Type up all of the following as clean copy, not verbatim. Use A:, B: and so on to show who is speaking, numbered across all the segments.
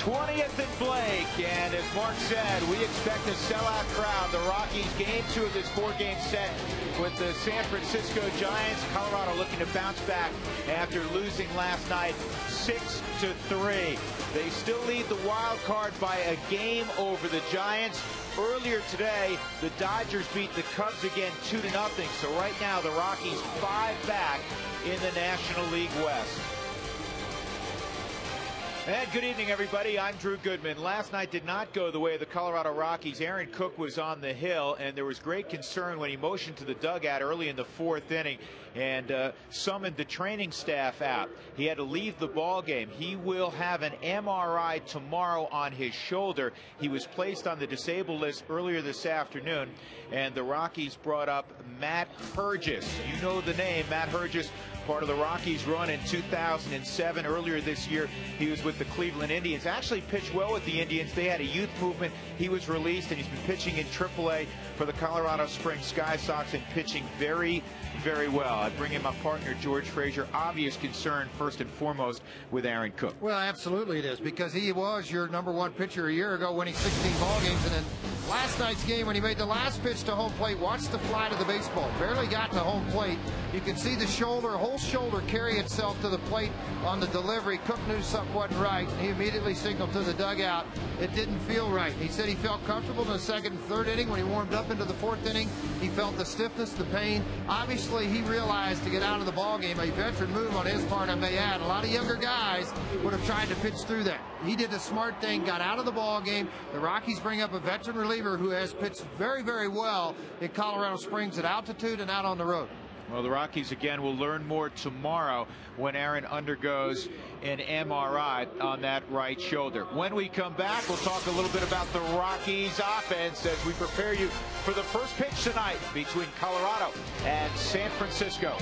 A: 20th and Blake, and as Mark said, we expect a sellout crowd. The Rockies game 2 of this 4-game set with the San Francisco Giants. Colorado looking to bounce back after losing last night 6-3. They still lead the wild card by a game over the Giants. Earlier today, the Dodgers beat the Cubs again 2-0. So right now, the Rockies 5 back in the National League West. And good evening, everybody. I'm Drew Goodman. Last night did not go the way of the Colorado Rockies. Aaron Cook was on the hill, and there was great concern when he motioned to the dugout early in the 4th inning and summoned the training staff out. He had to leave the ball game. He will have an MRI tomorrow on his shoulder. He was placed on the disabled list earlier this afternoon, and the Rockies brought up Matt Hergis. You know the name, Matt Hergis. Part of the Rockies' run in 2007. Earlier this year, he was with the Cleveland Indians. Actually pitched well with the Indians. They had a youth movement. He was released, and he's been pitching in AAA for the Colorado Springs Sky Sox and pitching very, very well. I bring in my partner, George Frazier. Obvious concern, first and foremost, with Aaron Cook.
B: Well, absolutely it is, because he was your #1 pitcher a year ago, winning 16 ball games, and then last night's game when he made the last pitch to home plate, watch the fly to the baseball. Barely got to home plate. You can see the whole shoulder carry itself to the plate on the delivery. Cook knew something wasn't right, and he immediately signaled to the dugout it didn't feel right. He said he felt comfortable in the 2nd and 3rd inning. When he warmed up into the 4th inning, he felt the stiffness, the pain. Obviously, he realized to get out of the ball game, a veteran move on his part, I may add. A lot of younger guys would have tried to pitch through that. He did the smart thing, got out of the ball game. The Rockies bring up a veteran reliever who has pitched very, very well in Colorado Springs at altitude and out on the road.
A: Well, the Rockies, again, will learn more tomorrow when Aaron undergoes an MRI on that right shoulder. When we come back, we'll talk a little bit about the Rockies offense as we prepare you for the first pitch tonight between Colorado and San Francisco.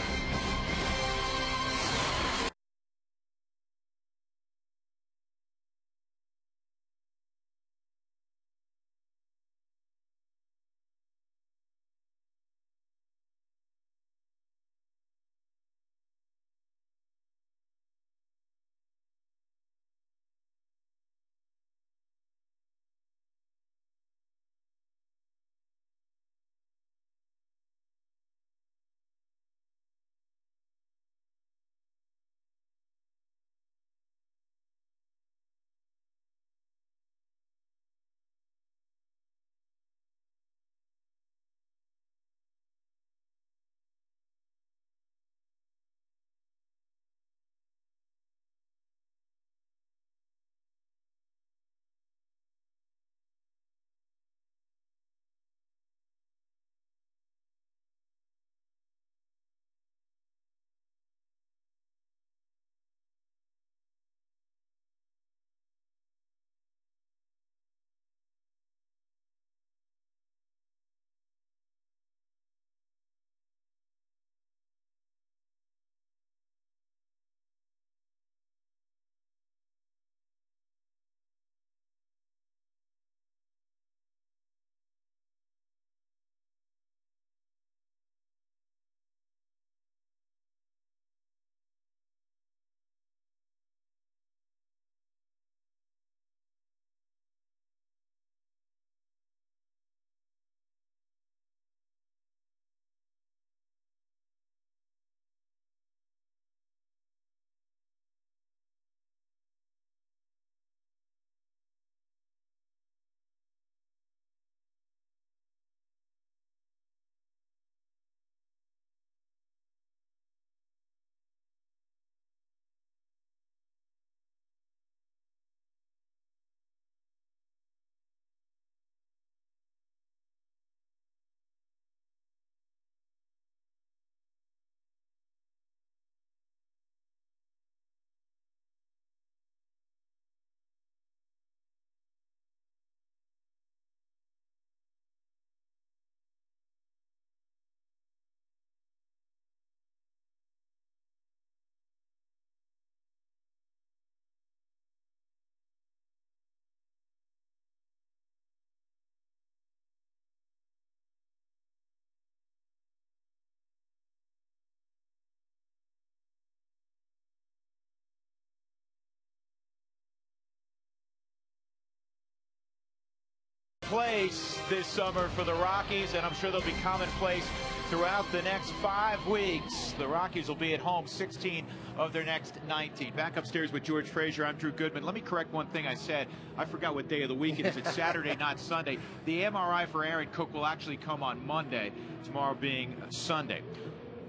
A: commonplace this summer for the Rockies, and I'm sure they'll be commonplace throughout the next 5 weeks. The Rockies will be at home 16 of their next 19. Back upstairs with George Frazier, I'm Drew Goodman. Let me correct one thing I said. I forgot what day of the week it is. It's Saturday, not Sunday. The MRI for Aaron Cook will actually come on Monday, tomorrow being Sunday.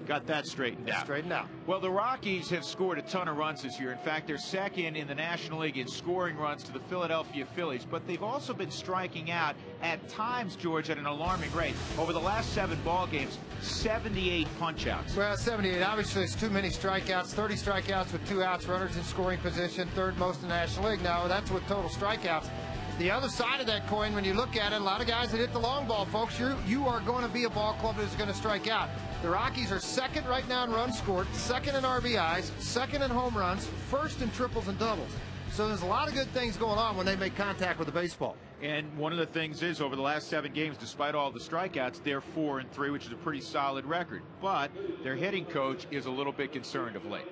A: Got that straightened out.
B: Straightened out.
A: Well, the Rockies have scored a ton of runs this year. In fact, they're second in the National League in scoring runs to the Philadelphia Phillies. But they've also been striking out at times, George, at an alarming rate. Over the last 7 ball games, 78 punch-outs.
B: Well, 78. Obviously, it's too many strikeouts. 30 strikeouts with 2 outs, runners in scoring position, 3rd most in the National League. Now, that's with total strikeouts. The other side of that coin, when you look at it, a lot of guys that hit the long ball, folks, you are going to be a ball club that's going to strike out. The Rockies are second right now in runs scored, second in RBIs, second in home runs, first in triples and doubles. So there's a lot of good things going on when they make contact with the baseball.
A: And one of the things is, over the last 7 games, despite all the strikeouts, they're 4-3, which is a pretty solid record. But their hitting coach is a little bit concerned of late.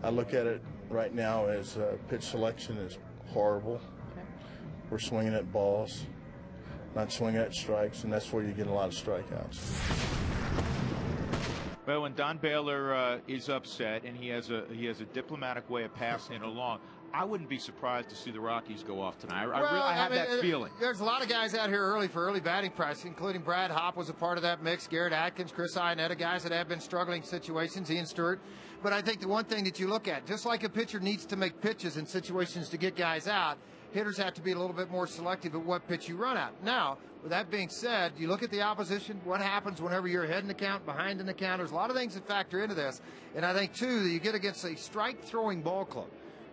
C: I look at it right now as pitch selection is horrible. We're swinging at balls, not swinging at strikes, and that's where you get a lot of strikeouts.
A: Well, when Don Baylor is upset, and he has a diplomatic way of passing it along, I wouldn't be surprised to see the Rockies go off tonight. I have that feeling.
B: There's a lot of guys out here early for early batting practice, including Brad Hopp was a part of that mix, Garrett Atkins, Chris Iannetta, guys that have been struggling situations, Ian Stewart. But I think the one thing that you look at, just like a pitcher needs to make pitches in situations to get guys out, hitters have to be a little bit more selective at what pitch you run out. Now, with that being said, you look at the opposition, what happens whenever you're ahead in the count, behind in the count. There's a lot of things that factor into this. And I think, too, that you get against a strike-throwing ball club,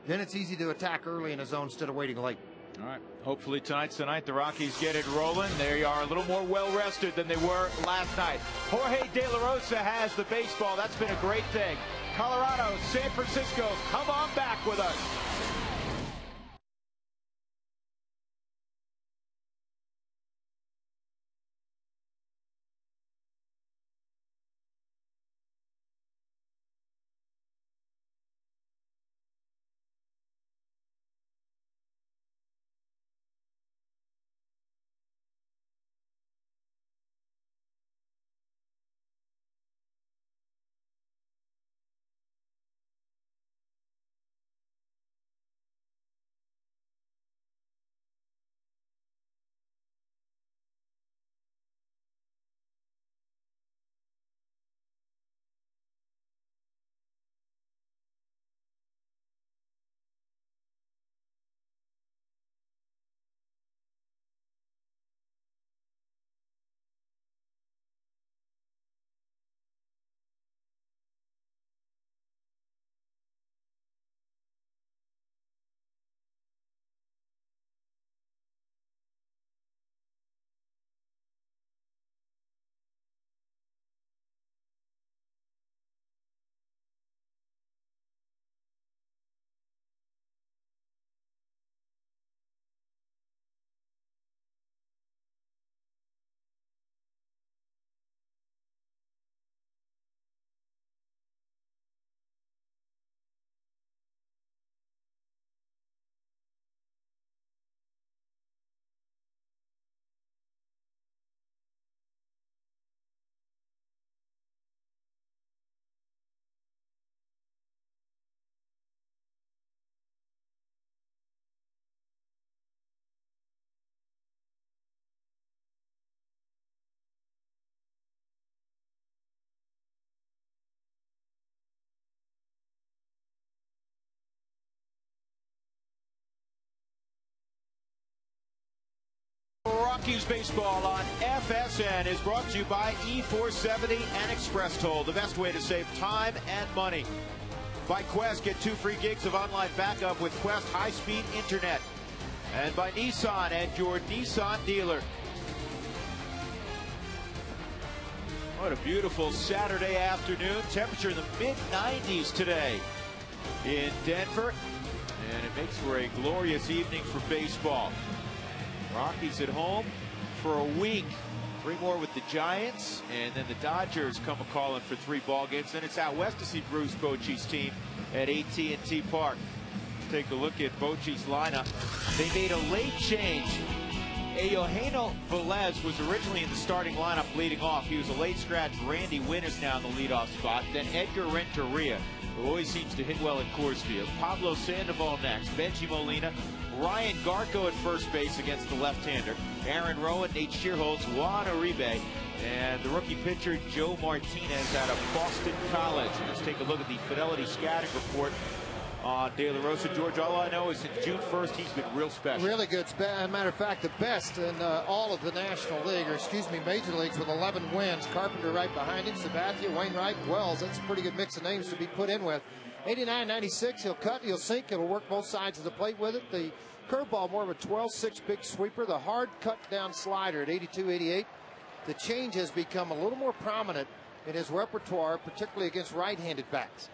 B: then it's easy to attack early in a zone instead of waiting late.
A: All right. Hopefully tonight's the night the Rockies get it rolling. They are a little more well-rested than they were last night. Jorge De La Rosa has the baseball. That's been a great thing. Colorado, San Francisco, come on back with us. Rockies baseball on FSN is brought to you by E470 and Express Toll, the best way to save time and money. By Quest, get 2 free gigs of online backup with Quest high-speed internet. And by Nissan and your Nissan dealer. What a beautiful Saturday afternoon. Temperature in the mid-90s today in Denver. And it makes for a glorious evening for baseball. Rockies at home for a week. 3 more with the Giants, and then the Dodgers come a-calling for 3 ball games. Then it's out west to see Bruce Bochy's team at AT&T Park. take a look at Bochy's lineup. They made a late change. Eugenio Velez was originally in the starting lineup leading off. He was a late scratch. Randy Wynn is now in the leadoff spot. Then Edgar Renteria, who always seems to hit well at Coors Field. Pablo Sandoval next. Benji Molina. Ryan Garco at first base against the left-hander. Aaron Rowan, Nate Shearholtz, Juan Uribe, and the rookie pitcher Joe Martinez out of Boston College. Let's take a look at the Fidelity scouting report on De La Rosa. George, all I know is since June 1st, he's been real special.
B: Really good. As a matter of fact, the best in all of the National League, or excuse me, Major Leagues, with 11 wins. Carpenter right behind him, Sabathia, Wainwright, Wells. That's a pretty good mix of names to be put in with. 89-96, he'll cut, he'll sink, he'll work both sides of the plate with it. The curveball, more of a 12-6 big sweeper. The hard cut-down slider at 82-88. The change has become a little more prominent in his repertoire, particularly against right-handed bats.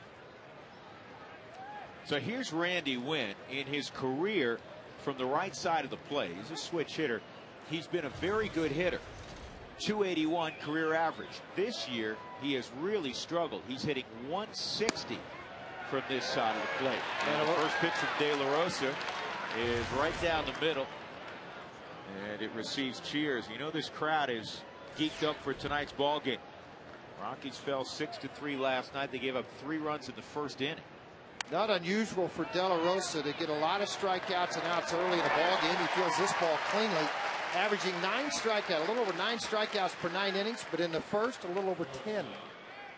A: So here's Randy Wynn in his career from the right side of the plate. He's a switch hitter. He's been a very good hitter. 281 career average. This year, he has really struggled. He's hitting 160 from this side of the plate. And the first pitch from De La Rosa is right down the middle. And it receives cheers. You know this crowd is geeked up for tonight's ball game. Rockies fell 6-3 last night. They gave up 3 runs in the first inning.
B: Not unusual for De La Rosa to get a lot of strikeouts and outs early in the ball game. He fields this ball cleanly, averaging 9 strikeouts, a little over 9 strikeouts per 9 innings, but in the first, a little over 10.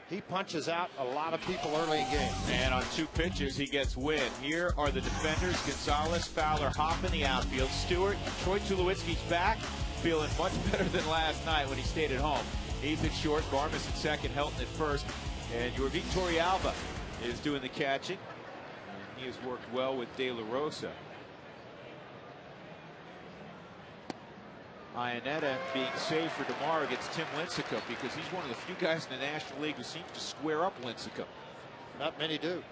B: He punches out a lot of people early in games.
A: And on 2 pitches, he gets Wynn. Here are the defenders: Gonzalez, Fowler, Hopp in the outfield. Stewart, Troy Tulowitzki's back, feeling much better than last night when he stayed at home. He's at short, Garmas at second, Helton at first, and your Torrealba is doing the catching. And he has worked well with De La Rosa. Iannetta being saved for tomorrow against Tim Lincecum, because he's one of the few guys in the National League who seems to square up Lincecum.
B: Not many do.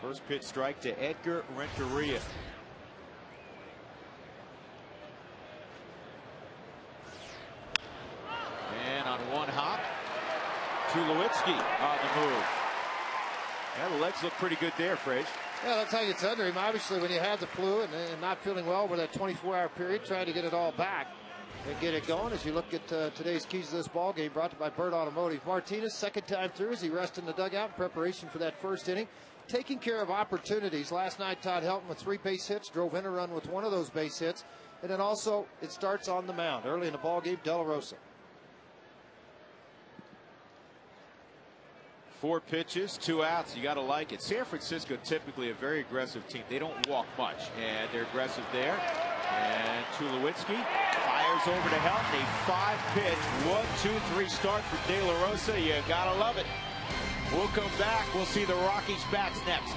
A: First pitch strike to Edgar Renteria. And on one hop, Tulowitzki on the move. Yeah, the legs look pretty good there, Frage.
B: Yeah, that's how you gets under him. Obviously, when you have the flu and not feeling well over that 24-hour period, trying to get it all back and get it going. As you look at today's keys to this ball game, brought to you by Bird Automotive. Martinez, second time through as he rests in the dugout in preparation for that first inning, taking care of opportunities. Last night, Todd Helton with 3 base hits, drove in a run with 1 of those base hits, and then also it starts on the mound early in the ball game. De La Rosa.
A: 4 pitches, 2 outs. You got to like it. San Francisco, typically a very aggressive team. They don't walk much, and they're aggressive there. And Tulowitzki fires over to Helton. A 5-pitch, 1-2-3 start for De La Rosa. You got to love it. We'll come back. We'll see the Rockies bats next.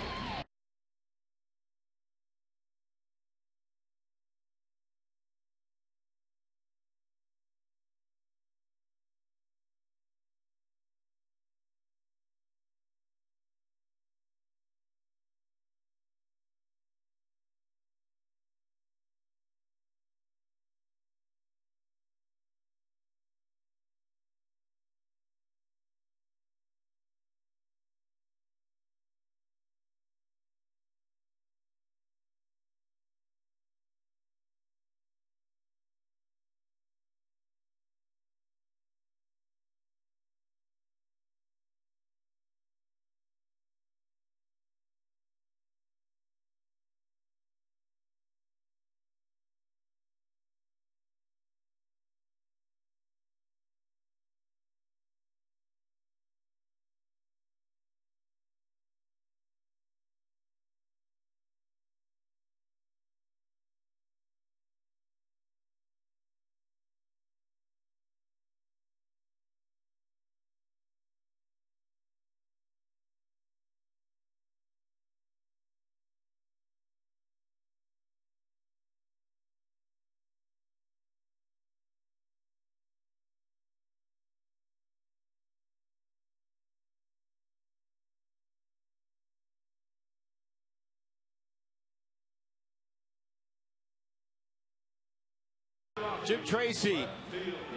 A: Jim Tracy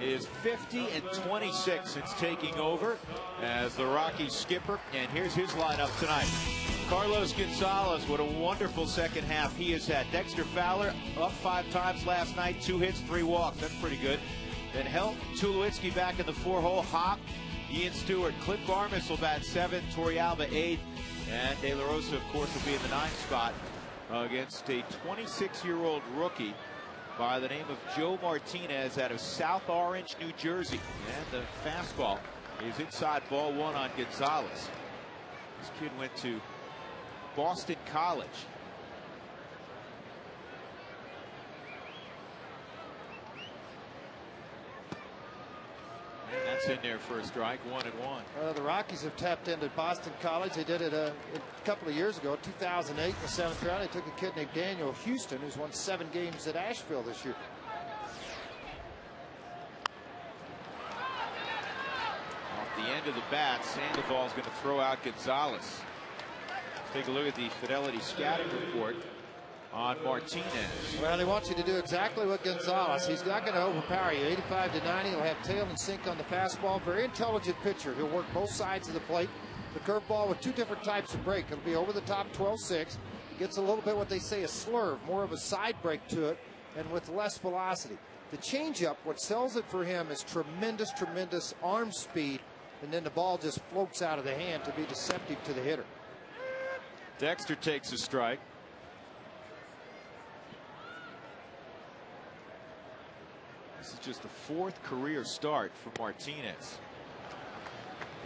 A: is 50-26 since taking over as the Rockies skipper, and here's his lineup tonight. Carlos Gonzalez, what a wonderful second half he has had. Dexter Fowler up 5 times last night, 2 hits, 3 walks. That's pretty good. Then Tulowitzki back in the 4-hole. Hop, Ian Stewart, Clint Barmas will bat 7, Torrealba 8, and De La Rosa, of course, will be in the 9th spot against a 26-year-old rookie by the name of Joe Martinez out of South Orange, New Jersey. And the fastball is inside ball 1 on Gonzalez. This kid went to Boston College. And that's in there for a strike, 1-1.
B: The Rockies have tapped into Boston College. They did it a couple of years ago, 2008, in the 7th round. They took a kid named Daniel Houston, who's won 7 games at Asheville this year.
A: Off the end of the bat, Sandoval's going to throw out Gonzalez. Let's take a look at the Fidelity scouting report on Martinez.
B: Well, he wants you to do exactly what Gonzalez. He's not going to overpower you. 85 to 90. He'll have tail and sink on the fastball. Very intelligent pitcher. He'll work both sides of the plate. The curveball with 2 different types of break. It'll be over the top 12-6. Gets a little bit what they say a slurve, more of a side break to it, and with less velocity. The changeup, what sells it for him is tremendous arm speed, and then the ball just floats out of the hand to be deceptive to the hitter.
A: Dexter takes a strike. This is just the 4th career start for Martinez.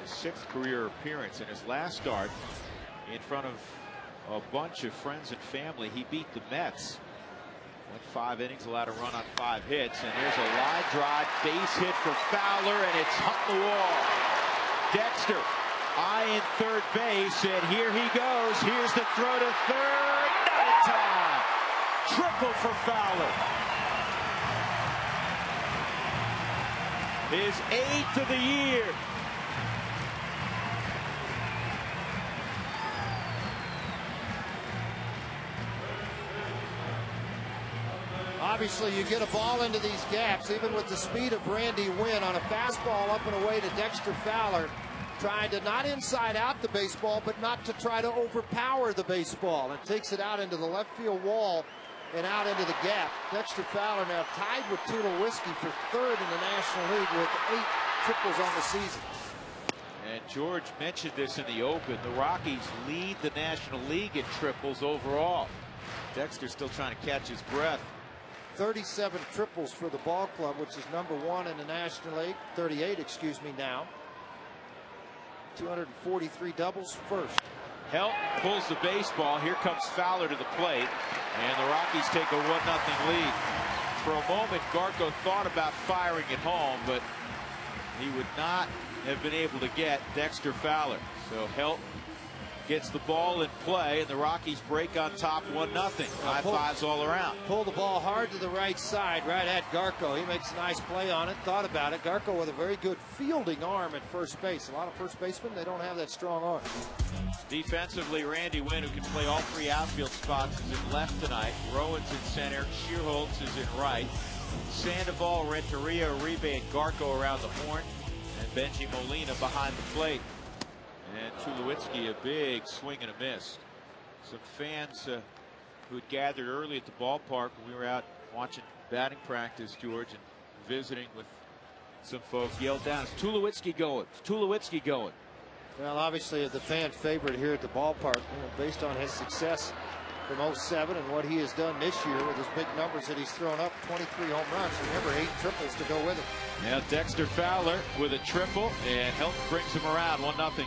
A: His 6th career appearance, and his last start in front of a bunch of friends and family. He beat the Mets. Went 5 innings, allowed a run on 5 hits, and there's a line drive base hit for Fowler, and it's humped the wall. Dexter eyeing third base, and here he goes. Here's the throw to third. Not in time. Triple for Fowler. His 8th of the year.
B: Obviously, you get a ball into these gaps, even with the speed of Randy Wynn on a fastball up and away to Dexter Fowler, trying to not inside out the baseball, but not to try to overpower the baseball, and takes it out into the left field wall and out into the gap. Dexter Fowler now tied with Tulowitzki for 3rd in the National League with 8 triples on the season.
A: And George mentioned this in the open. The Rockies lead the National League in triples overall. Dexter's still trying to catch his breath.
B: 37 triples for the ball club, which is #1 in the National League. 38, excuse me, now. 243 doubles first.
A: Help pulls the baseball. Here comes Fowler to the plate, and the Rockies take a 1-0 lead. For a moment, Garco thought about firing it home, but he would not have been able to get Dexter Fowler. So Help gets the ball in play, and the Rockies break on top 1-0. High fives all around.
B: Pull the ball hard to the right side, right at Garco. He makes a nice play on it, thought about it. Garco with a very good fielding arm at first base. A lot of first basemen, they don't have that strong arm.
A: Defensively, Randy Wynn, who can play all 3 outfield spots, is in left tonight. Rowan's in center. Shearholtz is in right. Sandoval, Renteria, Uribe, and Garco around the horn. And Benji Molina behind the plate. And Tulowitzki, a big swing and a miss. Some fans who had gathered early at the ballpark when we were out watching batting practice, George, and visiting with some folks, yelled down, "Is Tulowitzki going? Is Tulowitzki going?"
B: Well, obviously the fan favorite here at the ballpark, based on his success from '07 and what he has done this year with his big numbers that he's thrown up, 23 home runs. Remember, 8 triples to go with it.
A: Now Dexter Fowler with a triple, and Help brings him around 1-0.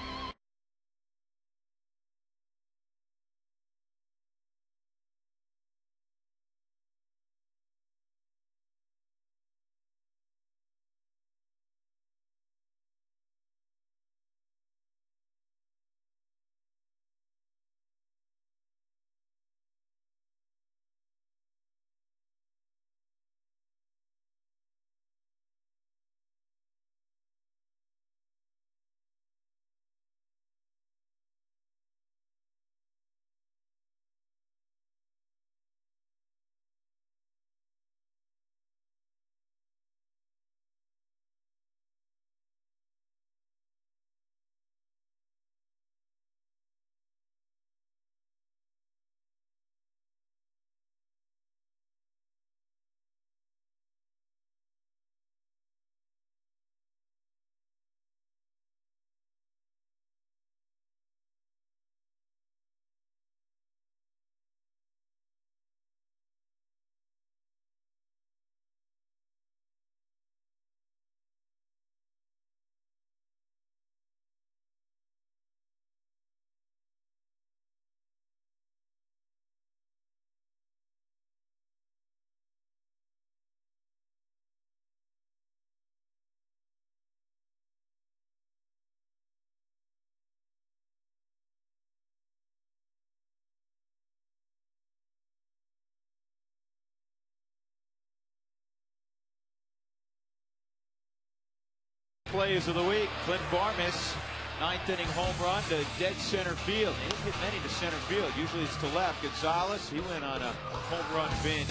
A: plays of the week. Clint Barmes, 9th inning home run to dead center field. He didn't hit many to center field. Usually it's to left. Gonzalez, he went on a home run binge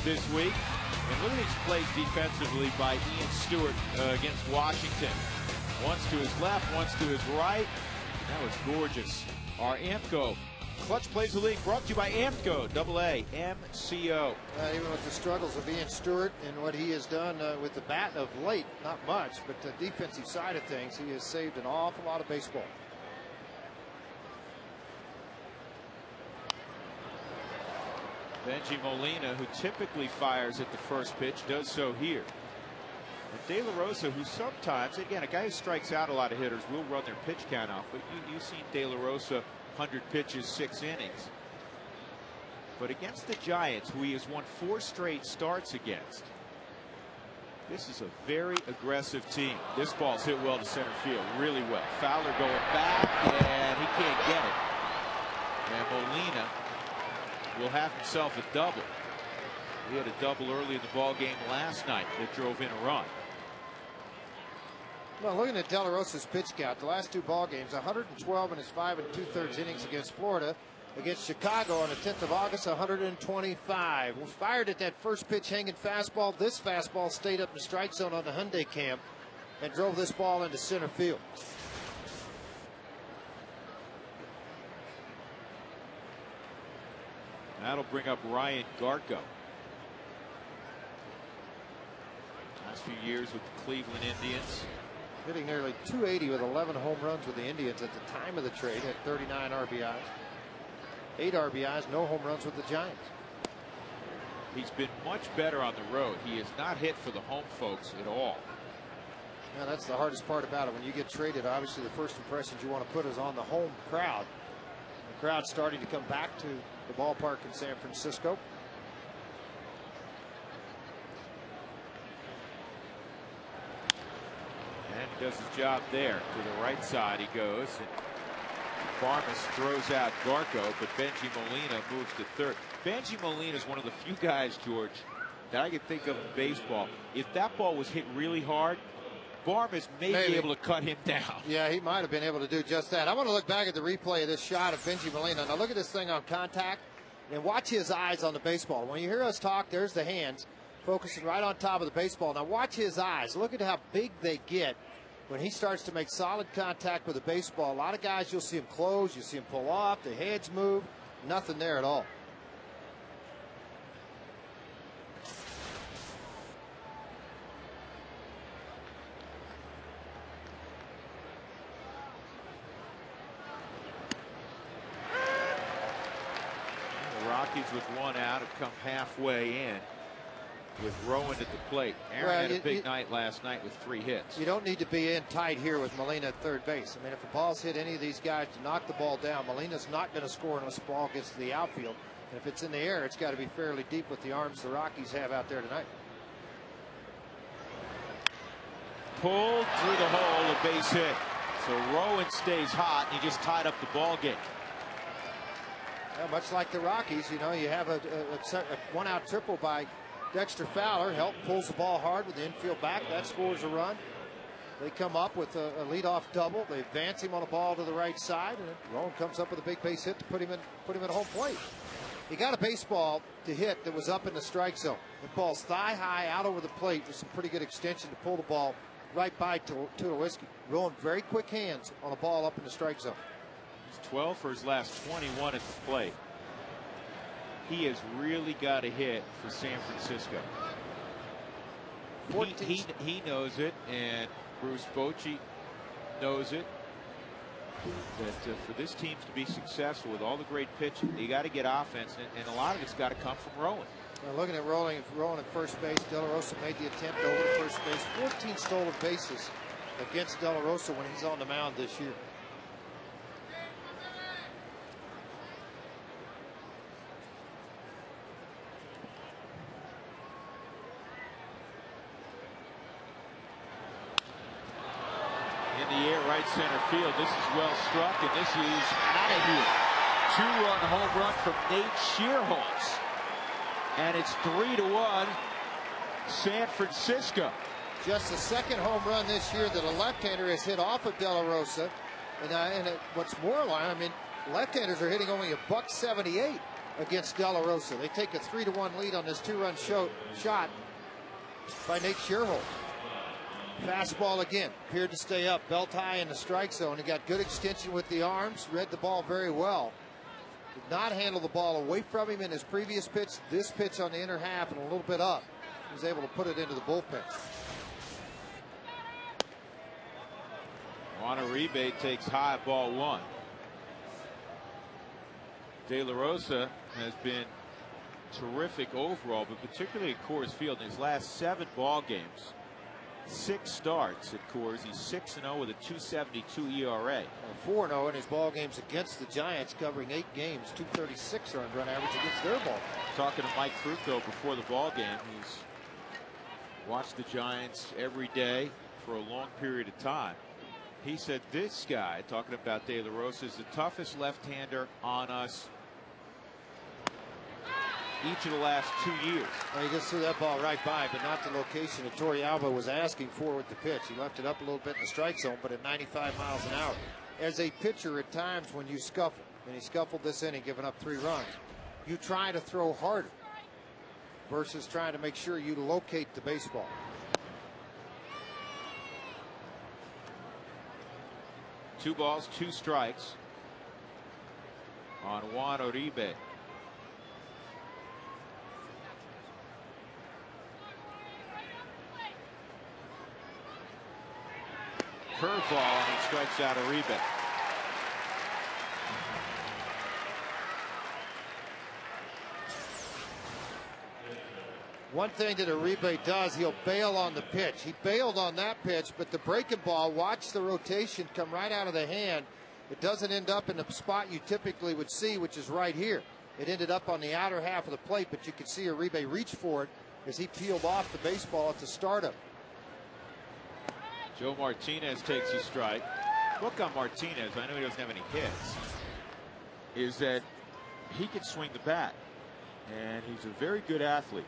A: this week. And look at these plays defensively by Ian Stewart against Washington. Once to his left, once to his right. That was gorgeous. Our Amco Clutch Plays the League brought to you by Amco, AA, MCO.
B: Even with the struggles of Ian Stewart and what he has done with the bat of late, not much, but the defensive side of things, he has saved an awful lot of baseball.
A: Benji Molina, who typically fires at the first pitch, does so here. And De La Rosa, who sometimes, again, a guy who strikes out a lot of hitters will run their pitch count off, but you've seen De La Rosa 100 pitches, 6 innings. But against the Giants, who he has won 4 straight starts against, this is a very aggressive team. This ball's hit well to center field, really well. Fowler going back, and he can't get it. And Molina will have himself a double. He had a double early in the ball game last night that drove in a run.
B: Well, looking at De La Rosa's pitch count, the last 2 ball games, 112 in his 5 2/3 innings against Florida. Against Chicago on the 10th of August, 125. Was fired at that first pitch hanging fastball. This fastball stayed up in the strike zone on the Hyundai camp and drove this ball into center field.
A: That'll bring up Ryan Garko. Last few years with the Cleveland Indians.
B: Hitting nearly 280 with 11 home runs with the Indians at the time of the trade. Had 39 RBIs. 8 RBIs, no home runs with the Giants.
A: He's been much better on the road. He has not hit for the home folks at all.
B: Yeah, that's the hardest part about it. When you get traded, obviously the first impressions you want to put is on the home crowd. The crowd's starting to come back to the ballpark in San Francisco.
A: And he does his job there. To the right side he goes. And Barmes throws out Garko, but Benji Molina moves to third. Benji Molina is one of the few guys, George, that I can think of in baseball. If that ball was hit really hard, Barmes may be able to cut him down.
B: Yeah, he might have been able to do just that. I want to look back at the replay of this shot of Benji Molina. Now look at this thing on contact and watch his eyes on the baseball. When you hear us talk, there's the hands focusing right on top of the baseball. Now watch his eyes. Look at how big they get when he starts to make solid contact with the baseball. A lot of guys, you'll see him close, you'll see him pull off, the heads move, nothing there at all.
A: The Rockies with 1 out have come halfway in with Rowan at the plate. Aaron had a big night last night with 3 hits.
B: You don't need to be in tight here with Molina at third base. I mean, if the ball's hit any of these guys to knock the ball down, Molina's not going to score unless the ball gets to the outfield. And if it's in the air, it's got to be fairly deep with the arms the Rockies have out there tonight.
A: Pulled through the hole, a base hit. So Rowan stays hot, and he just tied up the ball game.
B: Well, much like the Rockies, you know, you have a 1-out triple by Dexter Fowler. Pulls the ball hard with the infield back. That scores a run. They come up with a leadoff double. They advance him on a ball to the right side, and Rowan comes up with a big base hit to put him at home plate. He got a baseball to hit that was up in the strike zone. The ball's thigh high out over the plate with some pretty good extension to pull the ball right by Tulowitzki. Rowan very quick hands on a ball up in the strike zone.
A: He's 12 for his last 21 at the plate. He has really got a hit for San Francisco. He knows it, and Bruce Bochy knows it. That for this team to be successful with all the great pitching, you got to get offense, and a lot of it's got to come from Rowan.
B: Now looking at Rowan at first base, De La Rosa made the attempt over to first base. 14 stolen bases against De La Rosa when he's on the mound this year.
A: Right center field. This is well struck, and this is out of here. 2-run home run from Nate Shearholtz, and it's 3-1 San Francisco.
B: Just the second home run this year that a left-hander has hit off of De La Rosa. What's more alarming, I mean, left-handers are hitting only $178 against De La Rosa. They take a 3-1 lead on this two-run shot by Nate Sherholz. Fastball again, appeared to stay up, belt high in the strike zone. He got good extension with the arms, read the ball very well. Did not handle the ball away from him in his previous pitch. This pitch on the inner half and a little bit up. He was able to put it into the bullpen.
A: Juan Uribe takes high, ball one. De La Rosa has been terrific overall, but particularly at Coors Field in his last 7 ball games. 6 starts at Coors. He's 6-0 with a 2.72 ERA.
B: 4-0 in his ball games against the Giants, covering 8 games, 236 earned run average against their ball.
A: Talking to Mike Krukow before the ball game, he's watched the Giants every day for a long period of time. He said this guy, talking about De La Rosa, is the toughest left-hander on us each of the last 2 years.
B: Well, he just threw that ball right by, but not the location that Torrealba was asking for with the pitch. He left it up a little bit in the strike zone, but at 95 miles an hour. As a pitcher, at times when you scuffle, and he scuffled this inning, giving up 3 runs, you try to throw harder versus trying to make sure you locate the baseball.
A: Two balls, 2 strikes on Juan Uribe. Curveball, and he strikes out Uribe.
B: One thing that Uribe does, he'll bail on the pitch. He bailed on that pitch, but the breaking ball, watch the rotation come right out of the hand. It doesn't end up in the spot you typically would see, which is right here. It ended up on the outer half of the plate, but you could see Uribe reach for it as he peeled off the baseball at the startup.
A: Joe Martinez takes a strike. Look on Martinez, I know he doesn't have any hits, is that he can swing the bat, and he's a very good athlete.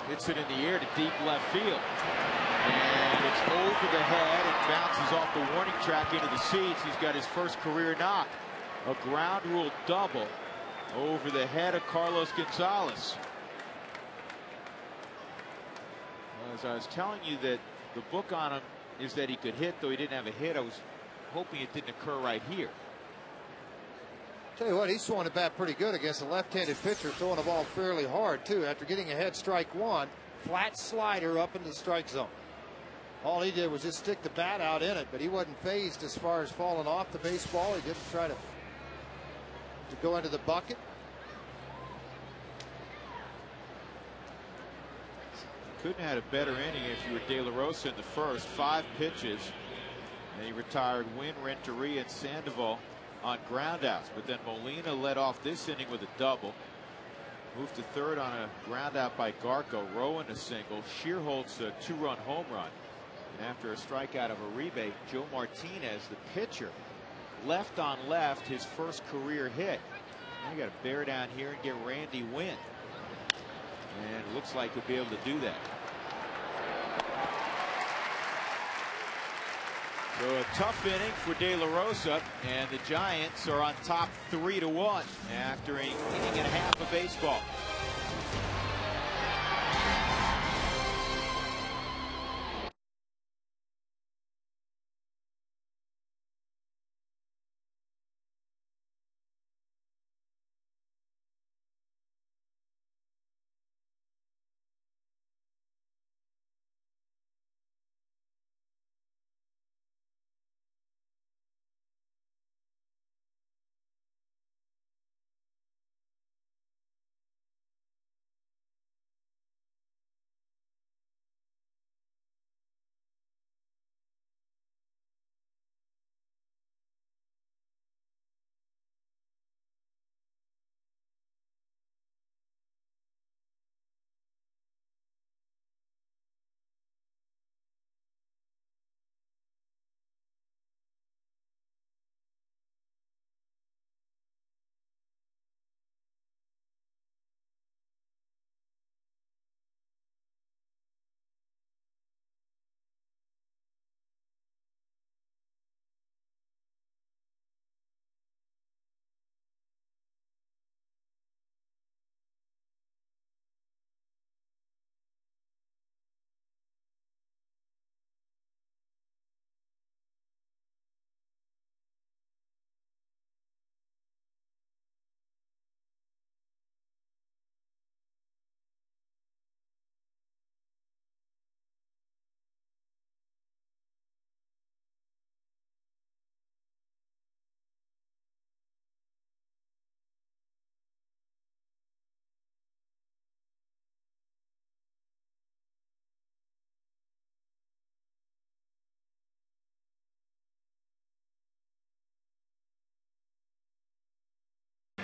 A: Hits it in the air to deep left field. And it's over the head and bounces off the warning track into the seats. He's got his first career knock. A ground rule double over the head of Carlos Gonzalez. As I was telling you that the book on him is that he could hit, though he didn't have a hit. I was hoping it didn't occur right here.
B: Tell you what, he swung the bat pretty good against a left-handed pitcher, throwing the ball fairly hard, too. After getting ahead, strike one, flat slider up into the strike zone. All he did was just stick the bat out in it, but he wasn't phased as far as falling off the baseball. He didn't try to go into the bucket.
A: Couldn't have had a better inning if you were De La Rosa in the first. 5 pitches. And he retired Wynn, Renteria, and Sandoval on groundouts, but then Molina led off this inning with a double. Moved to third on a groundout by Garco. Rowan a single. Sherholz a 2-run home run. And after a strikeout of Uribe, Joe Martinez, the pitcher, left on left, his first career hit. Now you got to bear down here and get Randy Wynn. And it looks like he'll be able to do that. So a tough inning for De La Rosa, and the Giants are on top 3-1 after an inning and a half of baseball.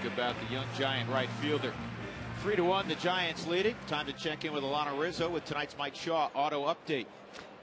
A: about the young Giant right fielder. 3-1, the Giants leading. Time to check in with Alana Rizzo with tonight's Mike Shaw Auto Update.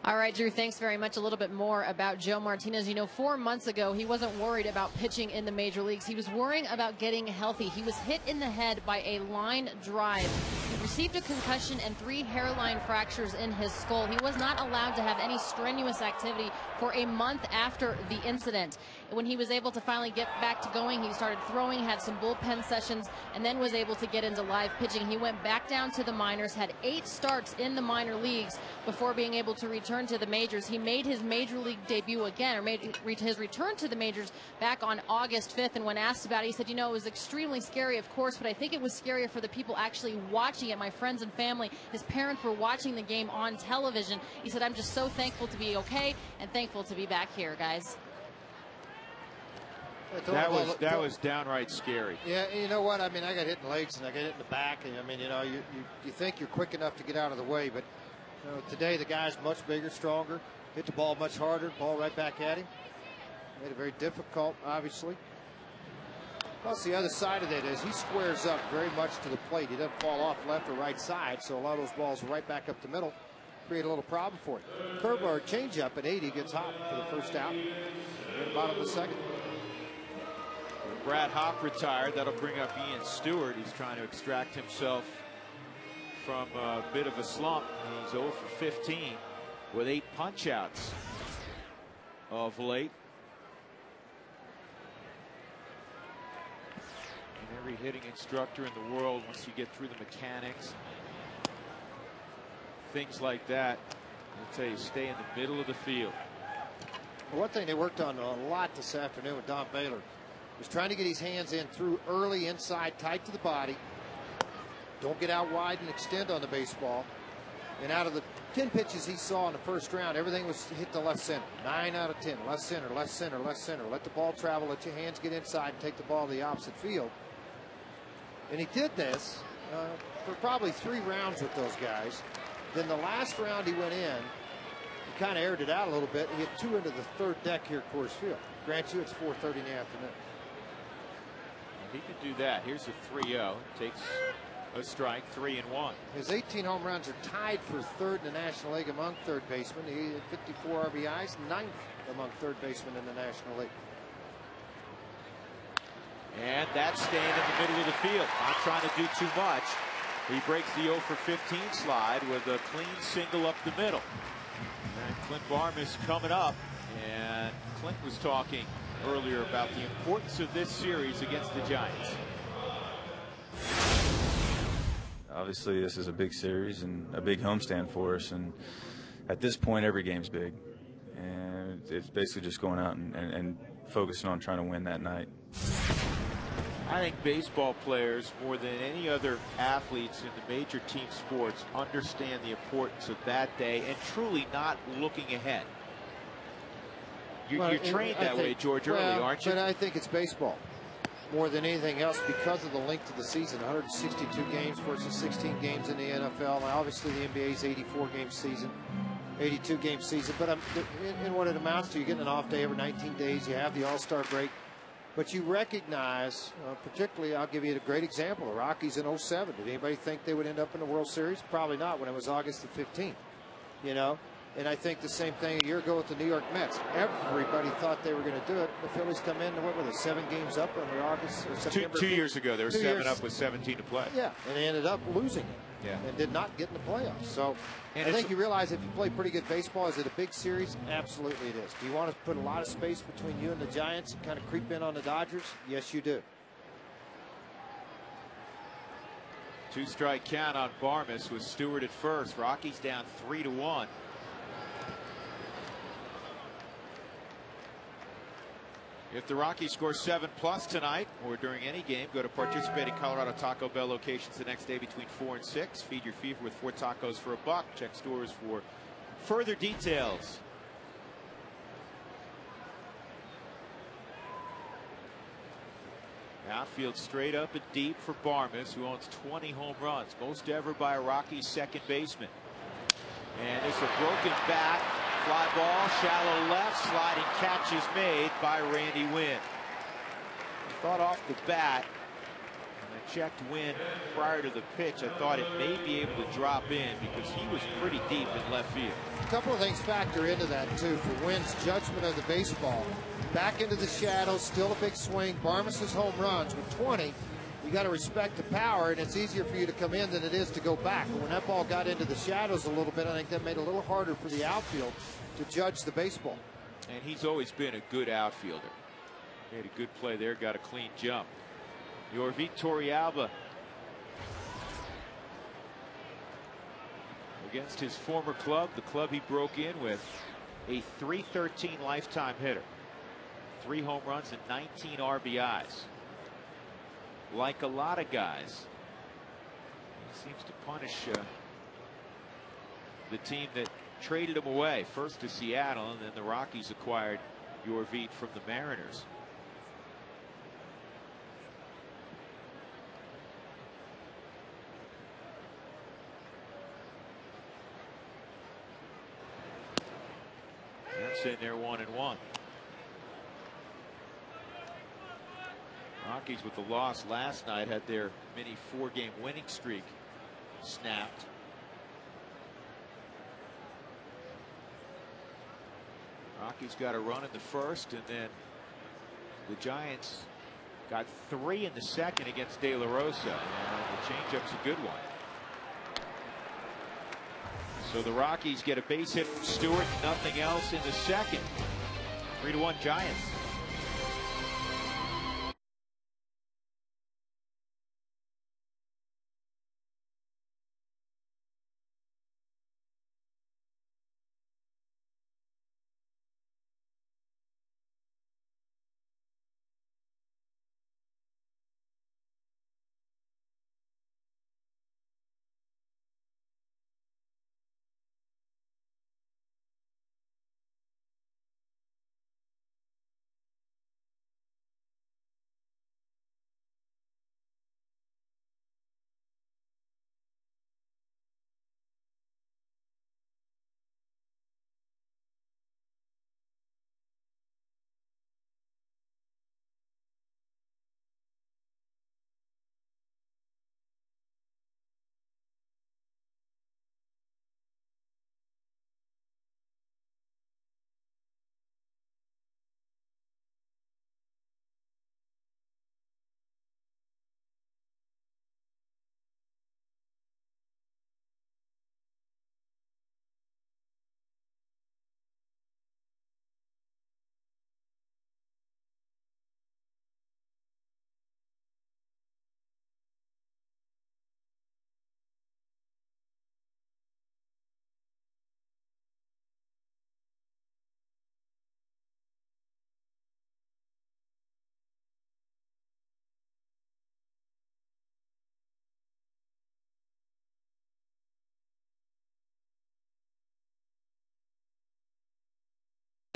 D: All right, Drew, thanks very much. A little bit more about Joe Martinez. You know, 4 months ago, he wasn't worried about pitching in the major leagues. He was worrying about getting healthy. He was hit in the head by a line drive. He received a concussion and 3 hairline fractures in his skull. He was not allowed to have any strenuous activity for a month after the incident. When he was able to finally get back to going, he started throwing, had some bullpen sessions, and then was able to get into live pitching. He went back down to the minors, had 8 starts in the minor leagues before being able to return to the majors. He made his major league debut again, or made his return to the majors back on August 5th. And when asked about it, he said, you know, it was extremely scary, of course, but I think it was scarier for the people actually watching it, my friends and family. His parents were watching the game on television. He said, I'm just so thankful to be okay and thankful to be back here, guys.
A: That was downright scary.
B: Yeah, you know what? I mean, I got hit in the legs and I got hit in the back, and I mean, you know, you think you're quick enough to get out of the way, but you know, today the guy's much bigger, stronger, hit the ball much harder, ball right back at him. Made it very difficult, obviously. Plus, the other side of that is he squares up very much to the plate. He doesn't fall off left or right side, so a lot of those balls are right back up the middle. Create a little problem for him. Curve or changeup at 80 gets hot for the first out. In the bottom of the second.
A: Brad Hawk retired. That'll bring up Ian Stewart. He's trying to extract himself from a bit of a slump. He's 0 for 15 with 8 punch-outs of late. And every hitting instructor in the world, once you get through the mechanics, things like that, I'll tell you, stay in the middle of the field.
B: Well, one thing they worked on a lot this afternoon with Don Baylor was trying to get his hands in through early, inside, tight to the body. Don't get out wide and extend on the baseball. And out of the 10 pitches he saw in the first round, everything was hit to left center. 9 out of 10, left center, left center, left center. Let the ball travel, let your hands get inside and take the ball to the opposite field. And he did this for probably 3 rounds with those guys. Then the last round he went in, he kind of aired it out a little bit. He hit 2 into the 3rd deck here at Coors Field. Grant you, it's 4:30 in the afternoon.
A: He could do that. Here's a 3-0. Takes a strike, 3-1.
B: His 18 home runs are tied for 3rd in the National League among third basemen. He had 54 RBIs, 9th among third basemen in the National League.
A: And that's staying in the middle of the field. Not trying to do too much. He breaks the 0 for 15 slide with a clean single up the middle. And Clint Barmes coming up. And Clint was talking earlier about the importance of this series against the Giants.
E: Obviously, this is a big series and a big homestand for us. And at this point, every game's big. And it's basically just going out and focusing on trying to win that night.
A: I think baseball players, more than any other athletes in the major team sports, understand the importance of that day and truly not looking ahead. You're trained that way, George, early, aren't you?
B: But I think it's baseball more than anything else because of the length of the season. 162 games versus 16 games in the NFL. Now, obviously, the NBA's 84-game season, 82-game season. But in what it amounts to, you're getting an off day every 19 days. You have the All-Star break. But you recognize, particularly, I'll give you a great example, the Rockies in 07. Did anybody think they would end up in the World Series? Probably not when it was August the 15th, you know. And I think the same thing a year ago with the New York Mets. Everybody thought they were going to do it. The Phillies come in, what were they, 7 games up in August or September?
A: Two years ago, they were 7 up with 17 to play.
B: Yeah, and they ended up losing it.
A: Yeah. And
B: did not get in the playoffs. So I think you realize if you play pretty good baseball, is it a big series? Absolutely it is. Do you want to put a lot of space between you and the Giants and kind of creep in on the Dodgers? Yes, you do.
A: 2-strike count on Barmes with Stewart at first. Rockies down 3-1. If the Rockies score 7+ tonight or during any game, go to participating Colorado Taco Bell locations the next day between 4 and 6. Feed your fever with 4 tacos for $1. Check stores for further details. Outfield straight up and deep for Barmes, who owns 20 home runs, most ever by a Rockies second baseman. And it's a broken bat. Fly ball, shallow left, sliding catch is made by Randy Wynn. I thought off the bat I checked Wynn prior to the pitch. I thought it may be able to drop in because he was pretty deep in left field.
B: A couple of things factor into that, too, for Wynn's judgment of the baseball. Back into the shadows, still a big swing. Barmas's home runs with 20. You got to respect the power, and it's easier for you to come in than it is to go back. But when that ball got into the shadows a little bit, I think that made it a little harder for the outfield to judge the baseball.
A: And he's always been a good outfielder. Made a good play there, got a clean jump. Yorvit Torrealba against his former club, the club he broke in with, a .313 lifetime hitter. 3 home runs and 19 RBIs. Like a lot of guys, he seems to punish the team that traded him away, first to Seattle, and then the Rockies acquired Yorvit from the Mariners. That's in there, 1-1. Rockies with the loss last night had their mini 4-game winning streak snapped. Rockies got a run in the first, and then the Giants got 3 in the second against De La Rosa. And the changeup's a good one. So the Rockies get a base hit from Stewart, nothing else in the second. 3-1 Giants.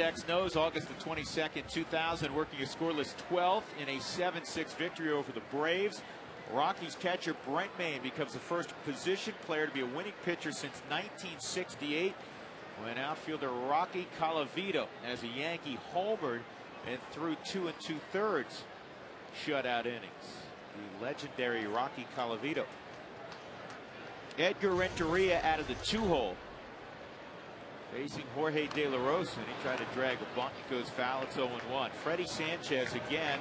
A: X knows August the 22nd, 2000, working a scoreless 12th in a 7-6 victory over the Braves. Rockies catcher Brent Mayne becomes the first position player to be a winning pitcher since 1968, when outfielder Rocky Colavito, as a Yankee, homered and threw 2 2/3 shutout innings. The legendary Rocky Colavito. Edgar Renteria out of the 2-hole. Facing Jorge De La Rosa, and he tried to drag a bunt. It goes foul. It's 0-1. Freddie Sanchez again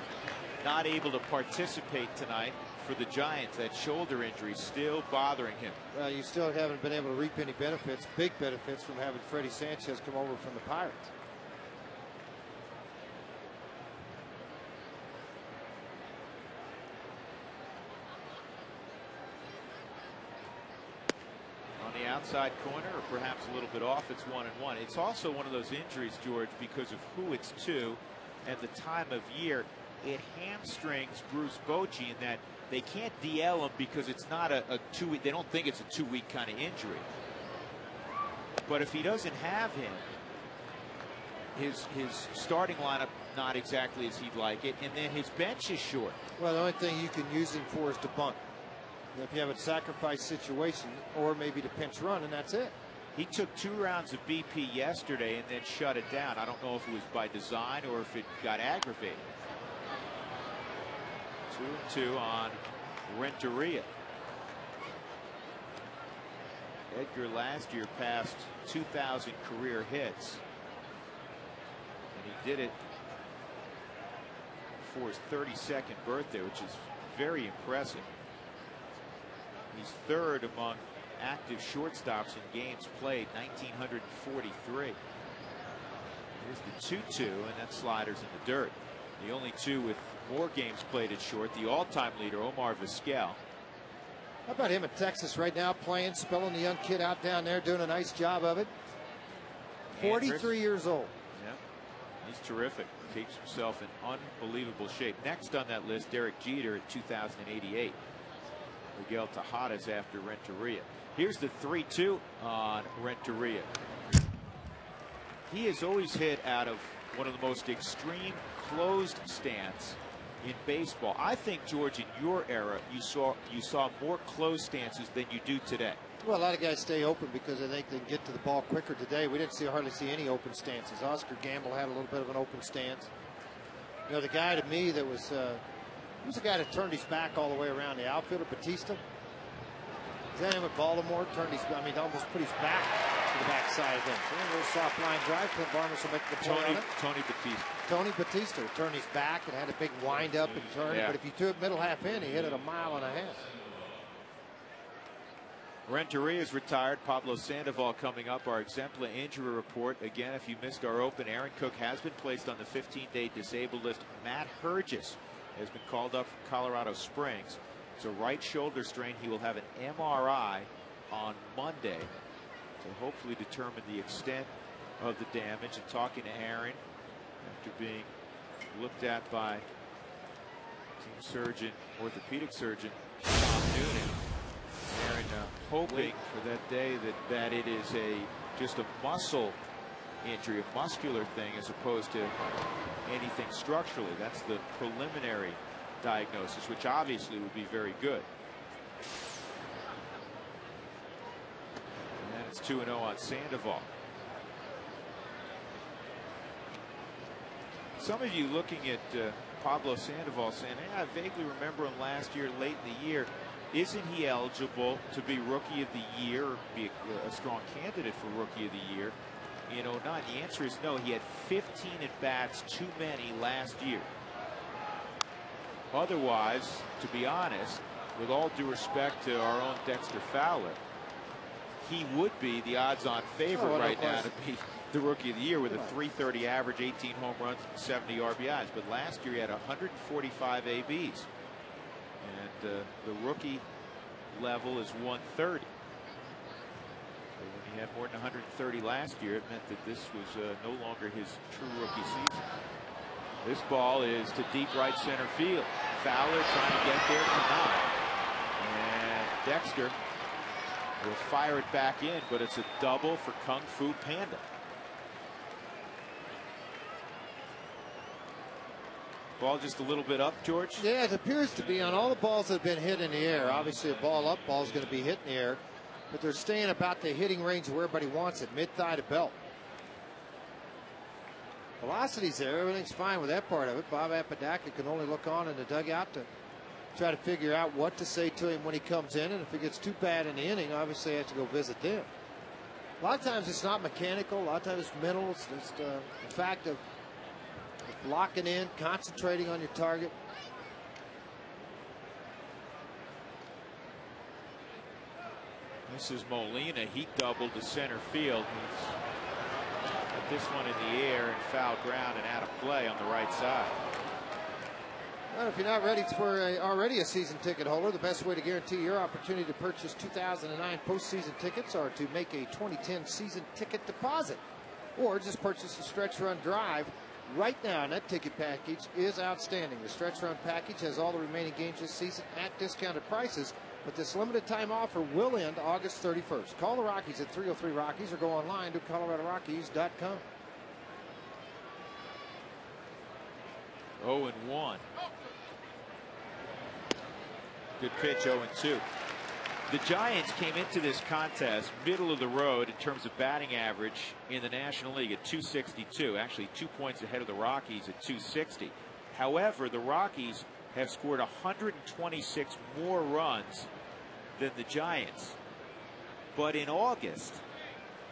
A: not able to participate tonight for the Giants. That shoulder injury still bothering him.
B: Well, you still haven't been able to reap any benefits, big benefits, from having Freddie Sanchez come over from the Pirates.
A: The outside corner, or perhaps a little bit off, it's 1-1. It's also one of those injuries, George, because of who it's to and the time of year. It hamstrings Bruce Bochy in that they can't DL him because it's not a 2-week. They don't think it's a 2-week kind of injury. But if he doesn't have him, his starting lineup not exactly as he'd like it, and then his bench is short.
B: Well, the only thing you can use him for is to bunt. If you have a sacrifice situation, or maybe to pinch run, and that's it.
A: He took 2 rounds of BP yesterday and then shut it down. I don't know if it was by design or if it got aggravated. 2-2 on Renteria. Edgar last year passed 2,000 career hits, and he did it for his 32nd birthday, which is very impressive. He's third among active shortstops in games played, 1,943. Here's the 2-2, and that slider's in the dirt. The only two with more games played at short, the all-time leader, Omar Vizquel.
B: How about him at Texas right now, playing, spelling the young kid out down there, doing a nice job of it. 43 years old.
A: Yeah, he's terrific. Keeps himself in unbelievable shape. Next on that list, Derek Jeter at 2,088. Miguel Tejada's after Renteria. Here's the 3-2 on Renteria. He has always hit out of one of the most extreme closed stance in baseball. I think, George, in your era, you saw more closed stances than you do today.
B: Well, a lot of guys stay open because they think they can get to the ball quicker. Today, we didn't hardly see any open stances. Oscar Gamble had a little bit of an open stance. You know, the guy to me that was, he was the guy that turned his back all the way around, the outfielder, Batista. Is that him at Baltimore? Almost put his back to the backside of things. A little soft line drive. Clint Barnes will make the play on it.
A: Tony Batista.
B: Tony Batista turned his back and had a big wind up and turn.
A: Yeah.
B: But if you threw it middle half in, he hit it 1.5 miles.
A: Renteria is retired. Pablo Sandoval coming up. Our exemplar injury report. Again, if you missed our open, Aaron Cook has been placed on the 15-day disabled list. Matt Hergis has been called up from Colorado Springs. It's a right shoulder strain. He will have an MRI on Monday to hopefully determine the extent of the damage. And talking to Aaron after being looked at by team surgeon, orthopedic surgeon Tom Noonan. Aaron hoping for that day that it is just a muscle injury, a muscular thing, as opposed to anything structurally. That's the preliminary diagnosis, which obviously would be very good. And then it's 2-0 on Sandoval. Some of you looking at Pablo Sandoval saying, hey, I vaguely remember him last year, late in the year. Isn't he eligible to be Rookie of the Year, or be a strong candidate for Rookie of the Year in 09? The answer is no. He had 15 at-bats too many last year. Otherwise, to be honest, with all due respect to our own Dexter Fowler, he would be the odds-on favorite right now to be the Rookie of the Year with a .330 average, 18 home runs, and 70 RBIs. But last year he had 145 ABs. And the rookie level is 130. So when he had more than 130 last year, it meant that this was no longer his true rookie season. This ball is to deep right center field. Fowler trying to get there, cannot. And Dexter will fire it back in, but it's a double for Kung Fu Panda. Ball just a little bit up, George?
B: Yeah, it appears to be on all the balls that have been hit in the air. Obviously, a ball up ball is going to be hit in the air, but they're staying about the hitting range where everybody wants it, mid-thigh to belt. Velocity's there. Everything's fine with that part of it. Bob Apodaca can only look on in the dugout to try to figure out what to say to him when he comes in, and if it gets too bad in the inning, obviously he has to go visit them. A lot of times it's not mechanical. A lot of times it's mental. It's just the fact of locking in, concentrating on your target.
A: This is Molina. He doubled to center field. He's got this one in the air and foul ground and out of play on the right side.
B: Well, if you're not ready for already a season ticket holder, the best way to guarantee your opportunity to purchase 2009 postseason tickets are to make a 2010 season ticket deposit, or just purchase a stretch run drive right now. And that ticket package is outstanding. The stretch run package has all the remaining games this season at discounted prices, but this limited time offer will end August 31st. Call the Rockies at 303 Rockies or go online to ColoradoRockies.com.
A: 0-1. Good pitch, 0-2. The Giants came into this contest middle of the road in terms of batting average in the National League at .262. Actually 2 points ahead of the Rockies at .260. However, the Rockies have scored 126 more runs than the Giants. But in August,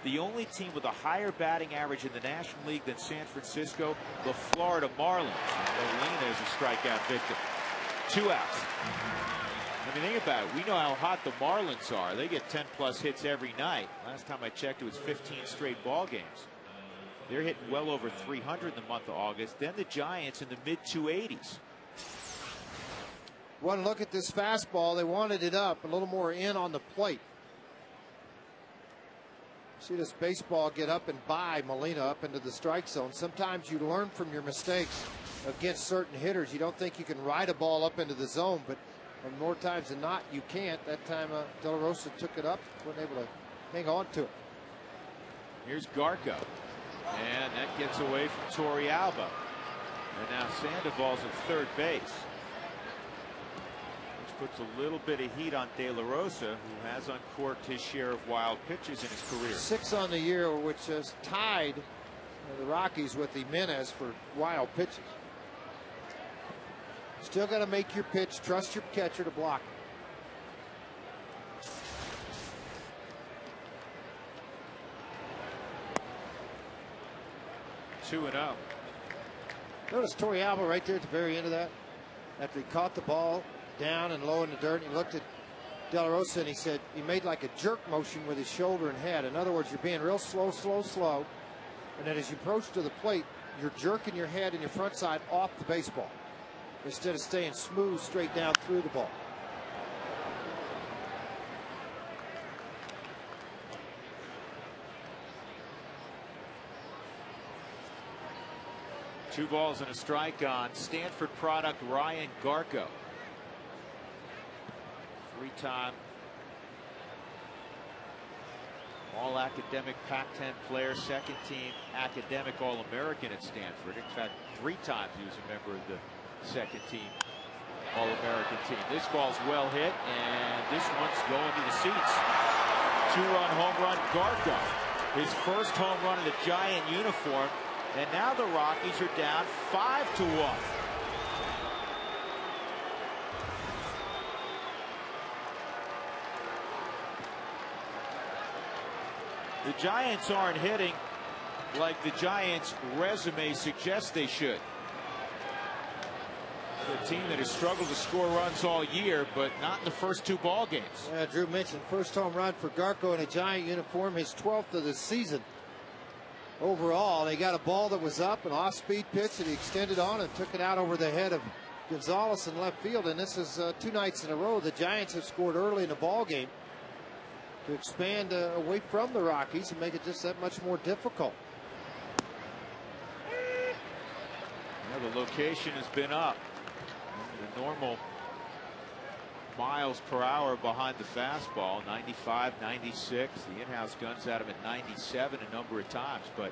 A: the only team with a higher batting average in the National League than San Francisco, the Florida Marlins. Molina is a strikeout victim. 2 outs. I mean, think about it. We know how hot the Marlins are. They get 10+ hits every night. Last time I checked, it was 15 straight ball games. They're hitting well over 300 in the month of August. Then the Giants in the mid-280s.
B: One look at this fastball. They wanted it up a little more in on the plate. See this baseball get up and by Molina up into the strike zone. Sometimes you learn from your mistakes against certain hitters. You don't think you can ride a ball up into the zone, but more times than not, you can't. That time, De La Rosa took it up, wasn't able to hang on to it.
A: Here's Garco, and that gets away from Torrealba. And now Sandoval's at third base, which puts a little bit of heat on De La Rosa, who has uncorked his share of wild pitches in his career.
B: 6 on the year, which has tied the Rockies with the Jimenez for wild pitches. Still got to make your pitch. Trust your catcher to block it.
A: 2-0.
B: Notice Torrealba right there at the very end of that. After he caught the ball down and low in the dirt, he looked at De La Rosa and he said he made like a jerk motion with his shoulder and head. In other words, you're being real slow, slow, slow. And then as you approach to the plate, you're jerking your head and your front side off the baseball, instead of staying smooth straight down through the ball.
A: Two balls and a strike on Stanford product Ryan Garco. 3-time All-Academic Pac-10 player, second team academic All-American at Stanford. In fact, 3 times he was a member of the second team All-American team. This ball's well hit, and this one's going to the seats. 2-run home run, Garco. His first home run in a Giant uniform, and now the Rockies are down 5-1. The Giants aren't hitting like the Giants' resume suggests they should. A team that has struggled to score runs all year, but not in the first 2 ball games.
B: Drew mentioned first home run for Garco in a Giant uniform, his 12th of the season. Overall, they got a ball that was up, an off-speed pitch that he extended on and took it out over the head of Gonzalez in left field. And this is 2 nights in a row the Giants have scored early in the ball game to expand away from the Rockies and make it just that much more difficult.
A: Yeah, the location has been up. The normal miles per hour behind the fastball, 95, 96. The in-house guns at him at 97 a number of times, but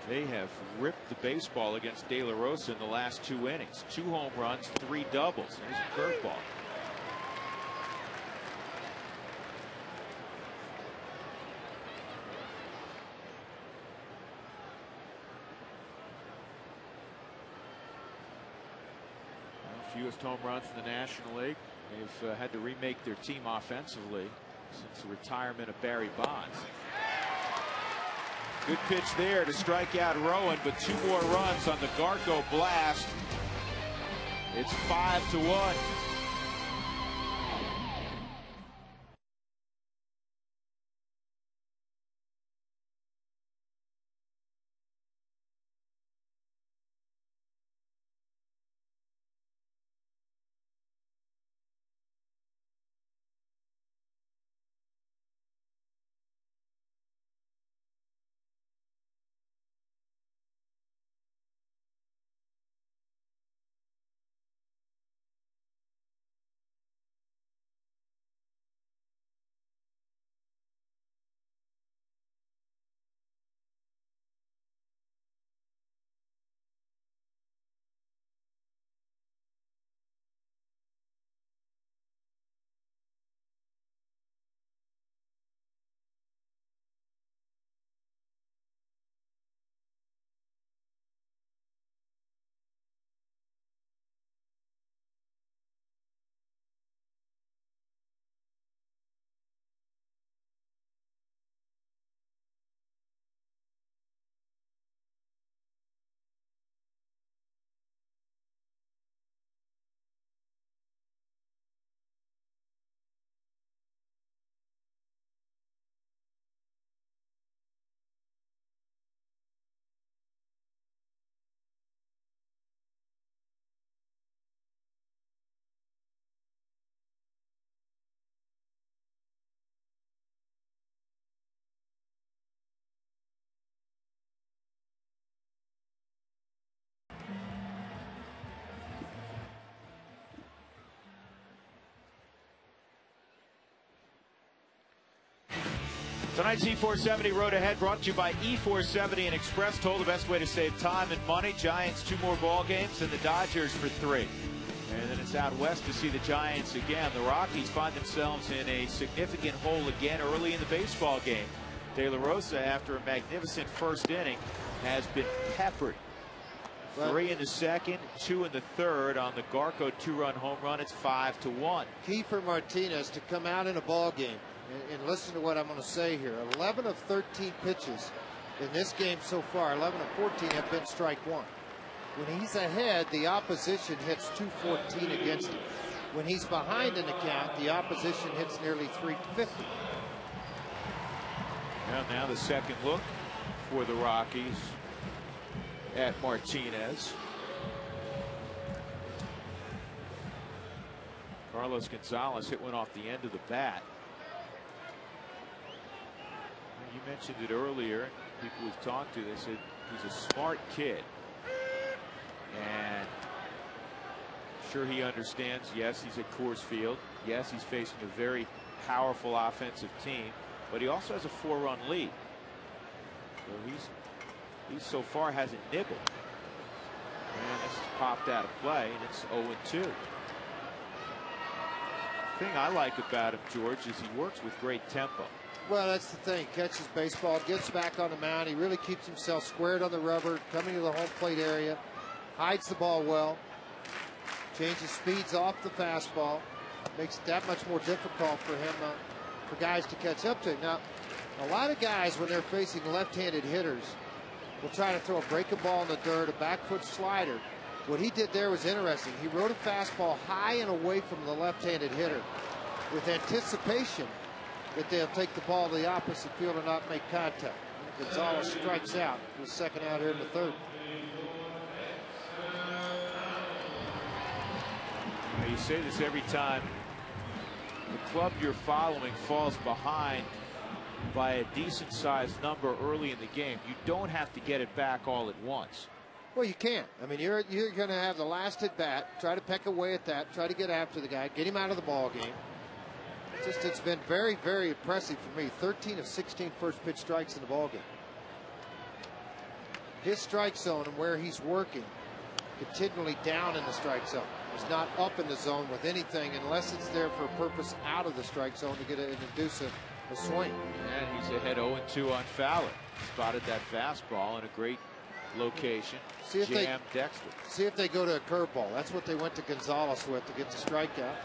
A: they have ripped the baseball against De La Rosa in the last 2 innings. 2 home runs, 3 doubles. There's a curveball. Fewest home runs in the National League. They've had to remake their team offensively since the retirement of Barry Bonds. Good pitch there to strike out Rowan, but 2 more runs on the Garco blast. It's 5-1. Tonight's E470 Road Ahead brought to you by E470 and Express Toll, the best way to save time and money. Giants 2 more ball games and the Dodgers for 3. And then it's out west to see the Giants again. The Rockies find themselves in a significant hole again early in the baseball game. De La Rosa, after a magnificent first inning, has been peppered. 3 in the second, 2 in the third on the Garco 2-run home run. It's 5-1.
B: Key for Martinez to come out in a ball game. And listen to what I'm going to say here. 11 of 13 pitches in this game so far, 11 of 14 have been strike one. When he's ahead, the opposition hits 214 against him. When he's behind in the count, the opposition hits nearly 350.
A: Now the second look for the Rockies at Martinez. Carlos Gonzalez hit one off the end of the bat. You mentioned it earlier. People we've talked to, they said he's a smart kid. And sure, he understands, yes, he's at Coors Field. Yes, he's facing a very powerful offensive team. But he also has a 4-run lead. So he so far hasn't nibbled. And this is popped out of play, and it's 0-2. The thing I like about him, George, is he works with great tempo.
B: Well, that's the thing. Catches baseball, gets back on the mound. He really keeps himself squared on the rubber, coming to the home plate area, hides the ball well, changes speeds off the fastball, makes it that much more difficult for him, for guys to catch up to him. Now, a lot of guys, when they're facing left-handed hitters, will try to throw a breaking ball in the dirt, a back foot slider. What he did there was interesting. He rode a fastball high and away from the left-handed hitter with anticipation that they'll take the ball to the opposite field and not make contact. Gonzalez strikes out. The second out here in the third.
A: Now, you say this every time the club you're following falls behind by a decent sized number early in the game. You don't have to get it back all at once.
B: Well, you can't. I mean, you're going to have the last at bat, try to peck away at that, try to get after the guy, get him out of the ball game. It's been very, very impressive for me. 13 of 16 first pitch strikes in the ball game. His strike zone and where he's working, continually down in the strike zone. He's not up in the zone with anything unless it's there for a purpose out of the strike zone to induce a swing.
A: And he's ahead 0-2 on Fowler. Spotted that fastball in a great location. Jam Dexter.
B: See if they go to a curveball. That's what they went to Gonzalez with to get the strikeout.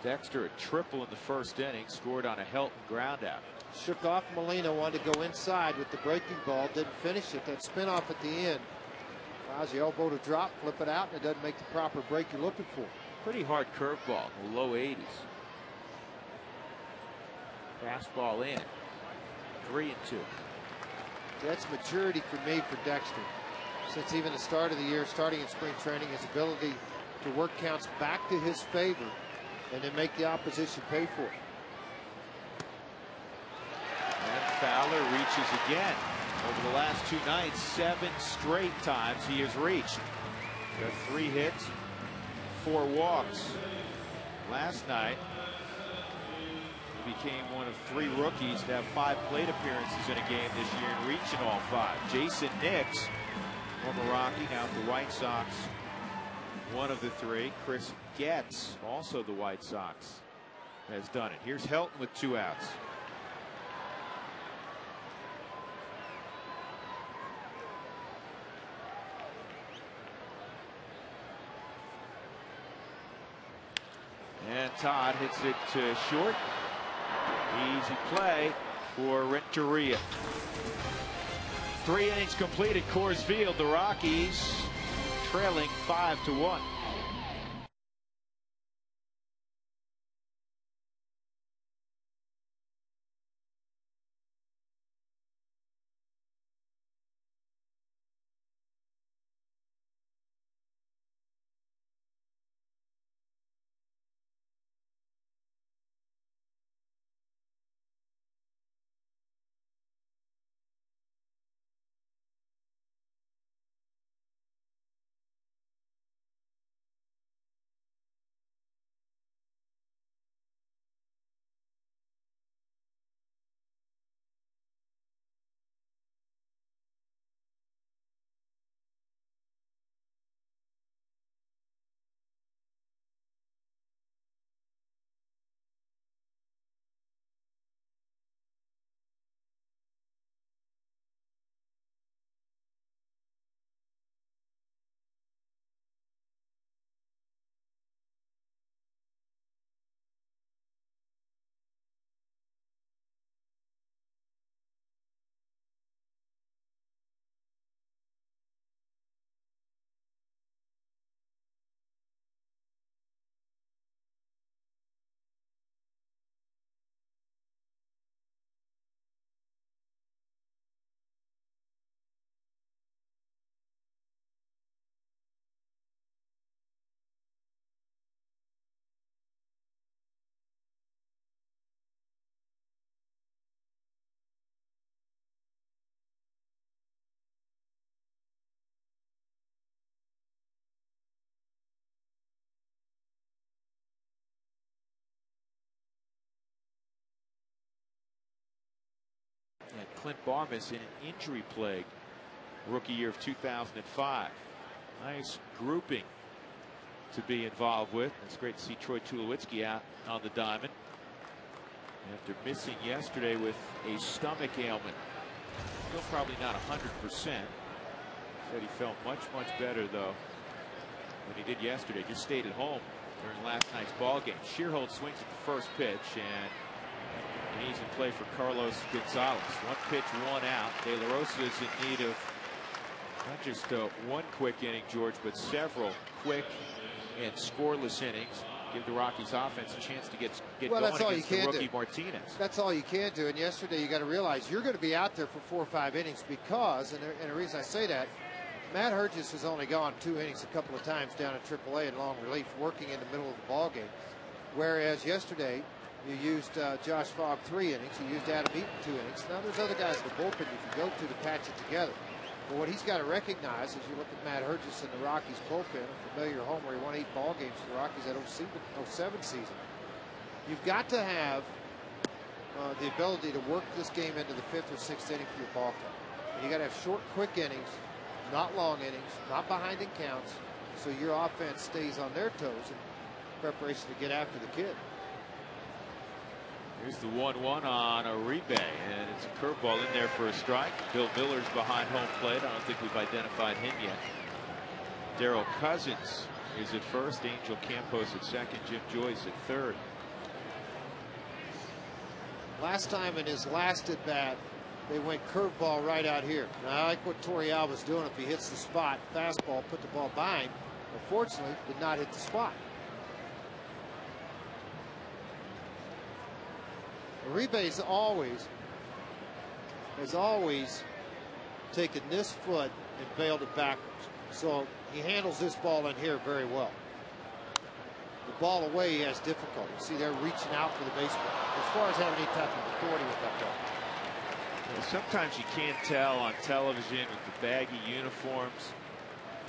A: Dexter a triple in the first inning, scored on a Helton groundout.
B: Shook off Molina, wanted to go inside with the breaking ball, didn't finish it. That spin off at the end allows the elbow to drop, flip it out, and it doesn't make the proper break you're looking for.
A: Pretty hard curveball, in the low 80s. Fastball in, 3-2.
B: That's maturity for me for Dexter. Since even the start of the year, starting in spring training, his ability to work counts back to his favor and then make the opposition pay for it.
A: And Fowler reaches again. Over the last 2 nights, 7 straight times he has reached. Got 3 hits, 4 walks. Last night, he became one of 3 rookies to have 5 plate appearances in a game this year and reaching all 5. Jason Nix, former Rocky, now with the White Sox, one of the 3. Chris Getz, also the White Sox, has done it. Here's Helton with 2 outs. And Todd hits it to short. Easy play for Renteria. 3 innings complete at Coors Field. The Rockies trailing 5-1. Clint Barmas in an injury-plagued rookie year of 2005. Nice grouping to be involved with. It's great to see Troy Tulowitzki out on the diamond after missing yesterday with a stomach ailment. Still probably not 100%. Said he felt much better though than he did yesterday. Just stayed at home during last night's ball game. Shearhold swings at the first pitch, and he's in play for Carlos Gonzalez. One pitch, one out. De La Rosa is in need of not just one quick inning, George, but several quick and scoreless innings. Give the Rockies offense a chance to get going against the rookie Martinez.
B: That's all you can do. And yesterday you got to realize you're going to be out there for 4 or 5 innings because, and the reason I say that, Matt Herges has only gone 2 innings a couple of times down at AAA in long relief, working in the middle of the ball game. Whereas yesterday you used Josh Fogg 3 innings, you used Adam Eaton 2 innings. Now there's other guys in the bullpen you can go to patch it together. But what he's got to recognize as you look at Matt Herges in the Rockies bullpen, a familiar home where he won 8 ball games for the Rockies that 07 season, you've got to have the ability to work this game into the 5th or 6th inning for your ball club. And you got to have short, quick innings, not long innings, not behind in counts, so your offense stays on their toes in preparation to get after the kid.
A: Here's the 1-1 on Uribe, and it's a curveball in there for a strike. Bill Miller's behind home plate. I don't think we've identified him yet. Darrell Cousins is at first. Angel Campos at second. Jim Joyce at third.
B: Last time in his last at bat, they went curveball right out here. Now, I like what Torrealba's doing. If he hits the spot, fastball, put the ball by him. Unfortunately, did not hit the spot. Uribe has always taken this foot and bailed it backwards. So he handles this ball in here very well. The ball away, he has difficulty. See, they're reaching out for the baseball. As far as having any type of authority with that ball.
A: Well, sometimes you can't tell on television with the baggy uniforms.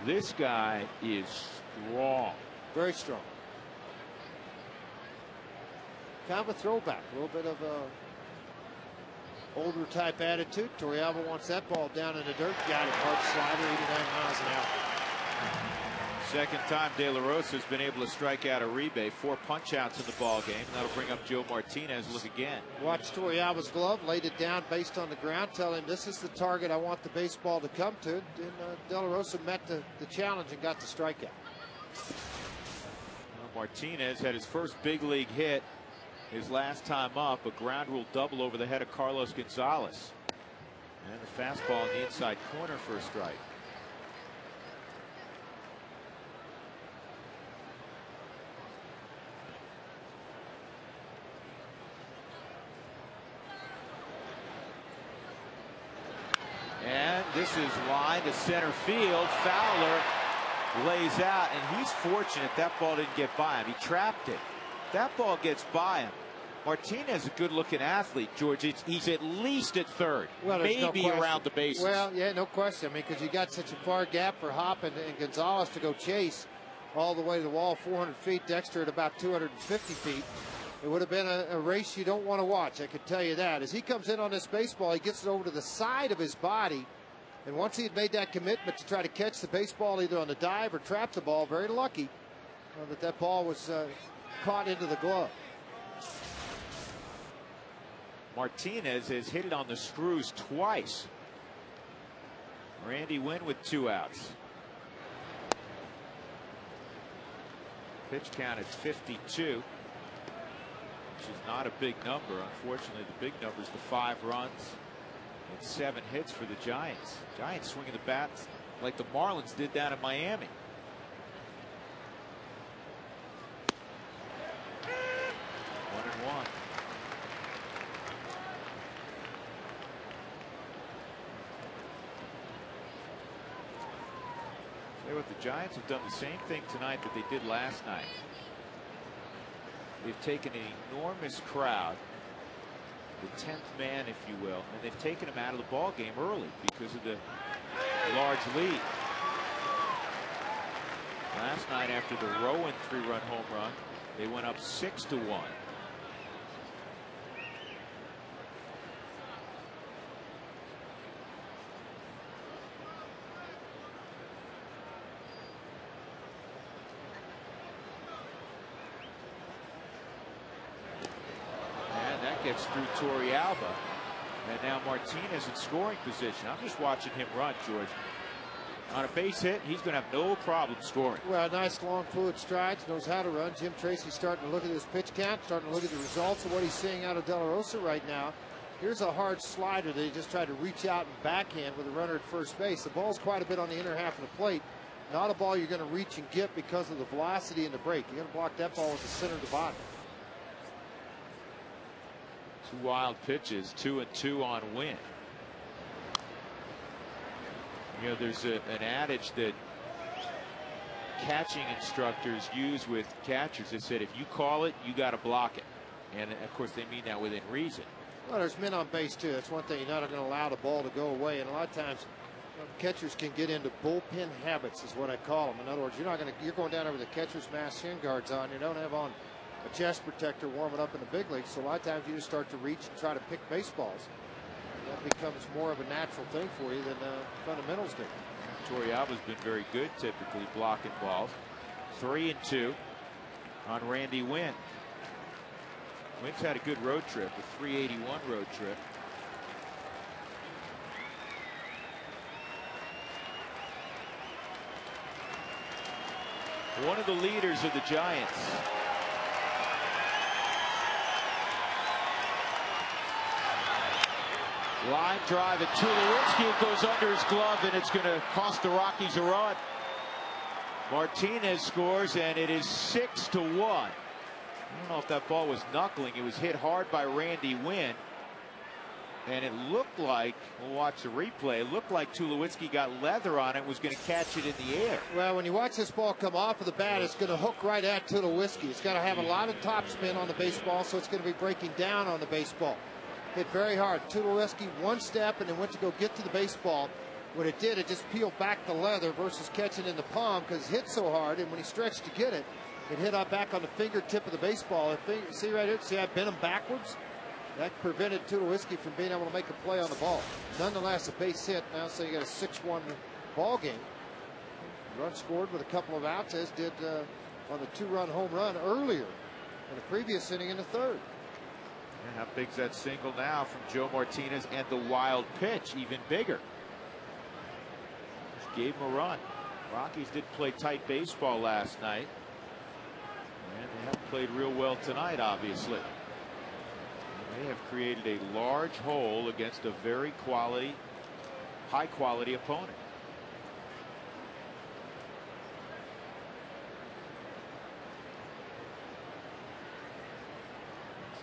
A: This guy is strong.
B: Very strong. Kind of a throwback, a little bit of a older type attitude. Torrealba wants that ball down in the dirt. Got it. Hard slider, 89 miles an hour.
A: Second time De La Rosa has been able to strike out Uribe. 4 punch outs in the ball game. That'll bring up Joe Martinez. Look again.
B: Watch Torrealba's glove, laid it down based on the ground. Tell him this is the target I want the baseball to come to. And De La Rosa met the challenge and got the strikeout.
A: Well, Martinez had his first big league hit his last time up, a ground rule double over the head of Carlos Gonzalez. And the fastball in the inside corner for a strike. And this is line to center field. Fowler lays out, and he's fortunate that ball didn't get by him. He trapped it. That ball gets by him. Martinez is a good-looking athlete, George. He's at least at third, well, maybe no around the bases.
B: Well, yeah, no question. I mean, because you got such a far gap for Hop and Gonzalez to go chase all the way to the wall, 400 feet. Dexter at about 250 feet. It would have been a race you don't want to watch, I can tell you that. As he comes in on this baseball, he gets it over to the side of his body. And once he had made that commitment to try to catch the baseball either on the dive or trap the ball, very lucky that ball was caught into the glove.
A: Martinez has hit it on the screws twice. Randy Wynn with 2 outs. Pitch count at 52, which is not a big number. Unfortunately, the big number is the 5 runs and 7 hits for the Giants. Giants swinging the bats like the Marlins did down in Miami. 1-1. What the Giants have done the same thing tonight that they did last night. They've taken an enormous crowd, the 10th man, if you will, and they've taken them out of the ball game early because of the large lead. Last night, after the Rowan 3-run home run, they went up 6-1. gets through Torrealba. And now Martinez in scoring position. I'm just watching him run, George. On a base hit, he's going to have no problem scoring.
B: Well, nice long fluid strides, knows how to run. Jim Tracy's starting to look at his pitch count, starting to look at the results of what he's seeing out of De La Rosa right now. Here's a hard slider that he just tried to reach out and backhand with a runner at first base. The ball's quite a bit on the inner half of the plate. Not a ball you're going to reach and get because of the velocity and the break. You're going to block that ball with the center of the body.
A: 2 wild pitches, 2-2 on Wynn. You know, there's an adage that catching instructors use with catchers. They said if you call it, you got to block it. And of course, they mean that within reason.
B: Well, there's men on base too. That's one thing. You're not going to allow the ball to go away. And a lot of times, catchers can get into bullpen habits, is what I call them. In other words, you're going down there with the catcher's mask, shin guards on. You don't have on a chest protector warming up in the big leagues. So a lot of times you just start to reach and try to pick baseballs. That becomes more of a natural thing for you than fundamentals do.
A: Torrealba's been very good, typically blocking balls. 3-2 on Randy Wynn. Wynn's had a good road trip, a 381 road trip. One of the leaders of the Giants. Line drive at Tulowitzki. It goes under his glove, and it's going to cost the Rockies a run. Martinez scores, and it is 6-1. I don't know if that ball was knuckling. It was hit hard by Randy Wynn. And it looked like, we'll watch the replay, it looked like Tulowitzki got leather on it, was going to catch it in the air.
B: Well, when you watch this ball come off of the bat, it's going to hook right at Tulowitzki. It's got to have a lot of topspin on the baseball, so it's going to be breaking down on the baseball. Hit very hard. Tulowitzki one step and then went to go get to the baseball. What it did, it just peeled back the leather versus catching in the palm because it hit so hard, and when he stretched to get it, it hit up back on the fingertip of the baseball. See right here? See I bent him backwards? That prevented Tulowitzki from being able to make a play on the ball. Nonetheless, a base hit. Now, so you got a 6-1 ball game. Run scored with a couple of outs, as did on the 2-run home run earlier in the previous inning in the third.
A: Yeah, how big's that single now from Joe Martinez, and the wild pitch even bigger. Just gave him a run. Rockies did play tight baseball last night. And they haven't played real well tonight, obviously. They have created a large hole against a very high quality opponent.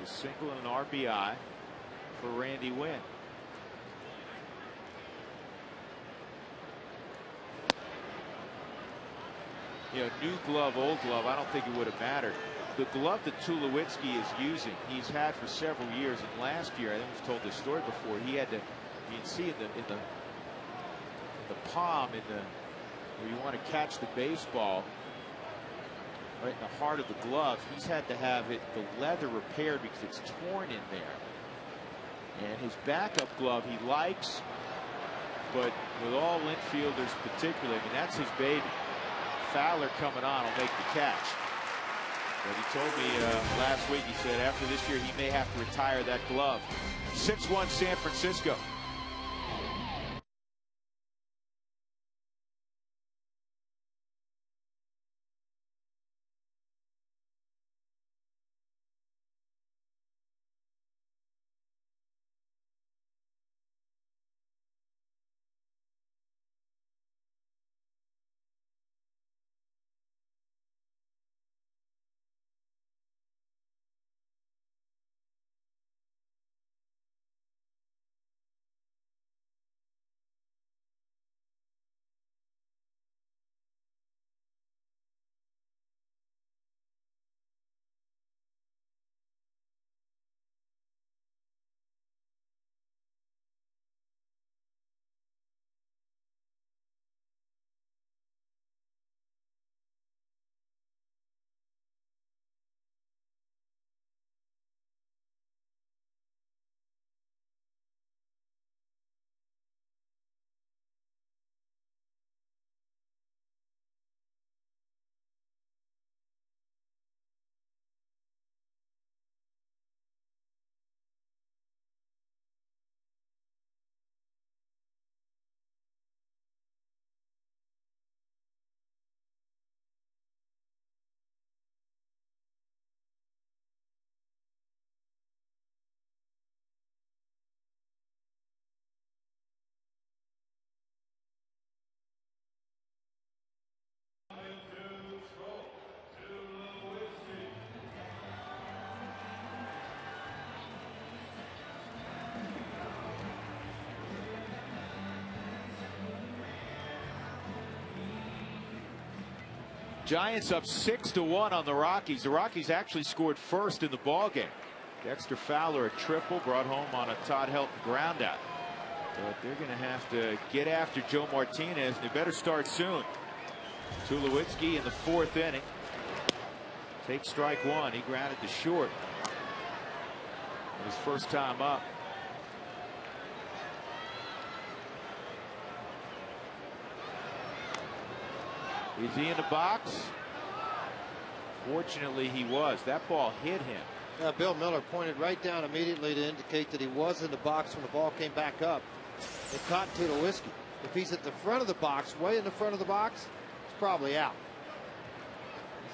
A: It's a single and an RBI for Randy Wynn. You know, new glove, old glove, I don't think it would have mattered. The glove that Tulowitzki is using, he's had for several years. And last year, I think we've told this story before, he had to, you can see in the palm, where you want to catch the baseball, right in the heart of the glove, he's had to have the leather repaired because it's torn in there. And his backup glove he likes, but with all infielders particularly, I mean, that's his baby. Fowler coming on will make the catch. But he told me last week, he said after this year he may have to retire that glove. 6-1 San Francisco. Giants up 6-1 on the Rockies. The Rockies actually scored first in the ball game. Dexter Fowler, a triple, brought home on a Todd Helton groundout. But they're going to have to get after Joe Martinez. They better start soon. Tulowitzki in the 4th inning. Takes strike one. He grounded to short. His first time up. Is he in the box? Fortunately, he was. That ball hit him.
B: Bill Miller pointed right down immediately to indicate that he was in the box when the ball came back up. It caught Tulowitzki. If he's at the front of the box, way in the front of the box, he's probably out.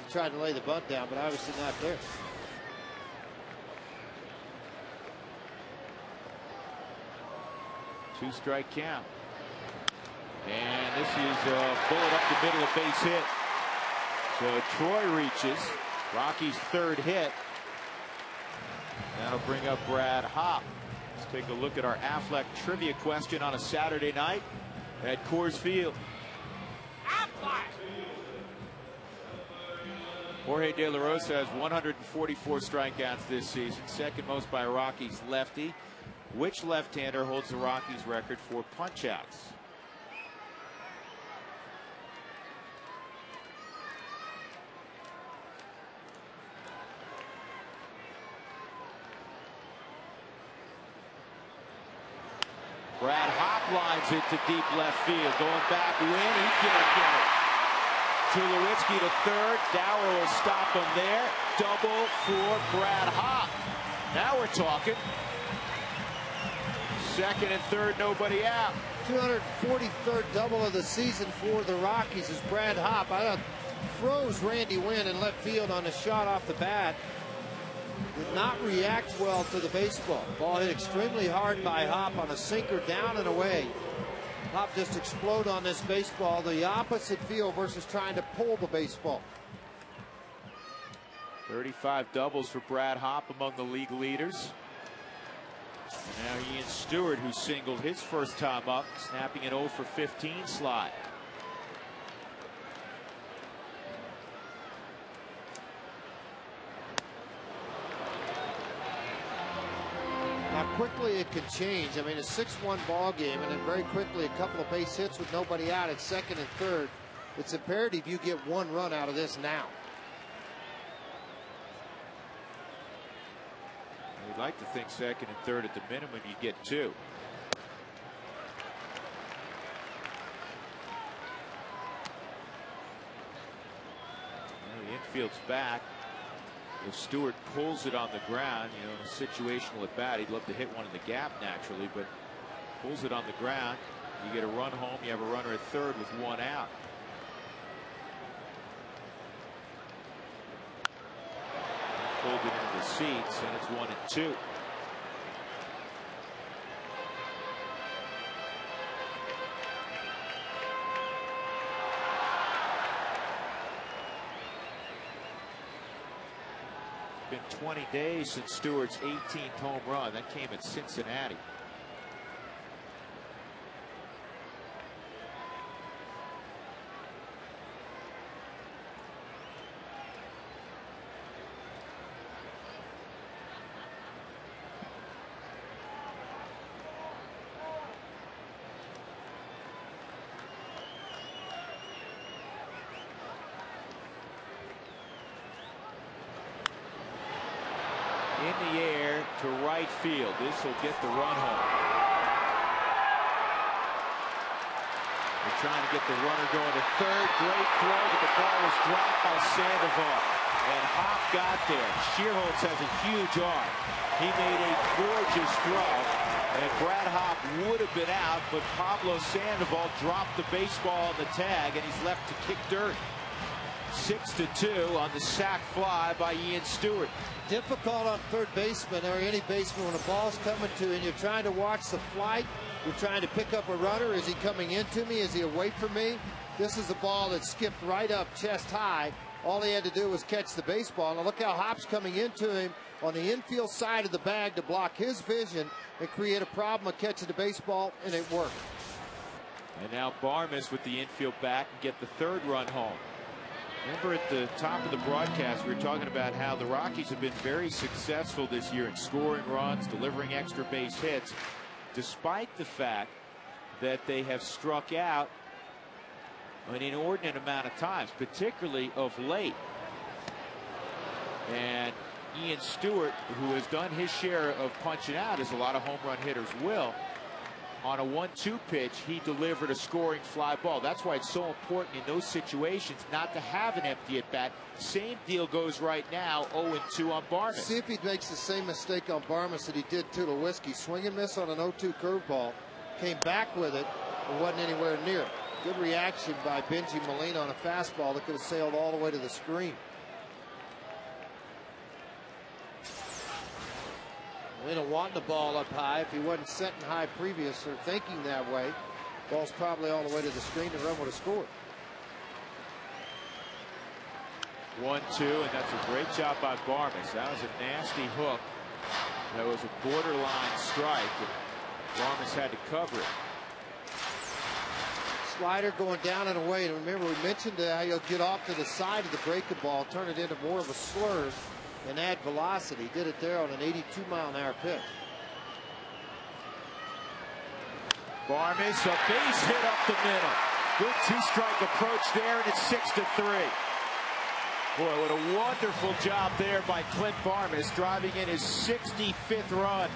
B: He tried to lay the bunt down, but obviously not there.
A: Two-strike count. And this is a bullet up the middle, a base hit. So Troy reaches. Rocky's 3rd hit. That'll bring up Brad Hopp. Let's take a look at our Affleck trivia question on a Saturday night at Coors Field. Jorge De La Rosa has 144 strikeouts this season, second most by a Rockies lefty. Which left-hander holds the Rockies record for punch-outs? Brad Hopp lines it to deep left field. Going back, Wynn, he can't get it. Tulowitzki to 3rd. Dower will stop him there. Double for Brad Hopp. Now we're talking. 2nd and 3rd, nobody out.
B: 243rd double of the season for the Rockies as Brad Hopp froze Randy Wynn in left field on a shot off the bat. Did not react well to the baseball. Ball hit extremely hard by Hopp on a sinker down and away. Hopp just explode on this baseball. The opposite field versus trying to pull the baseball.
A: 35 doubles for Brad Hopp, among the league leaders. Now Ian Stewart, who singled his first time up, snapping an 0 for 15 slide.
B: How quickly it could change. I mean, a 6-1 ball game, and then very quickly a couple of base hits with nobody out at 2nd and 3rd. It's imperative you get 1 run out of this now.
A: We'd like to think 2nd and 3rd at the minimum, you get 2. Well, the infield's back. If Stewart pulls it on the ground, you know, in a situational at bat, he'd love to hit one in the gap naturally, but pulls it on the ground. You get a run home, you have a runner at 3rd with 1 out. Pulled it into the seats, and it's 1 and 2. Been 20 days since Stewart's 18th home run. That came at Cincinnati. In the air to right field. This will get the run home. They're trying to get the runner going to 3rd. Great throw, but the ball was dropped by Sandoval. And Hopp got there. Shearholtz has a huge arm. He made a gorgeous throw. And Brad Hopp would have been out, but Pablo Sandoval dropped the baseball on the tag, and he's left to kick dirt. 6-2 on the sac fly by Ian Stewart.
B: Difficult on third baseman or any baseman when the ball's coming to you and you're trying to watch the flight. You're trying to pick up a runner. Is he coming into me? Is he away from me? This is a ball that skipped right up chest high. All he had to do was catch the baseball. Now look how Hopp's coming into him on the infield side of the bag to block his vision and create a problem of catching the baseball, and it worked.
A: And now Barmes with the infield back and get the 3rd run home. Remember at the top of the broadcast, we were talking about how the Rockies have been very successful this year in scoring runs, delivering extra base hits, despite the fact that they have struck out an inordinate amount of times, particularly of late. And Ian Stewart, who has done his share of punching out, as a lot of home run hitters will, on a 1-2 pitch, he delivered a scoring fly ball. That's why it's so important in those situations not to have an empty at bat. Same deal goes right now, 0-2 on Barmes.
B: See if he makes the same mistake on Barmes that he did to Lewinsky. Swing and miss on an 0-2 curveball, came back with it, and wasn't anywhere near it. Good reaction by Benji Molina on a fastball that could have sailed all the way to the screen. Molina wanting the ball up high. If he wasn't setting high previous or thinking that way, ball's probably all the way to the screen. The run would have scored.
A: 1-2, and that's a great job by Barmes. That was a nasty hook. That was a borderline strike. Barmes had to cover it.
B: Slider going down and away. And remember, we mentioned how he'll get off to the side of the breaking ball, turn it into more of a slurve and add velocity. Did it there on an 82-mile-an-hour pitch.
A: Barmes, a base hit up the middle. Good two-strike approach there, and it's 6-3. Boy, what a wonderful job there by Clint Barmes, driving in his 65th run.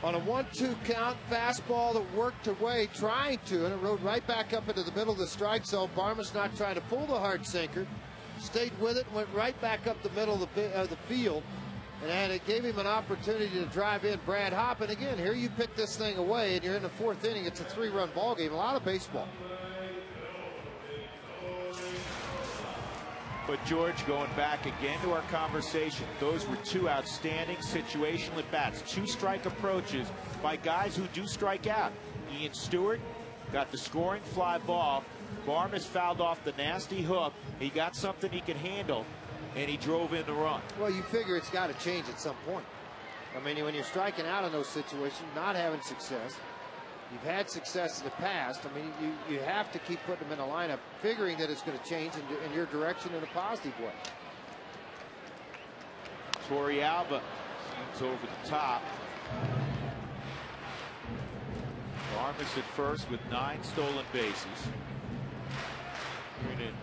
B: On a 1-2 count, fastball that worked away, trying to, and it rode right back up into the middle of the strike zone. Barmes not trying to pull the hard sinker, stayed with it, went right back up the middle of the field, and it gave him an opportunity to drive in Brad Hopp. And again, here you pick this thing away, and you're in the 4th inning. It's a 3-run ball game. A lot of baseball.
A: But George, going back again to our conversation, those were two outstanding situational at bats. 2-strike approaches by guys who do strike out. Ian Stewart got the scoring fly ball. Barmes fouled off the nasty hook. He got something he could handle, and he drove in the run.
B: Well, you figure it's got to change at some point. I mean, when you're striking out in those situations, not having success, you've had success in the past. I mean, you have to keep putting them in a lineup, figuring that it's going to change in your direction in a positive way.
A: Torey Alba seems over the top. Barmes at first with 9 stolen bases. You're in an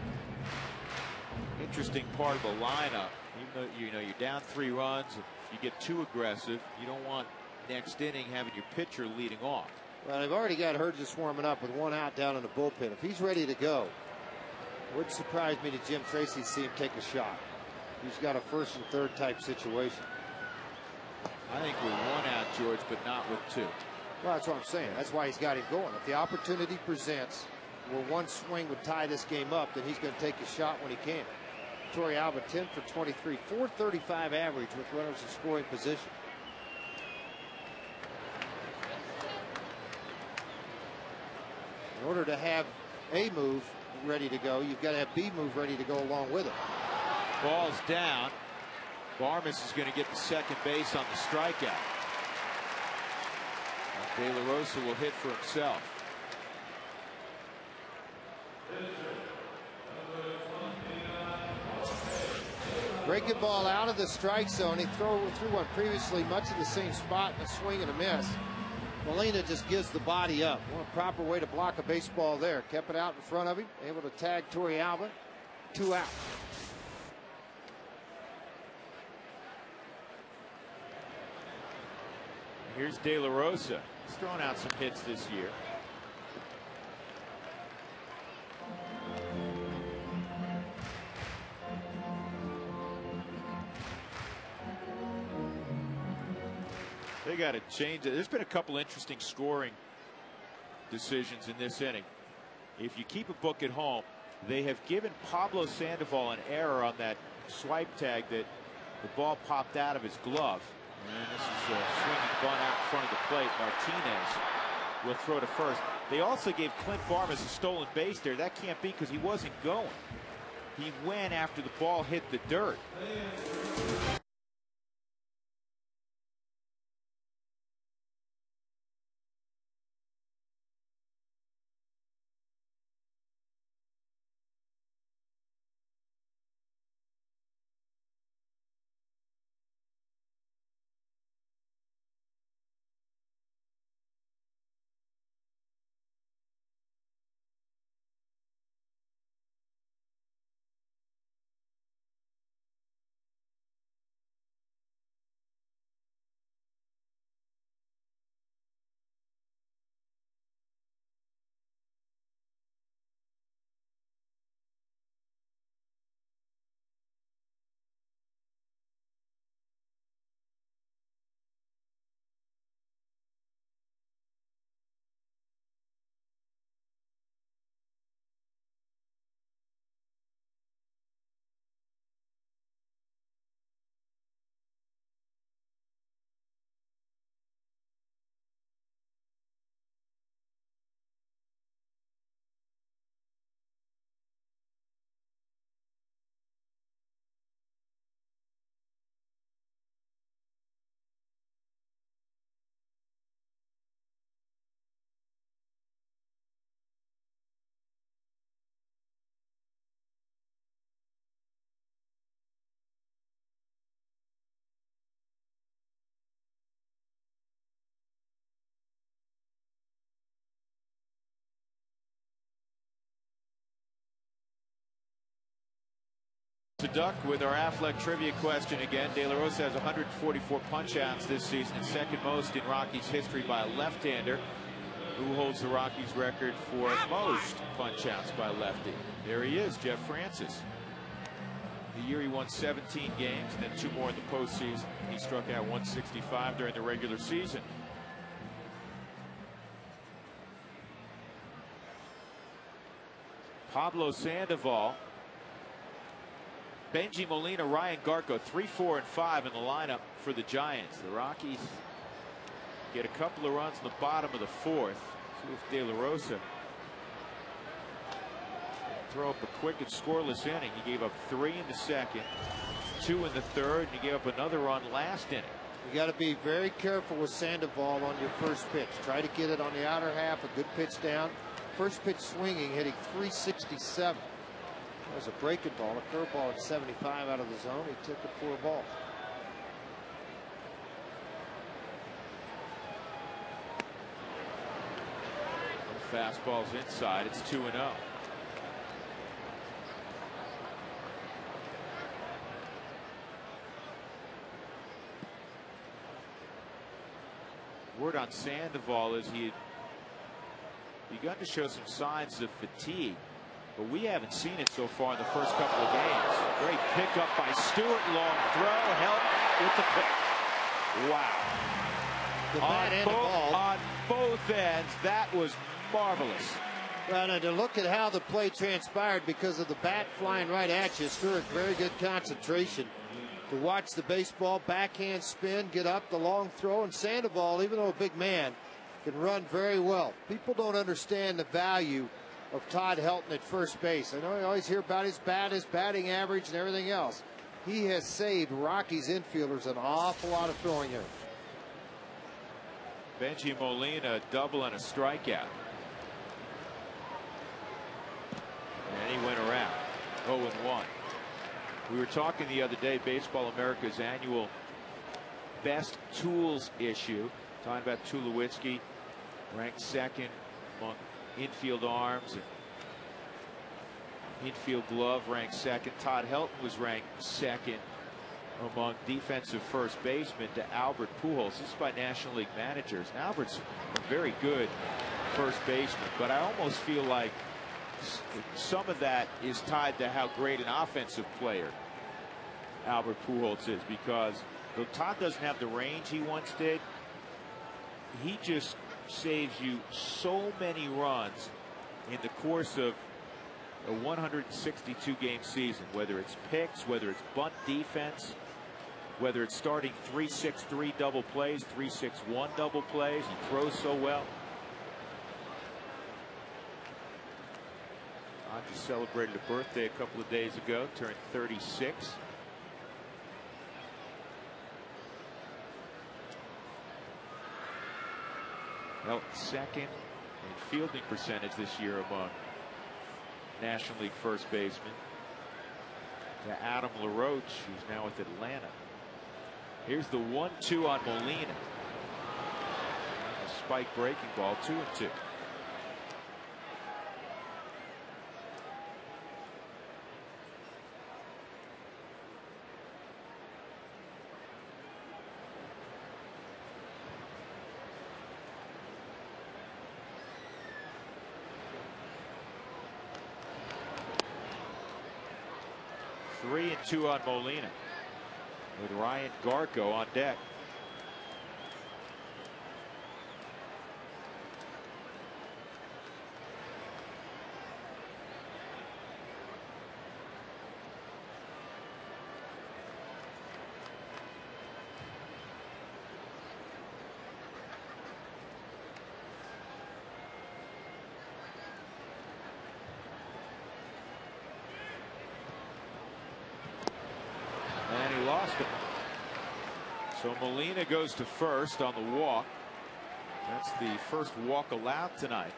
A: interesting part of the lineup. Even though you're down 3 runs, if you get too aggressive, you don't want next inning having your pitcher leading off.
B: Well, they've already got Hurgis warming up with 1 out down in the bullpen. If he's ready to go, it wouldn't surprise me to Jim Tracy see him take a shot. He's got a 1st and 3rd type situation.
A: I think with 1 out, George, but not with 2.
B: Well, that's what I'm saying. That's why he's got him going. If the opportunity presents where 1 swing would tie this game up, then he's going to take a shot when he can. Torey Alba 10 for 23, 435 average with runners in scoring position. In order to have A move ready to go, you've got to have B move ready to go along with it.
A: Ball's down. Barmes is going to get the second base on the strikeout. De La Rosa will hit for himself.
B: Breaking ball out of the strike zone. He threw one previously, much in the same spot, and a swing and a miss. Molina just gives the body up. What a proper way to block a baseball there. Kept it out in front of him, able to tag Torey Alba. 2 out.
A: Here's De La Rosa. He's thrown out some hits this year. They got to change it. There's been a couple interesting scoring decisions in this inning. If you keep a book at home, they have given Pablo Sandoval an error on that swipe tag that the ball popped out of his glove. And this is a swinging bunt out in front of the plate. Martinez will throw to first. They also gave Clint Barmes a stolen base there. That can't be because he wasn't going. He went after the ball hit the dirt. To Duck with our Affleck trivia question again. De La Rosa has 144 punch-outs this season, and second most in Rockies history by a left-hander. Who holds the Rockies record for most punch-outs by a lefty? There he is, Jeff Francis. The year he won 17 games and then 2 more in the postseason. He struck out 165 during the regular season. Pablo Sandoval, Benji Molina, Ryan Garco, 3, 4, and 5 in the lineup for the Giants. The Rockies get a couple of runs in the bottom of the 4th. See if De La Rosa throw up a quick and scoreless inning. He gave up 3 in the 2nd, 2 in the 3rd, and he gave up another run last inning.
B: You got to be very careful with Sandoval on your first pitch. Try to get it on the outer half, a good pitch down. First pitch swinging, hitting 367. That was a breaking ball, a curveball at 75 out of the zone. He took it for a ball.
A: Fastball's inside. It's 2-0. Word on Sandoval is he had begun to show some signs of fatigue, but we haven't seen it so far in the first couple of games. Great pickup by Stewart. Long throw. Help with the pick. Wow.
B: The bat and the ball.
A: On both ends. That was marvelous.
B: Well, and to look at how the play transpired because of the bat flying right at you, Stewart, very good concentration to watch the baseball, backhand spin, get up, the long throw, and Sandoval, even though a big man, can run very well. People don't understand the value of Todd Helton at first base. I know you always hear about his batting average and everything else. He has saved Rockies infielders an awful lot of throwing errors.
A: Benji Molina, a double and a strikeout. And he went around 0-1. We were talking the other day, Baseball America's annual best tools issue, talking about Tulowitzki, ranked 2nd among infield arms, and infield glove ranked 2nd. Todd Helton was ranked 2nd among defensive first basemen to Albert Pujols. This is by National League managers. Albert's a very good first baseman, but I almost feel like some of that is tied to how great an offensive player Albert Pujols is, because though Todd doesn't have the range he once did, he just saves you so many runs in the course of a 162 game season, whether it's picks, whether it's bunt defense, whether it's starting 3-6-3 double plays, 3-6-1 double plays. He throws so well. I just celebrated a birthday a couple of days ago, turned 36. Helton 2nd in fielding percentage this year among National League first basemen, to Adam LaRoche, who's now with Atlanta. Here's the 1-2 on Molina. A spike breaking ball, 2-2. Three and 2 on Molina, with Ryan Garco on deck. And he lost it. So Molina goes to first on the walk. That's the first walk allowed tonight.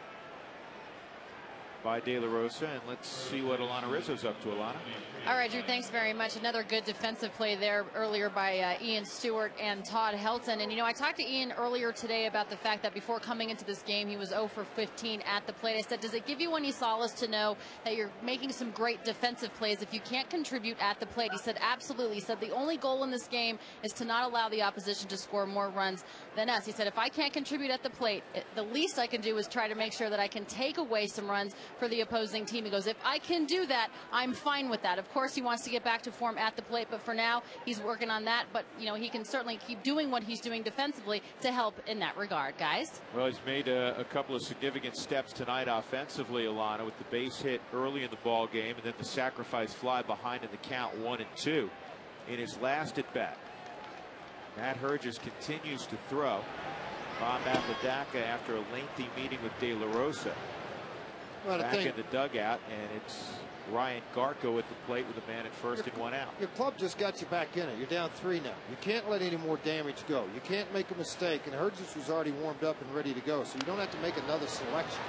A: by De La Rosa, and let's see what Alana Rizzo's up to. Alana.
D: All right, Drew, thanks very much. Another good defensive play there earlier by Ian Stewart and Todd Helton. And, you know, I talked to Ian earlier today about the fact that before coming into this game, he was 0 for 15 at the plate. I said, does it give you any solace to know that you're making some great defensive plays if you can't contribute at the plate? He said, absolutely. He said, the only goal in this game is to not allow the opposition to score more runs than us. He said, if I can't contribute at the plate, the least I can do is try to make sure that I can take away some runs for the opposing team. He goes, if I can do that, I'm fine with that. Of course, he wants to get back to form at the plate, but for now, he's working on that. But, you know, he can certainly keep doing what he's doing defensively to help in that regard, guys.
A: Well, he's made a couple of significant steps tonight offensively, Alana, with the base hit early in the ball game and then the sacrifice fly behind in the count 1-2 in his last at bat. Matt Herges continues to throw. Bob Apodaca after a lengthy meeting with De La Rosa.
B: Well,
A: back in the dugout, and it's Ryan Garko at the plate with a man at first and 1 out.
B: Your club just got you back in it. You're down 3 now. You can't let any more damage go. You can't make a mistake, and Herges was already warmed up and ready to go, so you don't have to make another selection.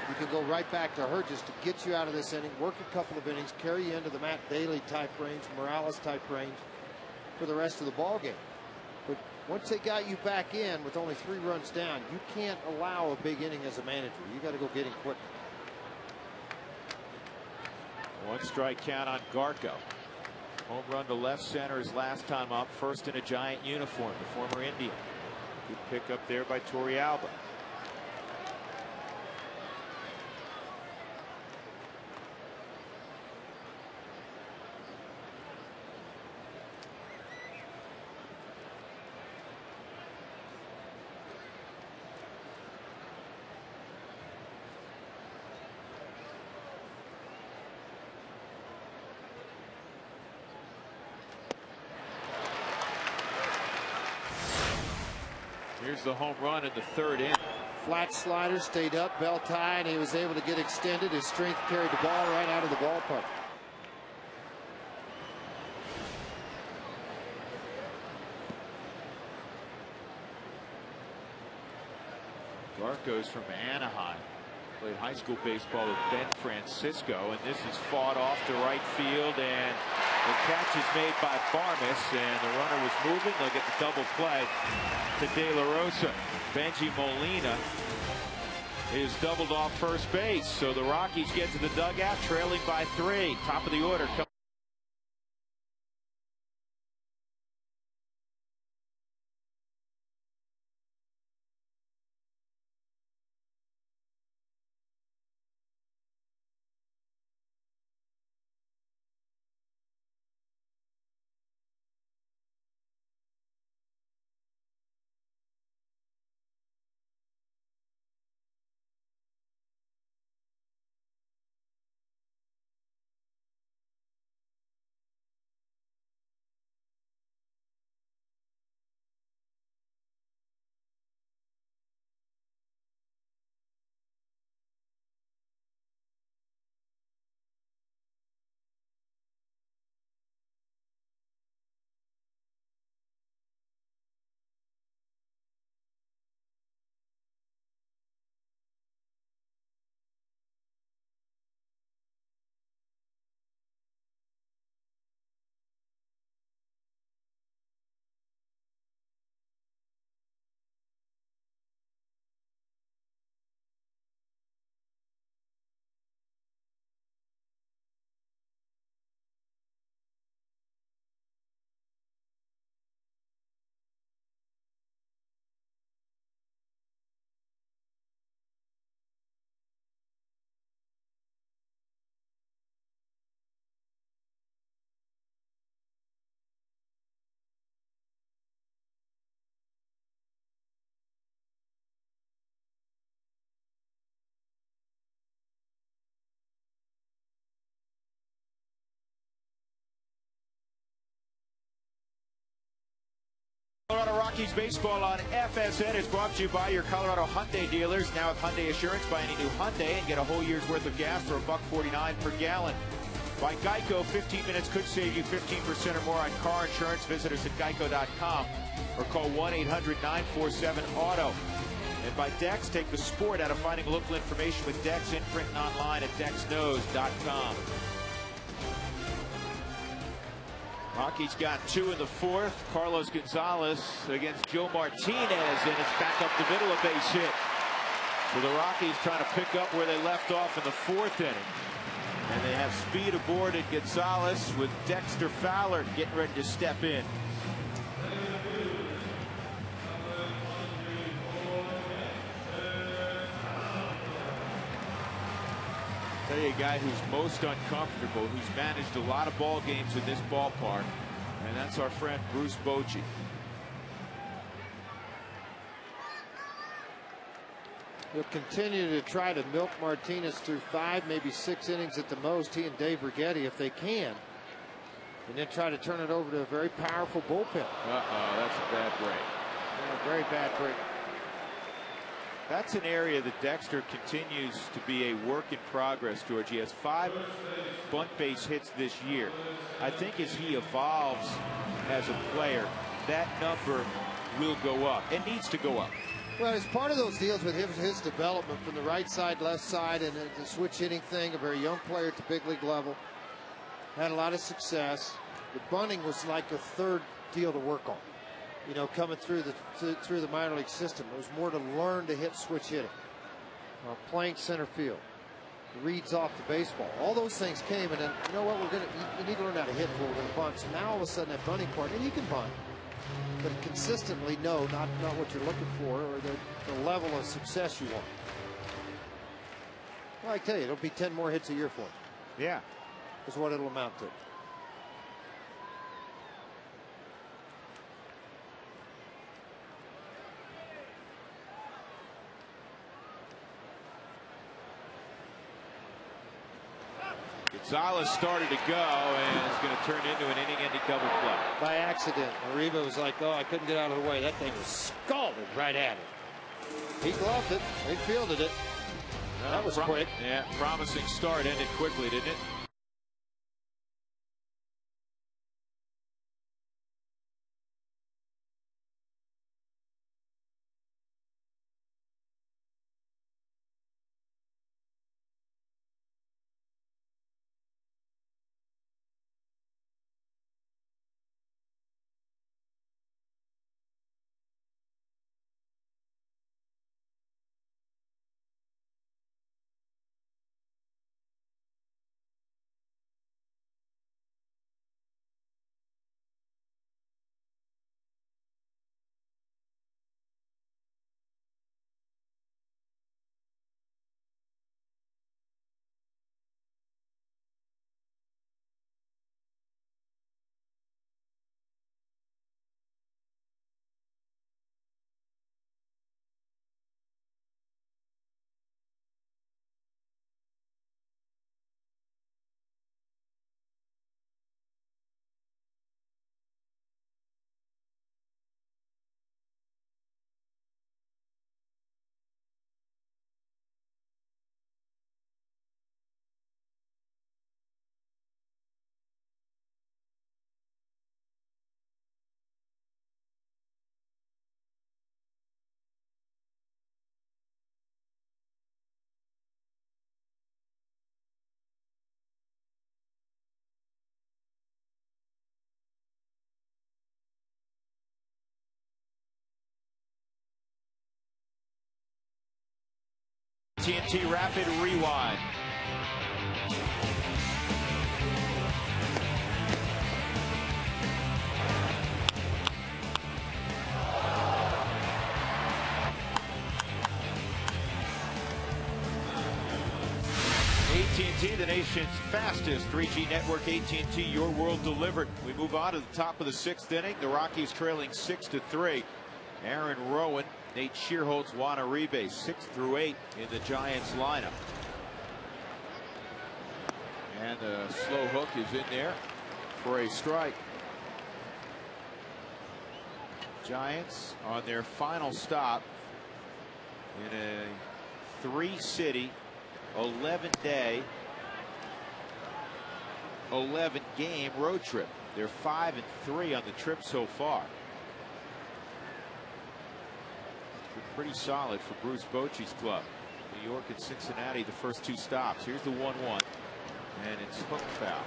B: You can go right back to Herges to get you out of this inning, work a couple of innings, carry you into the Matt Bailey type range, Morales type range for the rest of the ball game. But once they got you back in with only 3 runs down, you can't allow a big inning as a manager. You got to go get him quick.
A: 1 strike count on Garko. Home run to left center his last time up, first in a Giant uniform, the former Indian. Good pick up there by Torey Alba. Here's the home run in the 3rd inning.
B: Flat slider, stayed up, belt high, and he was able to get extended. His strength carried the ball right out of the ballpark.
A: Garko's from Anaheim. Played high school baseball with Ben Francisco, and this is fought off to right field, and the catch is made by Barmes, and the runner was moving. They'll get the double play to De La Rosa. Benji Molina is doubled off first base, so the Rockies get to the dugout trailing by 3. Top of the order. Colorado Rockies baseball on FSN is brought to you by your Colorado Hyundai dealers. Now with Hyundai Assurance, buy any new Hyundai and get a whole year's worth of gas for $1.49 per gallon. By Geico, 15 minutes could save you 15% or more on car insurance. Visit us at geico.com or call 1-800-947-AUTO. And by Dex, take the sport out of finding local information with Dex in print and online at dexknows.com. Rockies got 2 in the 4th. Carlos Gonzalez against Joe Martinez, and it's back up the middle, a base hit. So the Rockies trying to pick up where they left off in the 4th inning. And they have speed aboard at Gonzalez with Dexter Fowler getting ready to step in. Tell you a guy who's most uncomfortable, who's managed a lot of ball games in this ballpark, and that's our friend Bruce Bochy.
B: He'll continue to try to milk Martinez through 5, maybe 6 innings at the most, he and Dave Righetti, if they can. And then try to turn it over to a very powerful bullpen.
A: Uh-oh, that's a bad break.
B: Yeah, very bad break.
A: That's an area that Dexter continues to be a work in progress, George. He has 5 bunt base hits this year. I think as he evolves as a player, that number will go up and needs to go up.
B: Well, it's part of those deals with his development from the right side, left side, and the switch hitting thing. A very young player at the big league level. Had a lot of success. The bunting was like the 3rd deal to work on. You know, coming through the minor league system. It was more to learn to hit switch hitting. Playing center field. Reads off the baseball. All those things came, and then, you know what, you need to learn how to hit before we're going to bunt. So now all of a sudden that bunting part, and you can bunt. But consistently, no, not what you're looking for, or the level of success you want. Well, I tell you, it'll be 10 more hits a year for him.
A: Yeah.
B: Is what it'll amount to.
A: Gonzalez started to go, and it's going to turn into an inning-ending double play.
B: By accident. Arriba was like, oh, I couldn't get out of the way. That thing was scalded right at him. He gloved it. He fielded it. That was quick.
A: Yeah, promising start. Ended quickly, didn't it? TNT Rapid Rewind. AT&T, the nation's fastest 3G network. AT&T, your world delivered. We move on to the top of the 6th inning. The Rockies trailing 6-3. Aaron Rowan, Nate Shearholtz, Juan Uribe, 6 through 8 in the Giants lineup. And a slow hook is in there for a strike. Giants on their final stop in a 3-city, 11-day, 11-game road trip. They're 5-3 on the trip so far. pretty solid for Bruce Bochy's club. New York and Cincinnati, the first 2 stops. Here's the 1-1, and it's hook foul.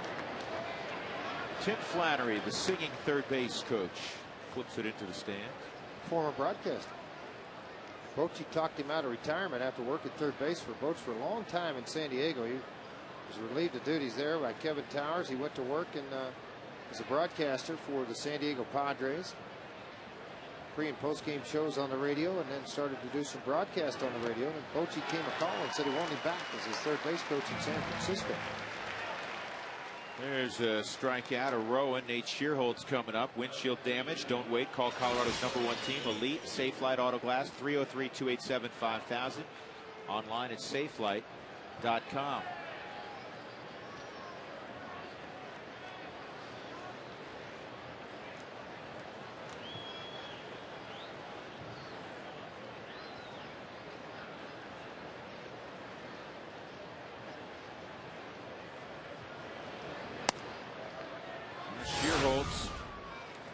A: Tim Flannery, the singing third base coach, flips it into the stands.
B: Former broadcaster. Bochy talked him out of retirement after working third base for Boch for a long time in San Diego. He was relieved of duties there by Kevin Towers. He went to work and as a broadcaster for the San Diego Padres. Pre and post game shows on the radio, and then started to do some broadcast on the radio. And Bochy came a call and said he wanted him back as his third base coach in San Francisco.
A: There's a strikeout, a Rowan. Nate Shearholt's coming up. Windshield damage. Don't wait. Call Colorado's #1 team, Elite Safelite Auto Glass, 303-287-5000. Online at safelite.com. Shearholtz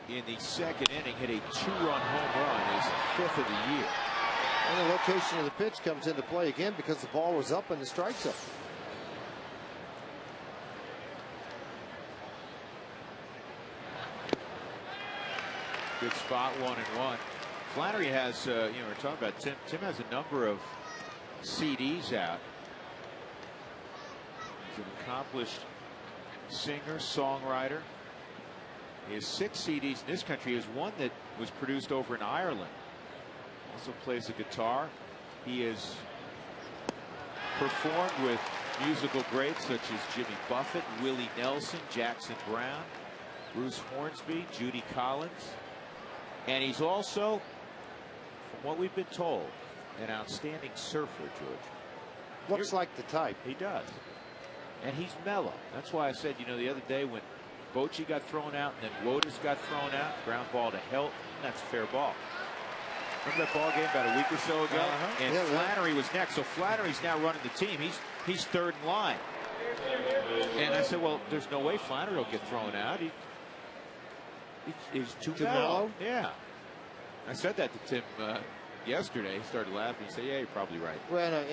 A: in the second inning hit a 2-run home run, his 5th of the year.
B: And the location of the pitch comes into play again because the ball was up and the strike zone.
A: Good spot, 1-1. Flannery has, we're talking about Tim. Tim has a number of CDs out. He's an accomplished singer, songwriter. He has 6 CDs in this country. He has 1 that was produced over in Ireland. Also plays the guitar. He has performed with musical greats such as Jimmy Buffett, Willie Nelson, Jackson Browne, Bruce Hornsby, Judy Collins. And he's also, from what we've been told, an outstanding surfer, George.
B: Looks like the type.
A: He does. And he's mellow. That's why I said, the other day when Bochy got thrown out and then Wotus got thrown out, ground ball to Helt, that's a fair ball. Remember that ball game about a week or so ago? And yeah, Flannery was next. So Flannery's now running the team. He's third in line. And I said, well, there's no way Flannery will get thrown out. He's too mellow. Yeah. I said that to Tim yesterday. He started laughing. He said, yeah, you're probably right.
B: Well,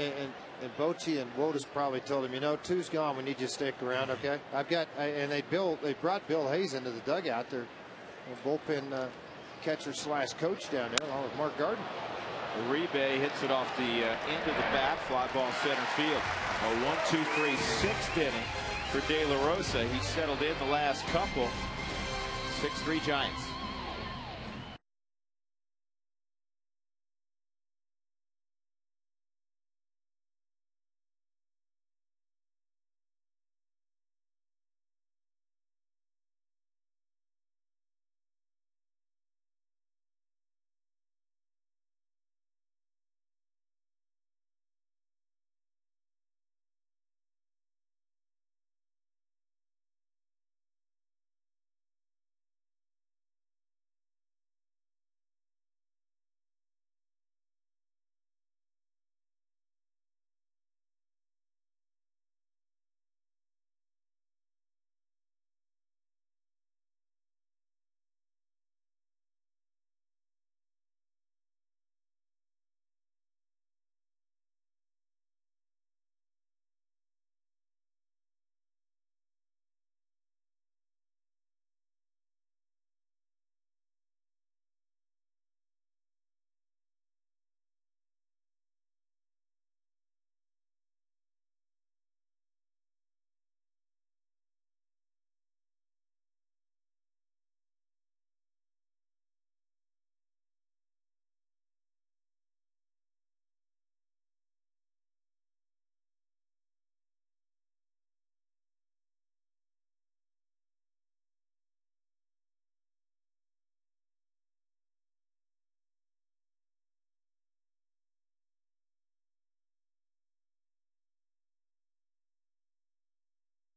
B: and Bochy and Wotus probably told him, 2's gone. We need you to stick around, okay? And they brought Bill Hayes into the dugout. Their bullpen catcher / coach down there, along with Mark Gardner.
A: Uribe hits it off the end of the bat, fly ball center field. A 1-2-3 6th inning for De La Rosa. He settled in the last couple. 6-3 Giants.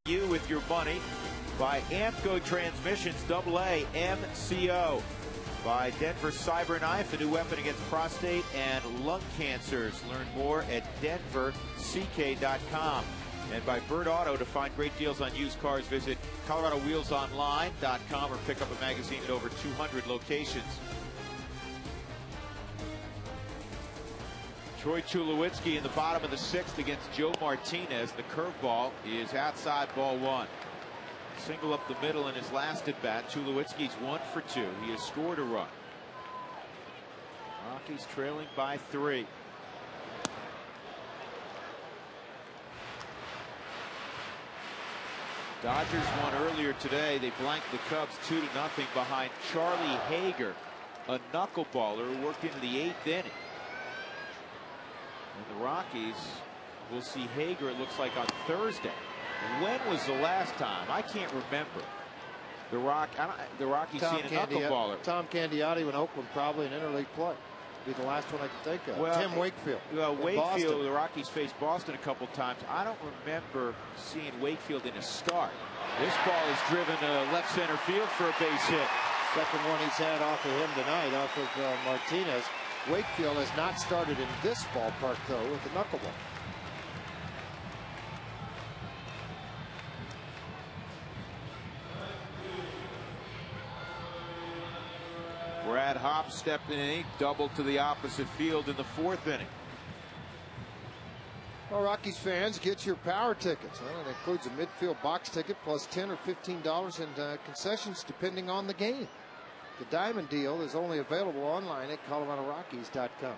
A: You with your money by Amco Transmissions AA MCO. By Denver CyberKnife, a new weapon against prostate and lung cancers. Learn more at denverck.com. And by Bird Auto, to find great deals on used cars, visit ColoradoWheelsOnline.com or pick up a magazine at over 200 locations. Troy Tulowitzki in the bottom of the 6th against Joe Martinez. The curveball is outside, ball 1. Single up the middle in his last at bat. Tulowitzki's 1 for 2. He has scored a run. Rockies trailing by 3. Dodgers won earlier today. They blanked the Cubs 2-0 behind Charlie Hager, a knuckleballer who worked into the 8th inning. And the Rockies will see Hager, it looks like, on Thursday. When was the last time? I can't remember. The Rockies seeing a knuckleballer.
B: Tom Candiotti in Oakland, probably in interleague play. Be the last one I can think of.
A: Well,
B: Tim Wakefield.
A: Well, Wakefield,
B: Boston.
A: the Rockies faced Boston a couple times. I don't remember seeing Wakefield in a start. This ball is driven to left center field for a base hit.
B: Second one he's had off of him tonight, off of Martinez. Wakefield has not started in this ballpark, though, with the knuckleball.
A: Brad Hopp stepped in, doubled to the opposite field in the 4th inning.
B: Well, Rockies fans, get your power tickets. Well, it includes a midfield box ticket plus $10 or $15 in concessions depending on the game. The Diamond deal is only available online at ColoradoRockies.com.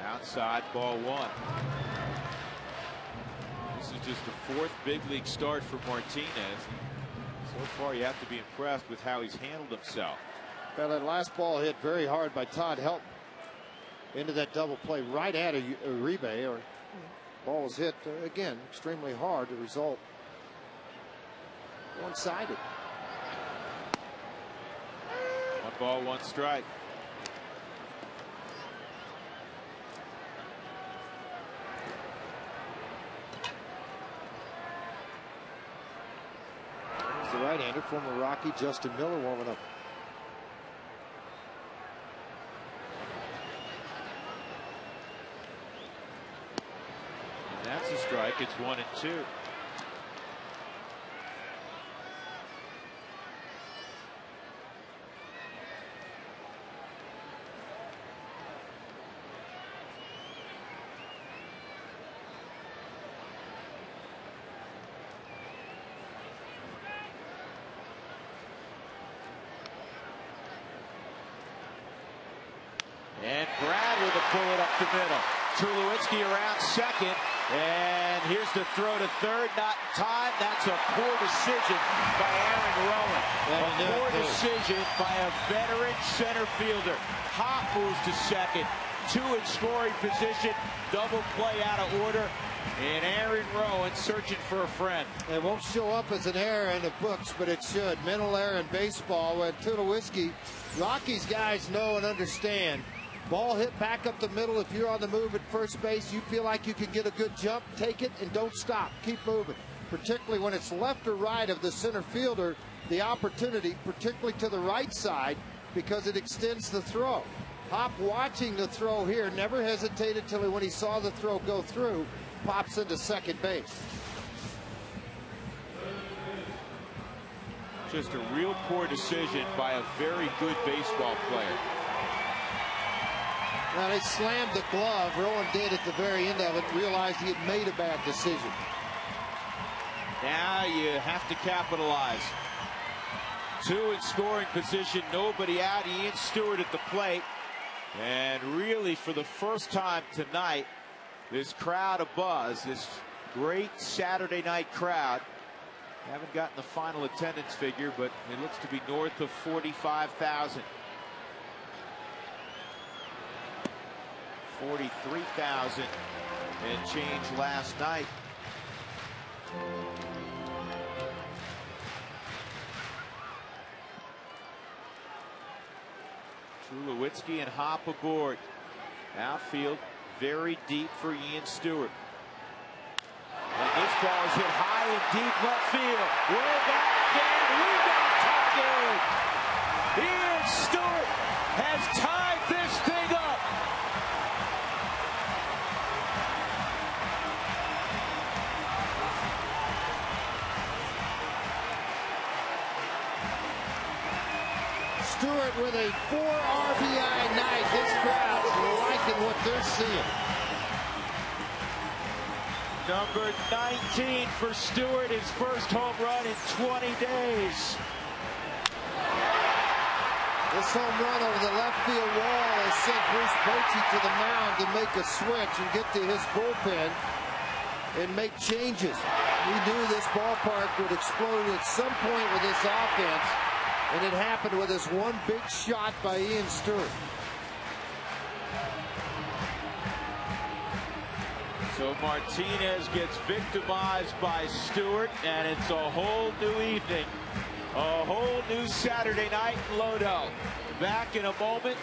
A: Outside, ball 1. This is just the 4th big league start for Martinez. So far, you have to be impressed with how he's handled himself.
B: Well, that last ball hit very hard by Todd Helton into that double play right at Uribe. Or ball was hit again extremely hard. The result one-sided.
A: 1 ball, 1 strike.
B: The right-hander, former Rocky Justin Miller, warming up.
A: And that's a strike. It's 1-2. And Brad with a bullet up the middle. Tulowitzki around second. And here's the throw to third. Not in time. That's a poor decision by Aaron Rowan. A poor decision by a veteran center fielder. Hopp moves to second. 2 in scoring position. Double play out of order. And Aaron Rowan searching for a friend.
B: It won't show up as an error in the books, but it should. Mental error in baseball. When Tulowitzki, Rockies guys know and understand. Ball hit back up the middle. If you're on the move at first base, you feel like you can get a good jump, take it, and don't stop. Keep moving. Particularly when it's left or right of the center fielder, the opportunity, particularly to the right side, because it extends the throw. Hopp watching the throw here, never hesitated till when he saw the throw go through, pops into second base.
A: Just a real poor decision by a very good baseball player.
B: Now they slammed the glove. Rowan did at the very end of it, realized he had made a bad decision.
A: Now you have to capitalize. 2 in scoring position, nobody out. Ian Stewart at the plate. And really, for the first time tonight, this crowd abuzz, this great Saturday night crowd. Haven't gotten the final attendance figure, but it looks to be north of 45,000. 43,000 and change last night. Tulowitzki and Hopp aboard. Outfield very deep for Ian Stewart. And this ball is hit high and deep left field. Way back again. We got talking. Ian Stewart has tied this thing up.
B: Stewart with a 4 RBI night. His crowd's liking what they're seeing.
A: Number 19 for Stewart, his first home run in 20 days.
B: This home run over the left field wall has sent Bruce Bochy to the mound to make a switch and get to his bullpen and make changes. We knew this ballpark would explode at some point with this offense, and it happened with this one big shot by Ian Stewart.
A: So Martinez gets victimized by Stewart, and it's a whole new evening. A whole new Saturday night in Lodo. Back in a moment.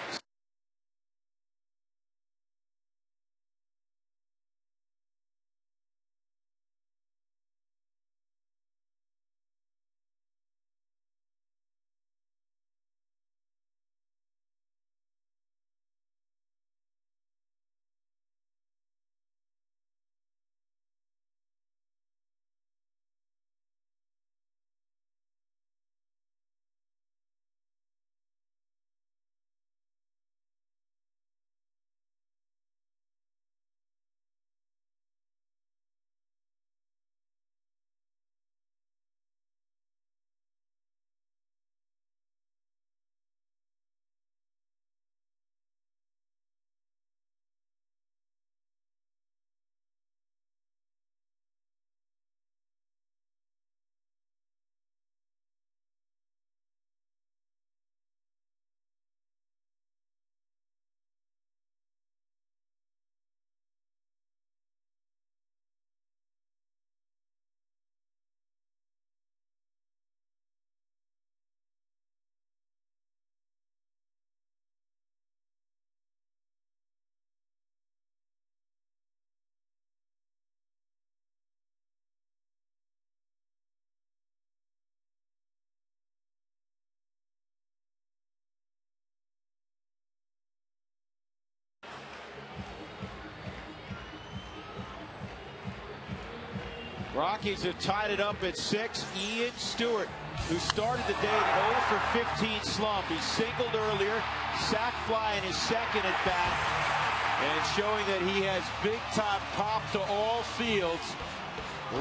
A: Rockies have tied it up at 6. Ian Stewart, who started the day at 0 for 15 slump. He singled earlier, sac fly in his second at bat, and showing that he has big time pop to all fields.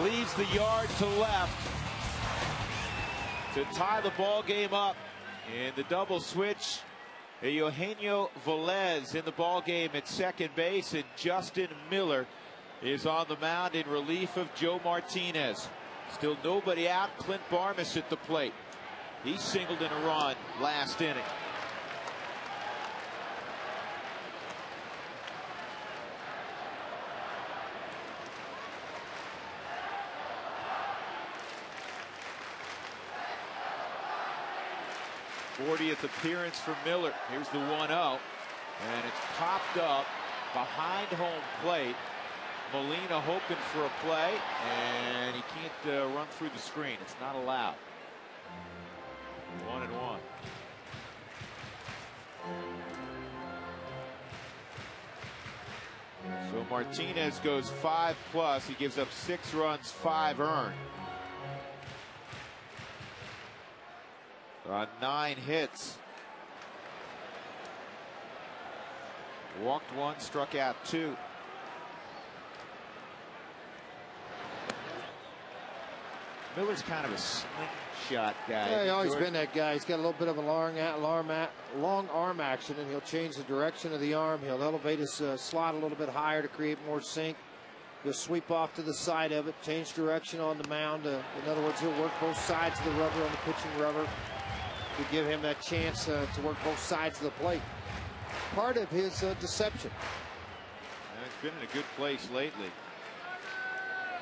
A: Leaves the yard to left to tie the ball game up. In the double switch, Eugenio Velez in the ball game at second base, and Justin Miller is on the mound in relief of Joe Martinez. Still nobody out. Clint Barmas at the plate. He singled in a run last inning. '40th appearance for Miller. Here's the 1-0, and it's popped up behind home plate. Molina hoping for a play, and he can't run through the screen. It's not allowed. 1-1. So Martinez goes 5+. He gives up 6 runs, 5 earned. 9 hits. Walked 1, struck out 2. Miller's kind of a slingshot guy.
B: Yeah, he's always been that guy. He's got a little bit of a long arm action, and he'll change the direction of the arm. He'll elevate his slot a little bit higher to create more sink. He'll sweep off to the side of it, change direction on the mound. In other words, he'll work both sides of the rubber on the pitching rubber to give him that chance to work both sides of the plate. Part of his deception.
A: And it's been in a good place lately.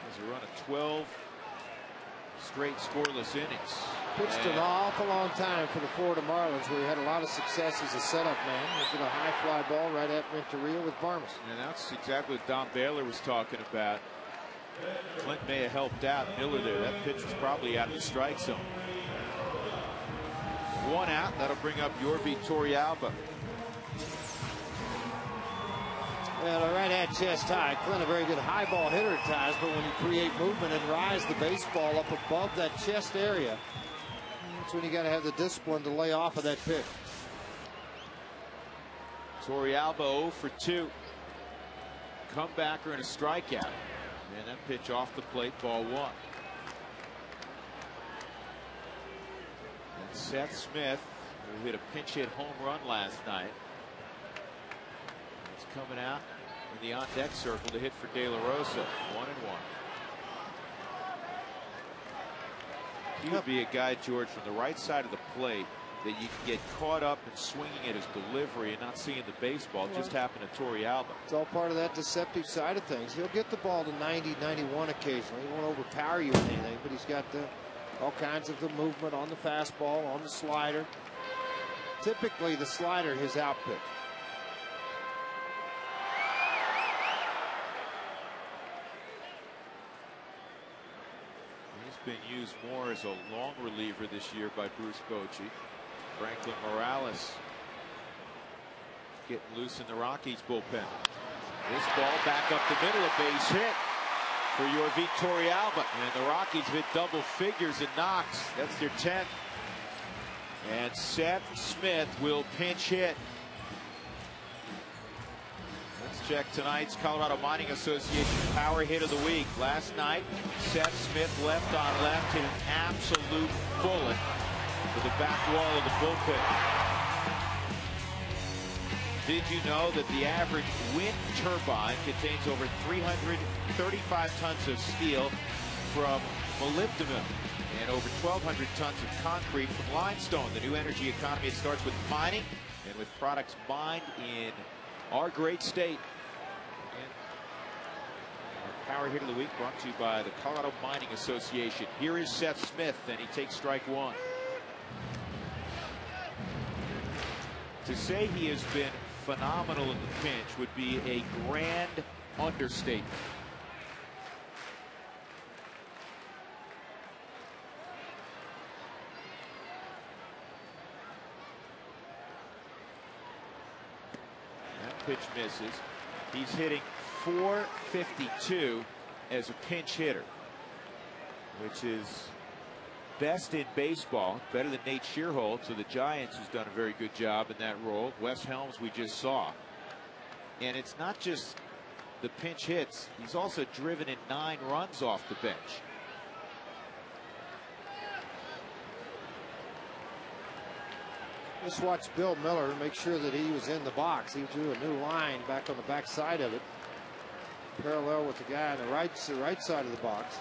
A: There's a run of 12 straight scoreless innings.
B: Pitched an awful long time for the Florida Marlins, where he had a lot of success as a setup man. He did a high fly ball right at Renteria with Barmas.
A: And that's exactly what Don Baylor was talking about. Clint may have helped out Miller there. That pitch was probably out of the strike zone. 1 out. That'll bring up Yorby Torrealba.
B: Well, right at chest high. Clint, a very good high ball hitter at times, but when you create movement and rise the baseball up above that chest area, that's when you got to have the discipline to lay off of that pitch.
A: Torrealba 0 for 2. Comebacker and a strikeout. And that pitch off the plate, ball 1. And Seth Smith, who hit a pinch hit home run last night, is coming out in the on deck circle to hit for De La Rosa. 1-1. He would be a guy, George, from the right side of the plate that you can get caught up in swinging at his delivery and not seeing the baseball. It just happened to Torrealba.
B: It's all part of that deceptive side of things. He'll get the ball to 90, 91 occasionally. He won't overpower you with anything, but he's got all kinds of the movement on the fastball, on the slider. Typically, the slider, his out pitch.
A: He's been used more as a long reliever this year by Bruce Bochy. Franklin Morales getting loose in the Rockies bullpen. This ball back up the middle, a base hit for your Torrealba. And the Rockies hit double figures in knocks. That's their 10th. And Seth Smith will pinch hit. Let's check tonight's Colorado Mining Association power hit of the week. Last night, Seth Smith left on left hit an absolute bullet to the back wall of the bullpen. Did you know that the average wind turbine contains over 335 tons of steel from molybdenum and over 1,200 tons of concrete from limestone? The new energy economy, it starts with mining and with products mined in our great state. And our power hit of the week brought to you by the Colorado Mining Association. Here is Seth Smith, and he takes strike 1. To say he has been phenomenal in the pinch would be a grand understatement. That pitch misses. He's hitting .452 as a pinch hitter, which is best in baseball, better than Nate Shearholtz of the Giants, who's done a very good job in that role. Wes Helms we just saw. And it's not just the pinch hits. He's also driven in 9 runs off the bench.
B: Just watch Bill Miller make sure that he was in the box. He drew a new line back on the back side of it, parallel with the guy on the right side of the box.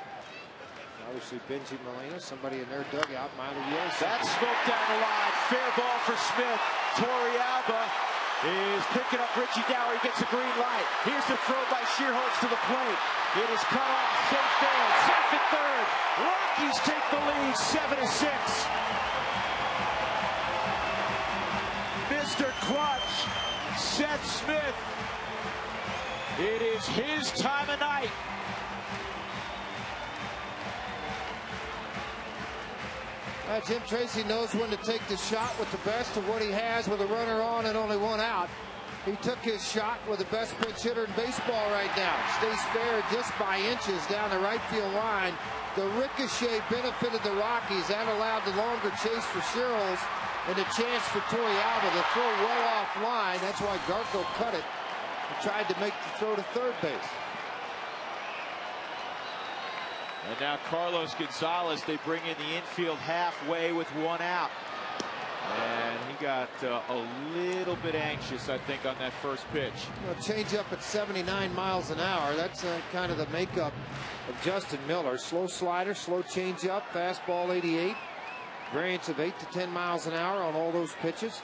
B: Obviously, Benji Molina, somebody in their dugout might have yelled.
A: That's smoked down the line. Fair ball for Smith. Torrealba is picking up Richie Dower. He gets a green light. Here's the throw by Shearholtz to the plate. It is cut off. Safe there. Safe at third. Rockies take the lead 7-6. Mr. Clutch, Seth Smith. It is his time of night.
B: Jim Tracy knows when to take the shot with the best of what he has with a runner on and only 1 out. He took his shot with the best pinch hitter in baseball right now. Stays fair just by inches down the right field line. The ricochet benefited the Rockies. That allowed the longer chase for Shearholtz and a chance for Torrealba to throw well off line. That's why Garco cut it and tried to make the throw to third base.
A: And now Carlos Gonzalez, they bring in the infield halfway with 1 out. And he got a little bit anxious, I think, on that first pitch.
B: Well, change up at 79 miles an hour. That's kind of the makeup of Justin Miller. Slow slider, slow change up, fastball 88. Variance of 8 to 10 miles an hour on all those pitches.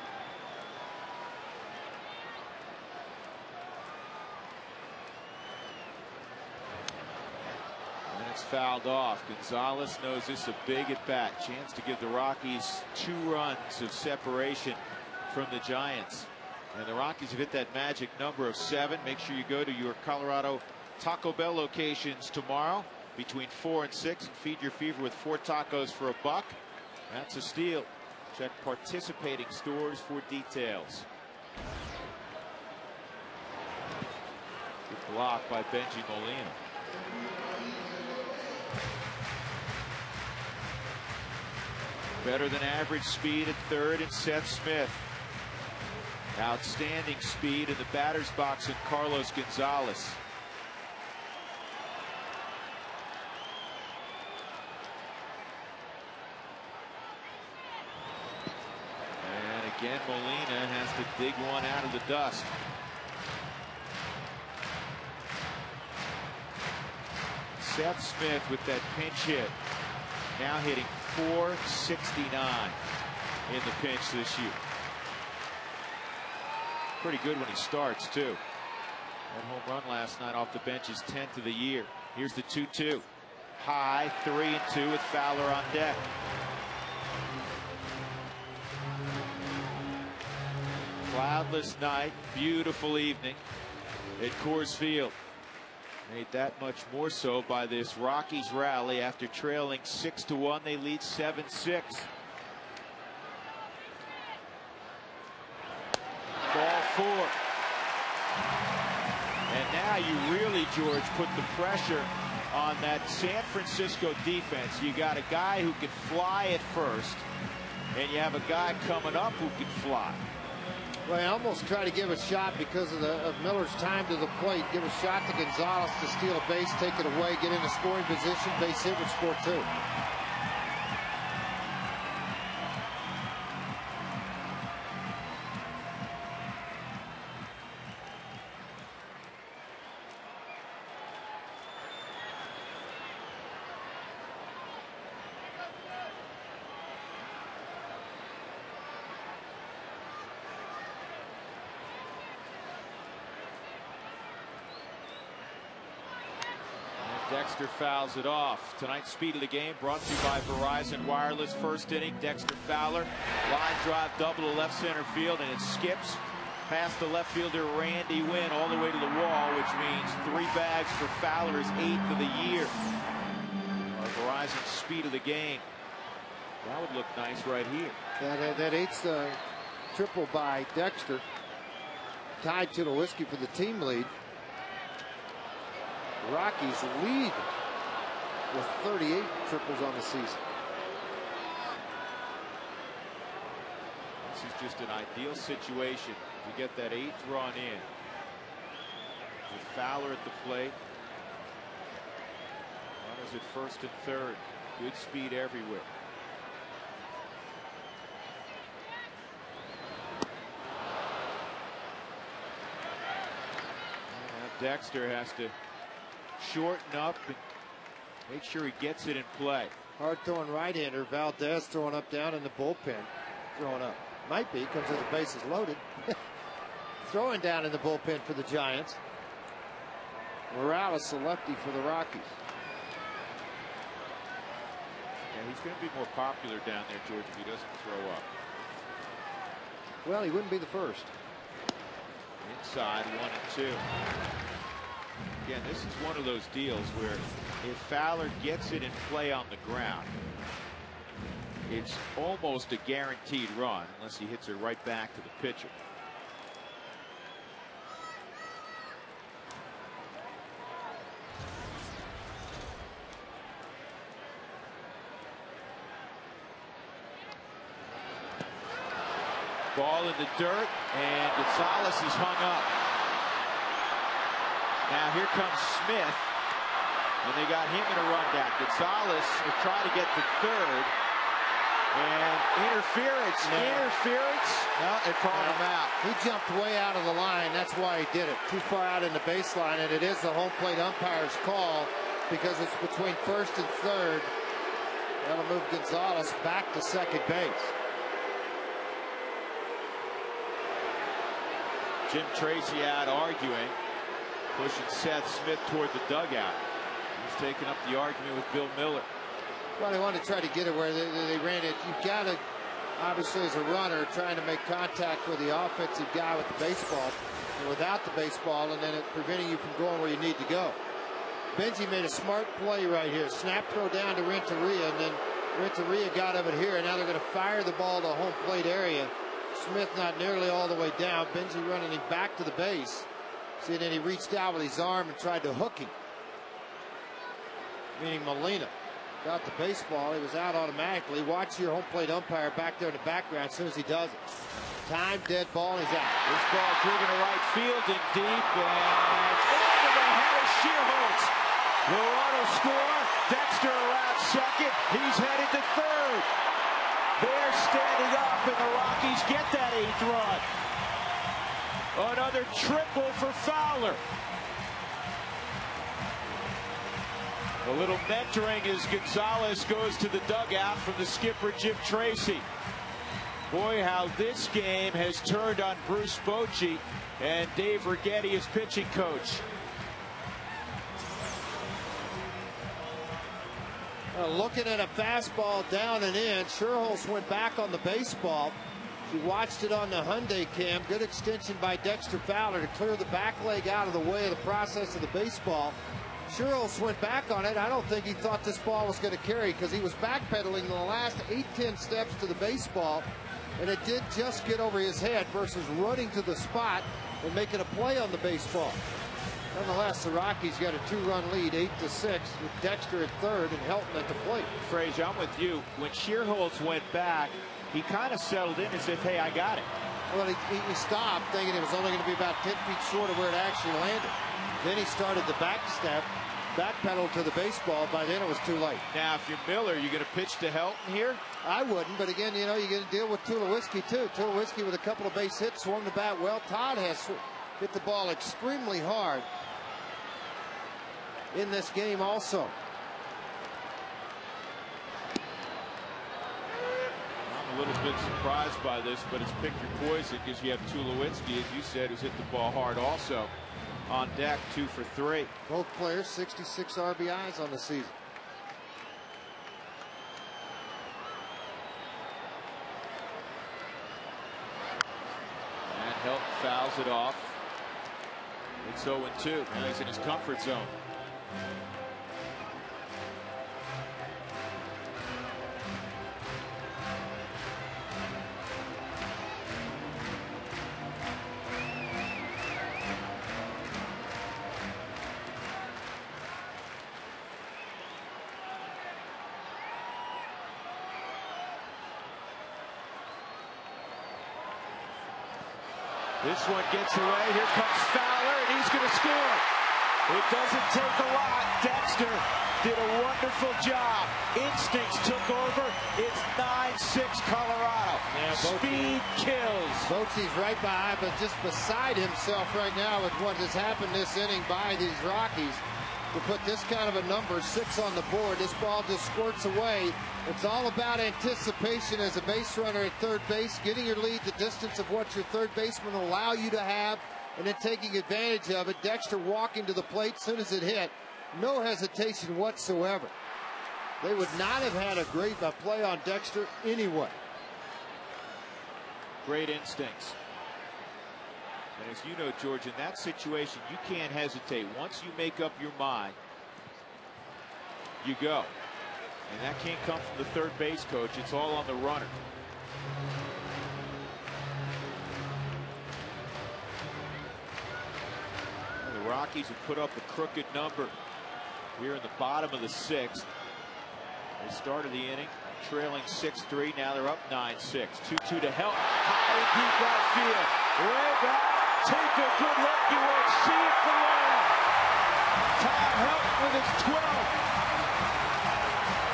A: Fouled off. Gonzalez knows this is a big at bat. Chance to give the Rockies 2 runs of separation from the Giants. And the Rockies have hit that magic number of 7. Make sure you go to your Colorado Taco Bell locations tomorrow between 4 and 6 and feed your fever with 4 tacos for $1. That's a steal. Check participating stores for details. Good block by Benji Molina. Better than average speed at third, and Seth Smith. Outstanding speed in the batter's box in Carlos Gonzalez. And again, Molina has to dig one out of the dust. Seth Smith with that pinch hit. Now hitting .469 in the pinch this year. Pretty good when he starts, too. That home run last night off the bench is 10th of the year. Here's the 2-2. High, 3-2 with Fowler on deck. Cloudless night, beautiful evening at Coors Field. Made that much more so by this Rockies rally. After trailing 6-1, they lead 7-6. Ball 4. And now you really, George, put the pressure on that San Francisco defense. You got a guy who can fly at first, and you have a guy coming up who can fly.
B: Well, I almost try to give a shot because of Miller's time to the plate. Give a shot to Gonzalez to steal a base, take it away, get in a scoring position, base hit would score 2.
A: Dexter fouls it off. Tonight's speed of the game brought to you by Verizon Wireless. First inning, Dexter Fowler. Line drive double to left center field, and it skips past the left fielder Randy Wynn all the way to the wall, which means 3 bags for Fowler's 8th of the year. Our Verizon speed of the game. That would look nice right here.
B: Yeah, that 8th triple by Dexter. Tied to the whiskey for the team lead. Rockies lead with 38 triples on the season.
A: This is just an ideal situation to get that 8th run in. With Fowler at the plate. Runners at first and third. Good speed everywhere. Now Dexter has to shorten up and make sure he gets it in play.
B: Hard throwing right-hander. Valdez throwing up down in the bullpen. Throwing up. Might be, comes as the base is loaded. Throwing down in the bullpen for the Giants. Morales, a lefty for the Rockies.
A: Yeah, he's going to be more popular down there, George, if he doesn't throw up.
B: Well, he wouldn't be the first.
A: Inside, 1-2. Again, this is one of those deals where if Fowler gets it in play on the ground, it's almost a guaranteed run unless he hits it right back to the pitcher. Ball in the dirt, and Gonzalez is hung up. Now here comes Smith, and they got him in a rundown. Gonzalez will try to get to third, and interference. No, they called him out.
B: He jumped way out of the line. That's why he did it. Too far out in the baseline, and it is the home plate umpire's call because it's between first and third. That'll move Gonzalez back to second base.
A: Jim Tracy out arguing, pushing Seth Smith toward the dugout. He's taking up the argument with Bill Miller.
B: Well, they wanted to try to get it where they ran it. You've got to, obviously, as a runner, trying to make contact with the offensive guy with the baseball and without the baseball, and then it preventing you from going where you need to go. Benji made a smart play right here. Snap throw down to Renteria, and then Renteria got of it here, and now they're going to fire the ball to the home plate area. Smith not nearly all the way down. Benji running him back to the base. See, then he reached out with his arm and tried to hook him. Meaning Molina got the baseball. He was out automatically. Watch your home plate umpire back there in the background as soon as he does it. Time, dead ball, he's out.
A: This ball driven to right field and deep, and into the head of Shearholtz. The run will score. Dexter around second. He's headed to third. They're standing up, and the Rockies get that 8th run. Another triple for Fowler. A little mentoring as Gonzalez goes to the dugout from the skipper, Jim Tracy. Boy, how this game has turned on Bruce Bochy and Dave Righetti, his pitching coach.
B: Looking at a fastball down and in. Shearholtz went back on the baseball. He watched it on the Hyundai cam. Good extension by Dexter Fowler to clear the back leg out of the way of the process of the baseball. Shearholtz went back on it. I don't think he thought this ball was going to carry because he was backpedaling in the last 8-10 steps to the baseball, and it did just get over his head versus running to the spot and making a play on the baseball. Nonetheless, the Rockies got a 2-run lead, 8-6, with Dexter at third and Helton at the plate.
A: Frazier, I'm with you. When Shearholtz went back, he kind of settled in as if, hey, I got it.
B: Well, he stopped thinking it was only going to be about 10 feet short of where it actually landed. Then he started the back pedal to the baseball. By then it was too late.
A: Now, if you're Miller, you're going to pitch to Helton here?
B: I wouldn't, but again, you know, you're going to deal with Tulowitzki too. Tulowitzki with a couple of base hits, swung the bat well. Todd has hit the ball extremely hard in this game also.
A: I'm a little bit surprised by this, but it's pick your poison because you have Tulowitzki, as you said, who's hit the ball hard also. On deck, 2 for 3.
B: Both players 66 RBIs on the season.
A: And Helton fouls it off. It's 0-2. Now he's in his comfort zone. This one gets away. Here comes Fowler, and he's going to score. It doesn't take a lot. Dexter did a wonderful job. Instincts took over. It's 9-6 Colorado. Yeah, speed kills.
B: Bochy's right behind, but just beside himself right now with what has happened this inning by these Rockies. To put this kind of a number, 6 on the board, this ball just squirts away. It's all about anticipation as a base runner at third base, getting your lead the distance of what your third baseman will allow you to have, and then taking advantage of it. Dexter walking to the plate as soon as it hit. No hesitation whatsoever. They would not have had a great play on Dexter anyway.
A: Great instincts. And as you know, George, in that situation, you can't hesitate. Once you make up your mind, you go. And that can't come from the third base coach. It's all on the runner. And the Rockies have put up a crooked number here in the bottom of the 6th. They started the inning trailing 6-3. Now they're up 9-6. 2-2 to Helton. High and deep right field. Way back. Take a good look. You won't see it for long. Todd Helton with his 12th.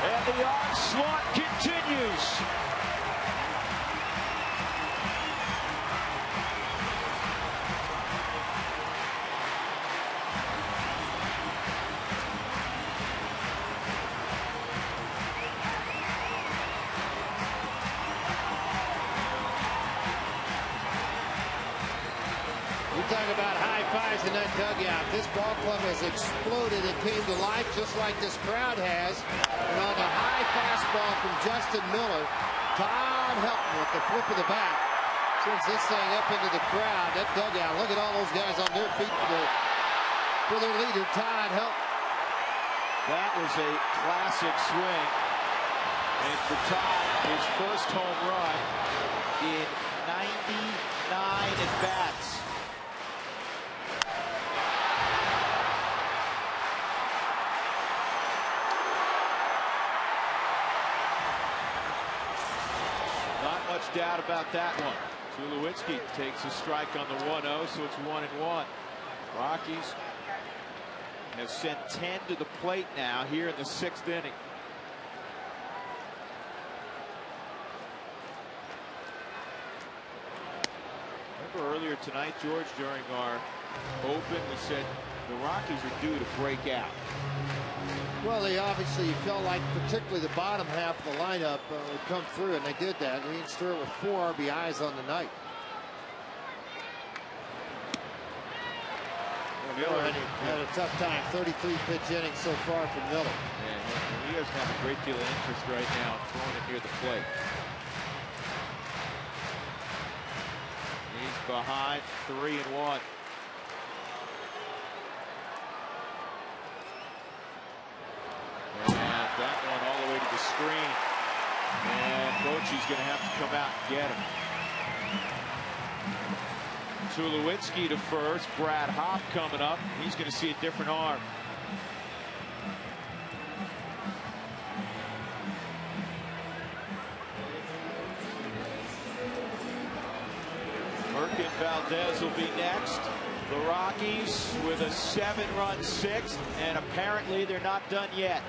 A: And the onslaught continues.
B: Talk about high fives in that dugout. This ball club has exploded and came to life just like this crowd has. And on the high fastball from Justin Miller, Todd Helton with the flip of the bat sends this thing up into the crowd. That dugout, look at all those guys on their feet for their leader, Todd Helton.
A: That was a classic swing. And for Todd, his first home run in 99 at-bats. Not much doubt about that one. Tulowitzki takes a strike on the 1-0, so it's 1-1. Rockies have sent 10 to the plate now here in the 6th inning. Remember earlier tonight, George, during our open, we said the Rockies are due to break out.
B: Well, they obviously felt like particularly the bottom half of the lineup would come through, and they did that. Ian Stewart with 4 RBIs on the night. Miller had a tough time. 33 pitch innings so far from Miller.
A: Yeah, he doesn't have a great deal of interest right now throwing it near the plate. He's behind 3-1. And that one all the way to the screen. And Bochy's going to have to come out and get him. Tulowitzki to first. Brad Hopp coming up. He's going to see a different arm. Merkin Valdez will be next. The Rockies with a 7-run 6th, and apparently they're not done yet.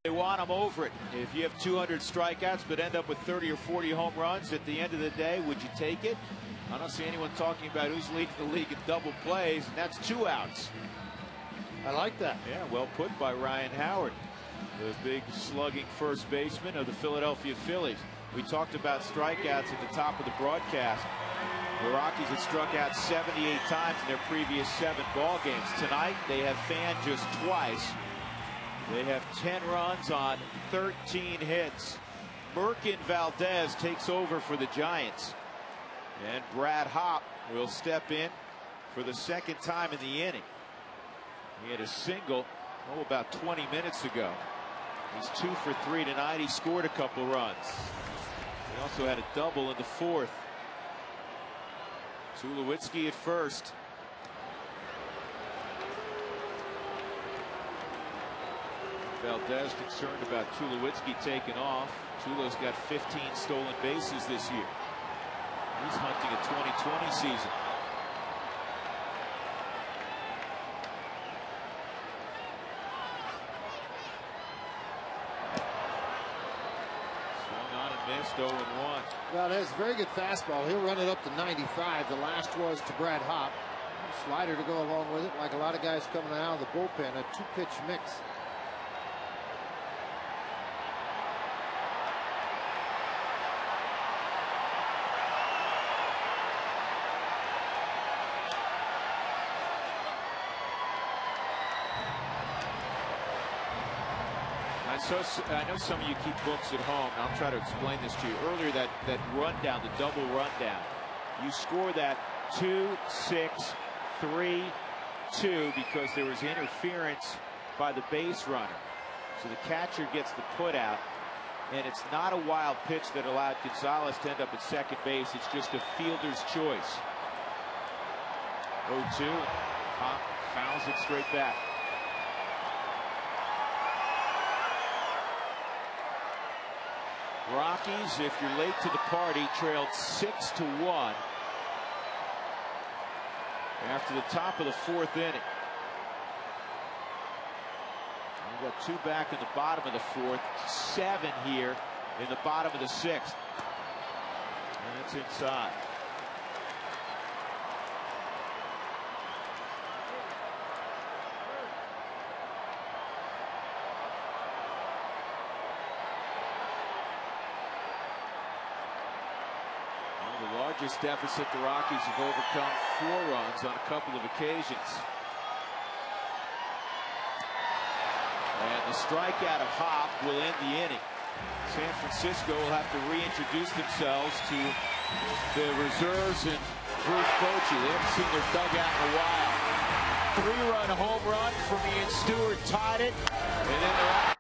A: They want them over it. If you have 200 strikeouts but end up with 30 or 40 home runs, at the end of the day, would you take it? I don't see anyone talking about who's leading the league in double plays, and that's 2 outs.
B: I like that.
A: Yeah, well put by Ryan Howard, the big slugging first baseman of the Philadelphia Phillies. We talked about strikeouts at the top of the broadcast. The Rockies had struck out 78 times in their previous 7 ball games. Tonight, they have fanned just twice. They have 10 runs on 13 hits. Merkin Valdez takes over for the Giants. And Brad Hopp will step in for the 2nd time in the inning. He had a single, about 20 minutes ago. He's 2 for 3 tonight. He scored a couple runs. He also had a double in the 4th. Tulowitzki at first. Valdez concerned about Tulowitzki taking off. Tulo's got 15 stolen bases this year. He's hunting a 2020 season. Swung on and missed, 0-1.
B: Valdez, very good fastball. He'll run it up to 95. The last was to Brad Hopp. Slider to go along with it, like a lot of guys coming out of the bullpen. A 2-pitch mix.
A: I know some of you keep books at home. I'll try to explain this to you. Earlier, that rundown, the double rundown, you score that 2-6-3-2 because there was interference by the base runner. So the catcher gets the put out. And it's not a wild pitch that allowed Gonzalez to end up at second base. It's just a fielder's choice. 0-2. Pop fouls it straight back. Rockies, if you're late to the party, trailed 6-1 after the top of the fourth inning. We've got 2 back in the bottom of the fourth, 7 here in the bottom of the sixth. And it's inside. The largest deficit the Rockies have overcome, 4 runs on a couple of occasions. And the strikeout of Hop will end the inning. San Francisco will have to reintroduce themselves to the reserves and Bruce Bochy. They haven't seen their dugout in a while. 3-run home run from Ian Stewart tied it. And then the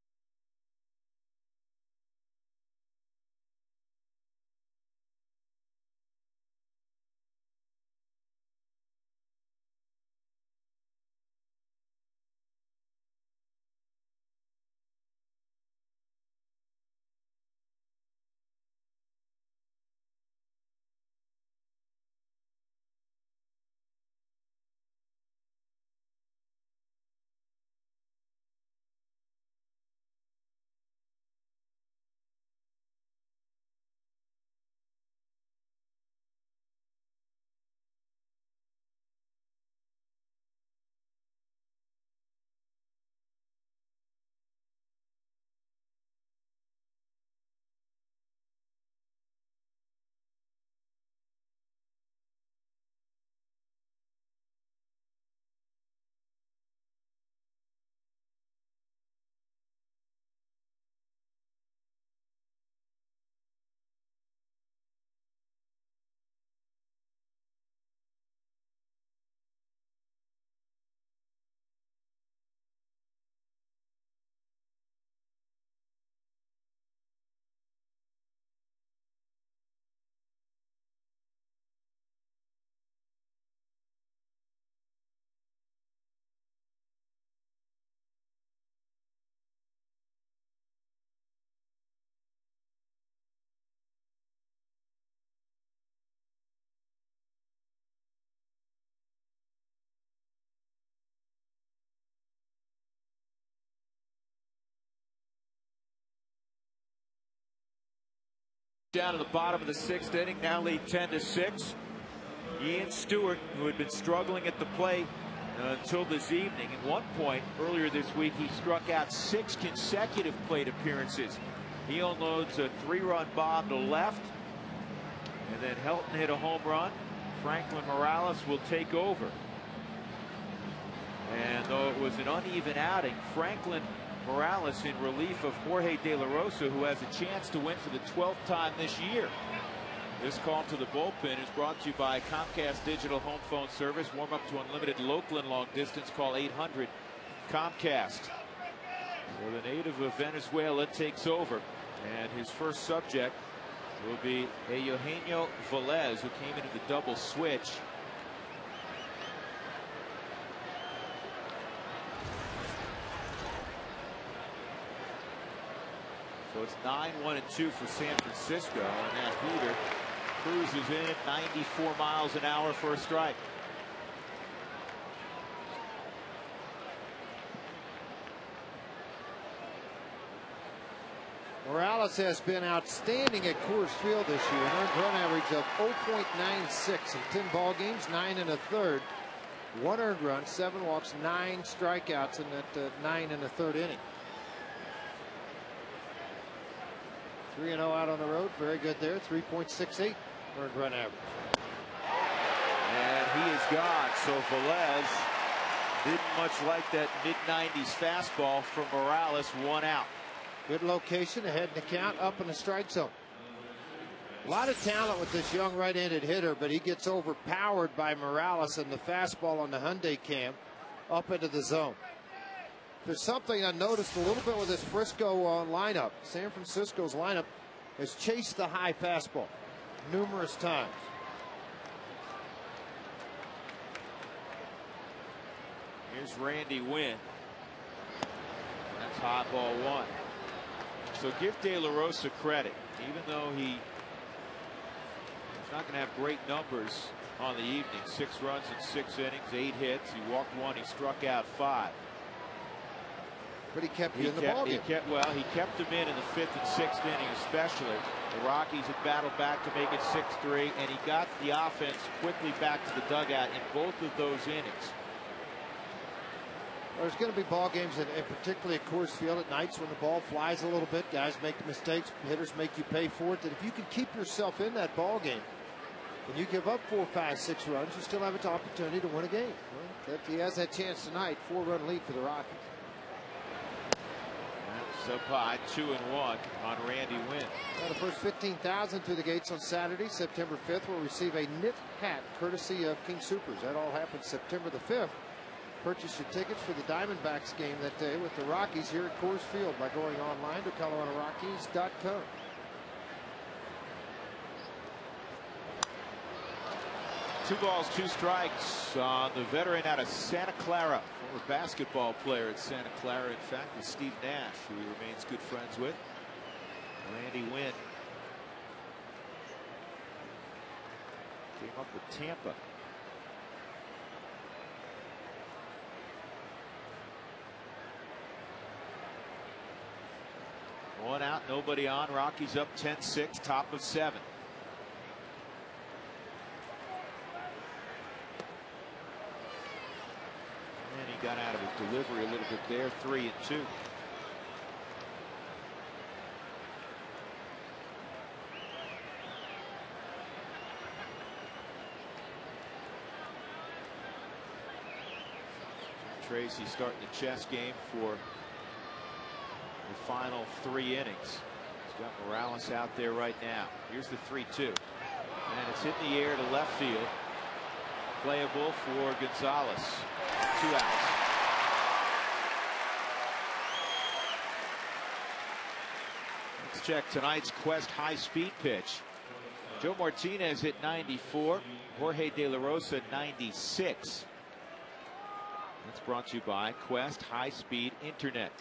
A: down to the bottom of the sixth inning, now lead 10-6. Ian Stewart, who had been struggling at the plate until this evening, at one point earlier this week he struck out 6 consecutive plate appearances. He unloads a 3-run bomb to left, and then Helton hit a home run. Franklin Morales will take over. And though it was an uneven outing, Franklin Morales in relief of Jorge De La Rosa, who has a chance to win for the 12th time this year. This call to the bullpen is brought to you by Comcast Digital Home Phone Service. Warm up to unlimited local and long distance. Call 800 Comcast. So the native of Venezuela takes over, and his first subject will be Eugenio Velez, who came into the double switch. So it's 9-1-2 for San Francisco, and that heater cruises in at 94 miles an hour for a strike.
B: Morales has been outstanding at Coors Field this year, an earned run average of 0.96 in 10 ball games, 9 1/3. 1 earned run, 7 walks, 9 strikeouts in that 9 1/3 inning. 3-0 out on the road. Very good there. 3.68 earned run average.
A: And he is gone. So Velez didn't much like that mid-90s fastball from Morales. 1 out.
B: Good location ahead in the count, up in the strike zone. A lot of talent with this young right-handed hitter, but he gets overpowered by Morales and the fastball on the Hyundai cam up into the zone. there's something I noticed a little bit with this Frisco lineup. San Francisco's lineup has chased the high fastball numerous times.
A: Here's Randy Wynn. That's high ball one. So give De La Rosa credit, even though he's not going to have great numbers on the evening. 6 runs in 6 innings, 8 hits. He walked 1. He struck out 5.
B: But he kept you in the ballgame.
A: He kept him in the 5th and 6th inning, especially. The Rockies had battled back to make it 6-3, and he got the offense quickly back to the dugout in both of those innings.
B: There's going to be ball games, and particularly at Coors Field at nights when the ball flies a little bit, guys make mistakes, hitters make you pay for it. That if you can keep yourself in that ball game, and you give up 4, 5, 6 runs, you still have an opportunity to win a game. Well, he has that chance tonight. 4-run lead for the Rockies.
A: That's up high, 2-1 on Randy Wynn.
B: Well, the first 15,000 through the gates on Saturday, September 5th, will receive a knit hat courtesy of King Soopers. That all happens September the 5th. Purchase your tickets for the Diamondbacks game that day with the Rockies here at Coors Field by going online to ColoradoRockies.com.
A: Two balls, 2 strikes on the veteran out of Santa Clara, former basketball player at Santa Clara, in fact, with Steve Nash, who he remains good friends with. Randy Wynn came up with Tampa. One out, nobody on. Rockies up 10-6, top of 7. And he got out of his delivery a little bit there. 3-2. Tracy starting the chess game for the final 3 innings. He's got Morales out there right now. Here's the 3-2. And it's in the air to left field. Playable for Gonzalez. 2 outs. Let's check tonight's Quest high-speed pitch. Joe Martinez hit 94. Jorge De La Rosa 96. That's brought to you by Quest high-speed internet.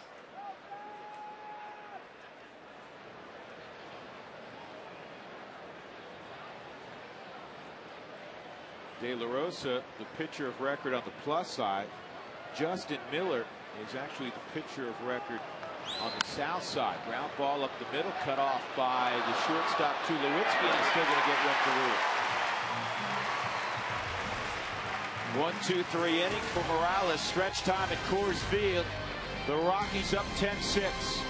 A: De La Rosa, the pitcher of record on the plus side. Justin Miller is actually the pitcher of record on the south side. Ground ball up the middle, cut off by the shortstop Tulowitzki, and he's still going to get 1 for rule. 1-2-3 inning for Morales. Stretch time at Coors Field. The Rockies up 10-6.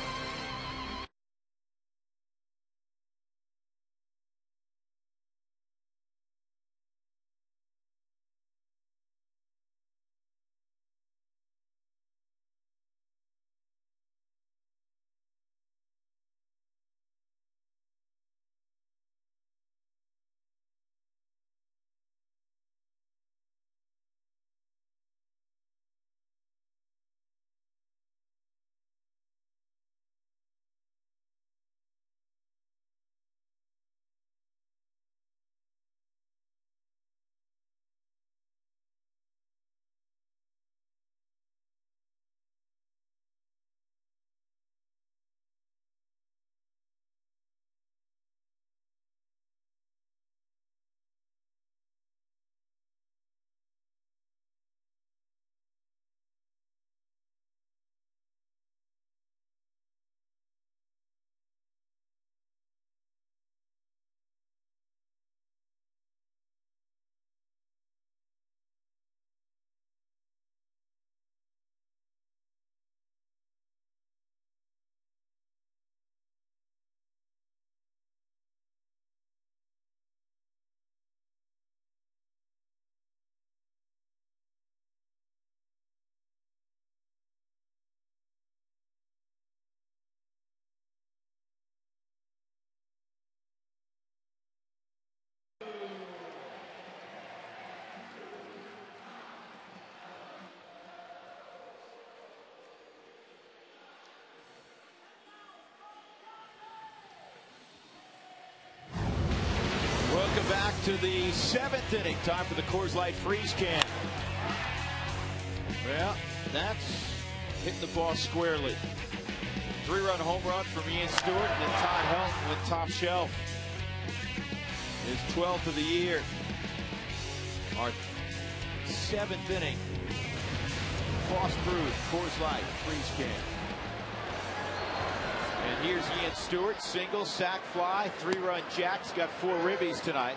A: back to the 7th inning. Time for the Coors Light freeze can. Well, that's hitting the ball squarely. 3-run home run from Ian Stewart, and then Todd Helton with top shelf. His 12th of the year. Our 7th inning. Frost brewed Coors Light freeze can. And here's Ian Stewart, single, sac fly, 3-run jacks, got 4 ribbies tonight.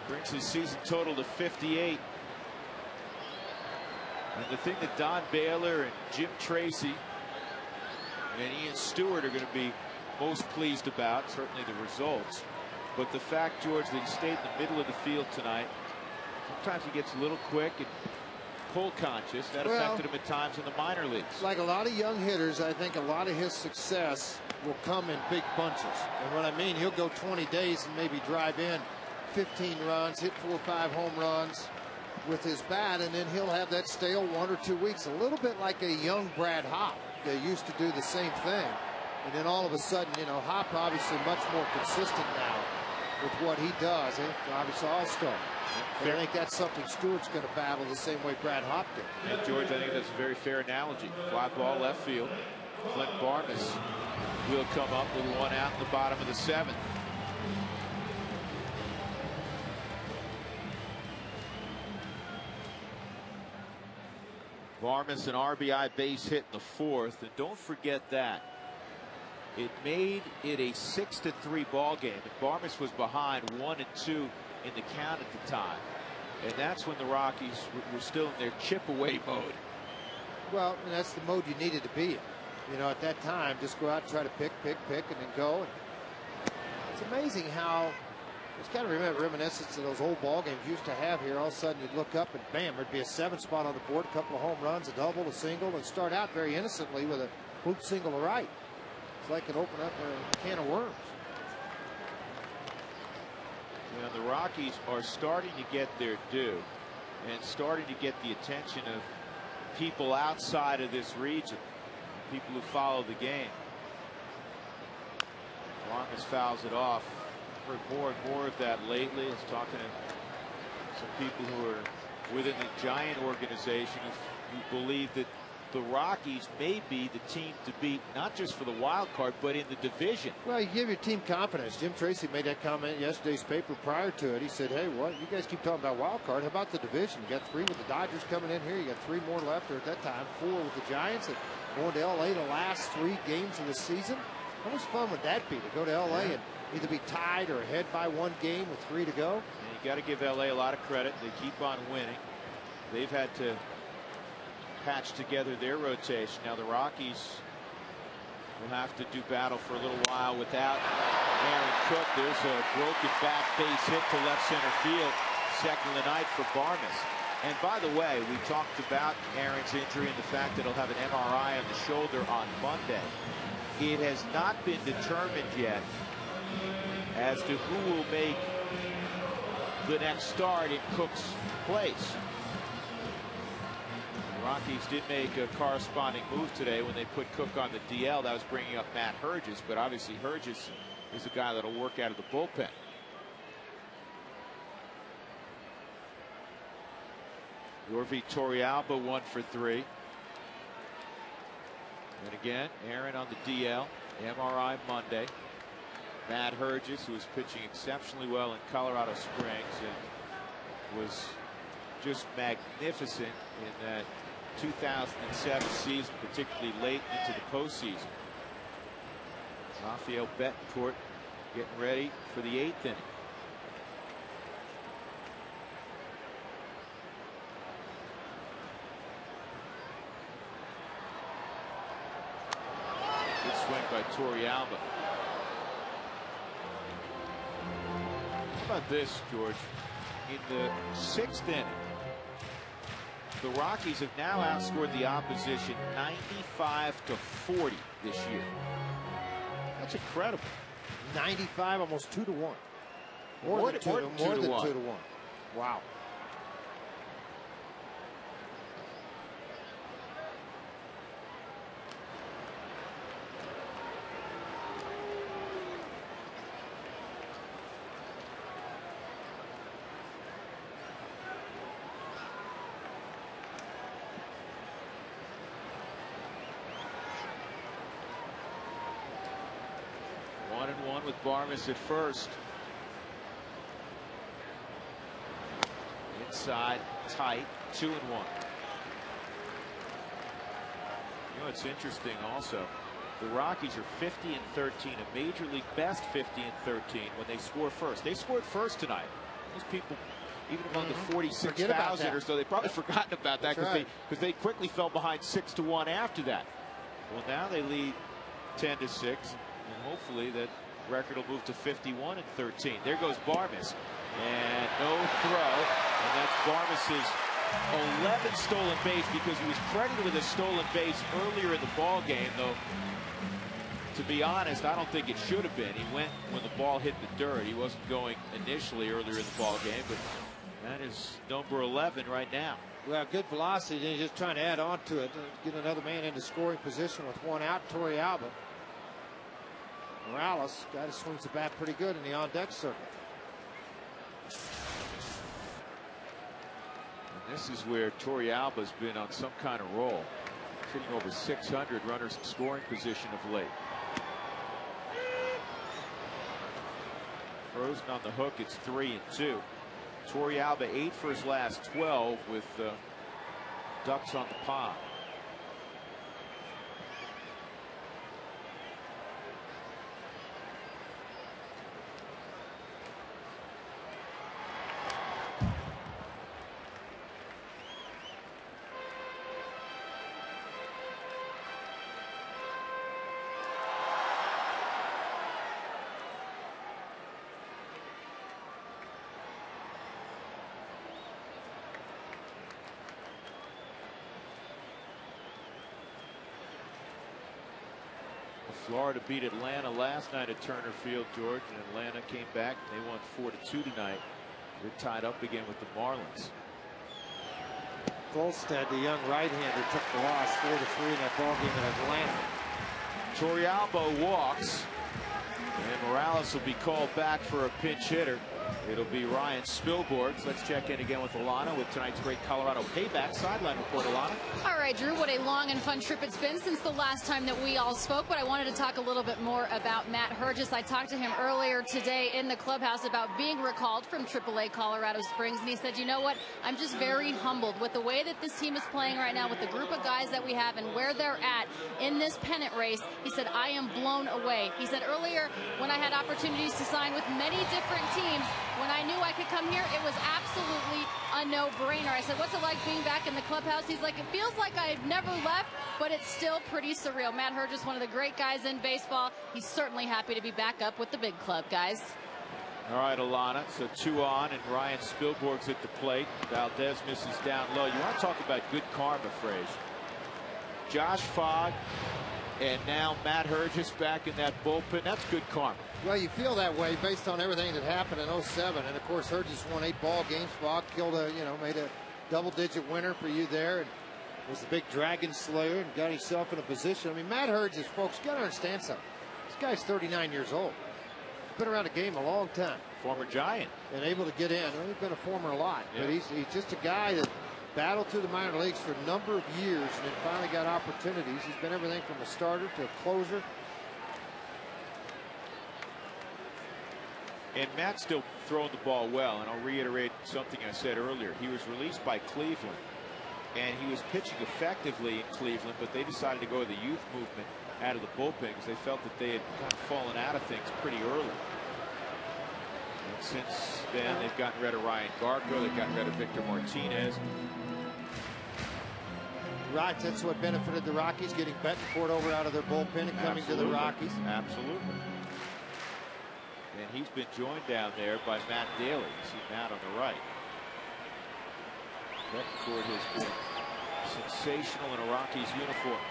A: Brings his season total to 58. And the thing that Don Baylor and Jim Tracy and Ian Stewart are going to be most pleased about, certainly the results, but the fact, George, that he stayed in the middle of the field tonight. Sometimes he gets a little quick and pull conscious. That affected him at times in the minor leagues.
B: Like a lot of young hitters, I think a lot of his success will come in big bunches. And what I mean, he'll go 20 days and maybe drive in 15 runs, hit 4 or 5 home runs with his bat, and then he'll have that stale 1 or 2 weeks, a little bit like a young Brad Hopp. They used to do the same thing, and then all of a sudden, you know, Hopp obviously much more consistent now with what he does. Obviously all-star. But I think that's something Stewart's going to battle the same way Brad Hopp did.
A: And George, I think that's a very fair analogy. Fly ball left field. Clint Barnes will come up with 1 out in the bottom of the 7th. Varmus an RBI base hit in the 4th, and don't forget that. It made it a 6-3 ball game, and Varmus was behind 1-2 in the count at the time, and that's when the Rockies were still in their chip away mode.
B: Well, and that's the mode you needed to be in. You know, at that time, just go out and try to pick, and then go. And it's amazing how it's kind of reminiscence of those old ball games you used to have here. All of a sudden, you'd look up and bam, there'd be a 7 spot on the board, a couple of home runs, a double, a single, and start out very innocently with a hoop single to right. It's like it opened up a can of worms.
A: You know, the Rockies are starting to get their due and starting to get the attention of people outside of this region, people who follow the game. Varmus fouls it off. Heard more and more of that lately. I was talking to some people who are within the Giant organization who believe that the Rockies may be the team to beat, not just for the wild card, but in the division.
B: Well, you give your team confidence. Jim Tracy made that comment in yesterday's paper prior to it. He said, hey, what, you guys keep talking about wild card. How about the division? You got 3 with the Dodgers coming in here. You got 3 more left, or at that time 4 with the Giants, and going to LA the last 3 games of the season. How much fun would that be to go to LA and either be tied or ahead by 1 game with 3 to go?
A: And you got to give LA a lot of credit. They keep on winning. They've had to patch together their rotation. Now the Rockies will have to do battle for a little while without Aaron Cook. There's a broken back base hit to left center field. Second of the night for Varmus. And by the way, we talked about Aaron's injury and the fact that he'll have an MRI on the shoulder on Monday. It has not been determined yet as to who will make the next start in Cook's place. The Rockies did make a corresponding move today when they put Cook on the DL. That was bringing up Matt Herges, but obviously Herges is a guy that'll work out of the bullpen. Yorvi Torrealba 1 for 3. And again, Aaron on the DL. MRI Monday. Matt Herges, who was pitching exceptionally well in Colorado Springs and was just magnificent in that 2007 season, particularly late into the postseason. Rafael Betancourt getting ready for the 8th inning. Good swing by Torrealba. How about this, George? In the 6th inning, the Rockies have now outscored the opposition 95-40 this year. That's incredible.
B: 95, almost 2 to 1.
A: More than 2 to 1.
B: Wow.
A: with Barmes at first. Inside, tight, 2-1. You know, it's interesting also. The Rockies are 50-13, a major league best 50-13 when they score first. They scored first tonight. These people, even among the 46,000 or so, they've probably forgotten about that because they quickly fell behind 6-1 after that. Well, now they lead 10-6, and hopefully that record will move to 51-13. There goes Barmes, and no throw, and that's Barmes's 11th stolen base, because he was credited with a stolen base earlier in the ball game, though. To be honest, I don't think it should have been. He went when the ball hit the dirt. He wasn't going initially earlier in the ball game, but that is number 11 right now.
F: Well, good velocity, and he's just trying to add on to it, get another man into scoring position with one out. Torrealba. Morales, guy who swings the bat pretty good in the on-deck circle.
A: And this is where Torrealba's been on some kind of roll, sitting over 600 runners in scoring position of late. Frozen on the hook, it's 3-2. Torrealba 8 for his last 12 with ducks on the pond. Florida beat Atlanta last night at Turner Field, George, and Atlanta came back. They won 4-2 tonight. They're tied up again with the Marlins.
F: Volstead, the young right-hander, took the loss 4-3 in that ball game in Atlanta.
A: Torrealba walks, and Morales will be called back for a pinch hitter. It'll be Ryan Spilborghs. Let's check in again with Alana with tonight's great Colorado payback sideline report. Alana.
D: All right, Drew, what a long and fun trip it's been since the last time that we all spoke, but I wanted to talk a little bit more about Matt Hergis. I talked to him earlier today in the clubhouse about being recalled from AAA Colorado Springs, and he said, you know what, I'm just very humbled with the way that this team is playing right now, with the group of guys that we have and where they're at in this pennant race. He said, I am blown away. He said earlier, when I had opportunities to sign with many different teams, when I knew I could come here, it was absolutely a no-brainer. I said, what's it like being back in the clubhouse? He's like, it feels like I've never left, but it's still pretty surreal. Matt Hergis, one of the great guys in baseball. He's certainly happy to be back up with the big club, guys.
A: All right, Alana, so 2 on, and Ryan Spilborghs at the plate. Valdez misses down low. You want to talk about good karma, Frazier. Josh Fogg and now Matt Hergis back in that bullpen. That's good karma.
B: Well, you feel that way based on everything that happened in 07, and of course Hergis won 8 ball games. Fogg killed made a double-digit winner for you there, and
F: was the big dragon slayer and got himself in a position. I mean, Matt Hergis, folks, you got to understand something. This guy's 39 years old. He's been around the game a long time.
A: Former Giant.
F: And able to get in. Well, he's been a former a lot,
A: yeah.
F: But he's just a guy that battled through the minor leagues for a number of years and then finally got opportunities. He's been everything from a starter to a closer.
A: And Matt's still throwing the ball well, and I'll reiterate something I said earlier. He was released by Cleveland, and he was pitching effectively in Cleveland, but they decided to go with the youth movement out of the bullpen because they felt that they had kind of fallen out of things pretty early. And since then, they've gotten rid of Ryan Garco, they've gotten rid of Victor Martinez.
F: Right, that's what benefited the Rockies, getting Betancourt over out of their bullpen and coming to the Rockies.
A: Absolutely. And he's been joined down there by Matt Daly. You see Matt on the right. Betancourt has been sensational in a Rockies uniform.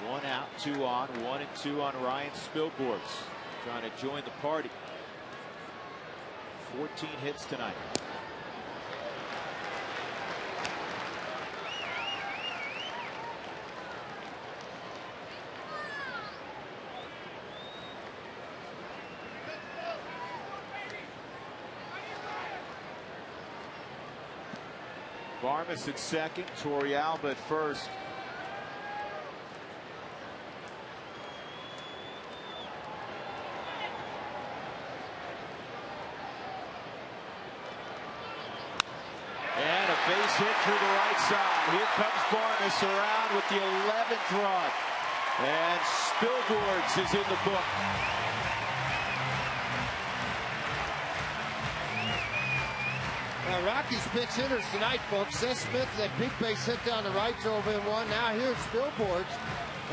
A: 1 out, 2 on, 1 and 2 on Ryan Spilborghs, trying to join the party. 14 hits tonight. Barmes at second, Torrealba at first. hit through the right side. Here comes Barnes around with the 11th run. And Spilborghs is in the book.
F: Now, Rockies pitch hitters tonight, folks. Seth Smith, that big base hit down the right, drove in one. Now here's Spilborghs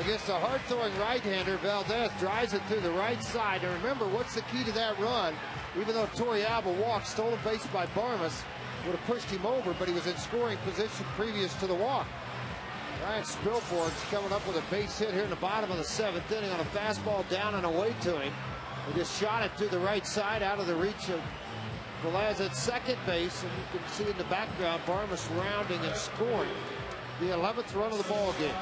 F: against a hard-throwing right-hander. Valdez drives it through the right side. And remember, what's the key to that run? Even though Torrey Alba walked, stolen base by Barmes, would have pushed him over, but he was in scoring position previous to the walk. Ryan Spilborghs coming up with a base hit here in the bottom of the 7th inning on a fastball down and away to him. He just shot it through the right side out of the reach of Velez at second base, and you can see in the background Barmes rounding and scoring the 11th run of the ball game.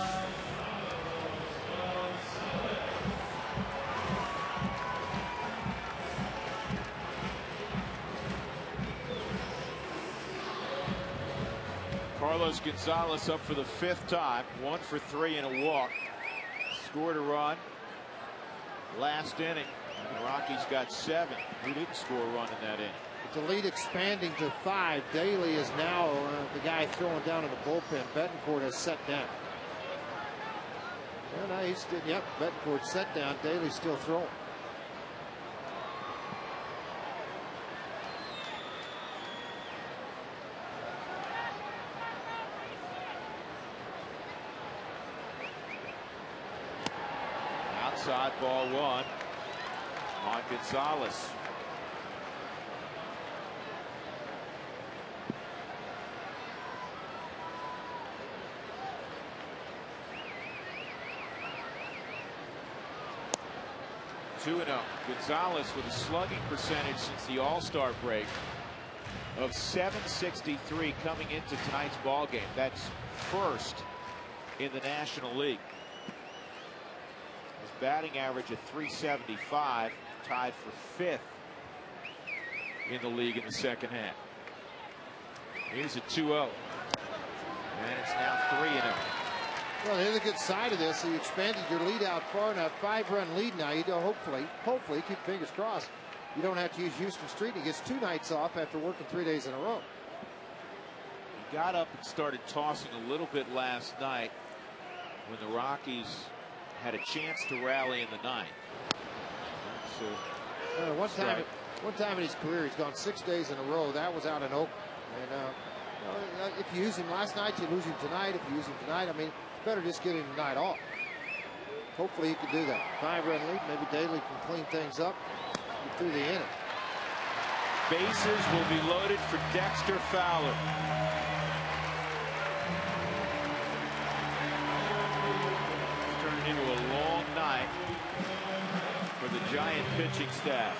A: Carlos Gonzalez up for the 5th time, 1 for 3 and a walk. Scored a run last inning. The Rockies got 7. Who didn't score a run in that inning?
F: With the lead expanding to 5, Daly is now the guy throwing down in the bullpen. Betancourt has set down. Well, no, he's yep, Betancourt set down. Daly's still throwing.
A: Outside ball 1 on Gonzalez. Two and 0. Gonzalez with a slugging percentage since the All-Star break of .763 coming into tonight's ball game. That's first in the National League. His batting average at .375, tied for 5th in the league in the second half. Here's a 2-0. And it's now 3-0.
F: Well, the other good side of this, you expanded your lead out far enough, 5-run lead now. You don't hopefully keep fingers crossed. You don't have to use Houston Street. He gets 2 nights off after working 3 days in a row.
A: He got up and started tossing a little bit last night when the Rockies had a chance to rally in the 9th. So,
F: one time in his career, he's gone 6 days in a row. That was out in Oakland. And if you use him last night, you lose him tonight. If you use him tonight, I mean, better just get him tonight off. Hopefully he can do that. 5-run lead. Maybe Daly can clean things up through the inning.
A: Bases will be loaded for Dexter Fowler. Turned into a long night for the Giant pitching staff.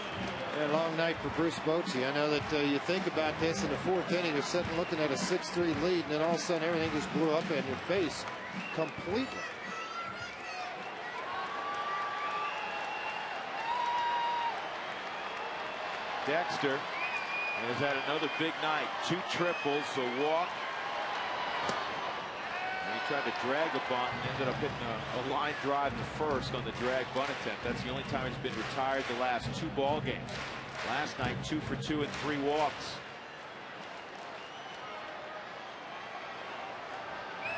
F: Yeah, long night for Bruce Bochy. I know that you think about this in the 4th inning, you're sitting looking at a 6-3 lead, and then all of a sudden everything just blew up in your face completely.
A: Dexter has had another big night. 2 triples, a walk. And he tried to drag a bunt and ended up hitting a line drive to first on the drag bunt attempt. That's the only time he's been retired the last 2 ball games. Last night, 2 for 2 and 3 walks.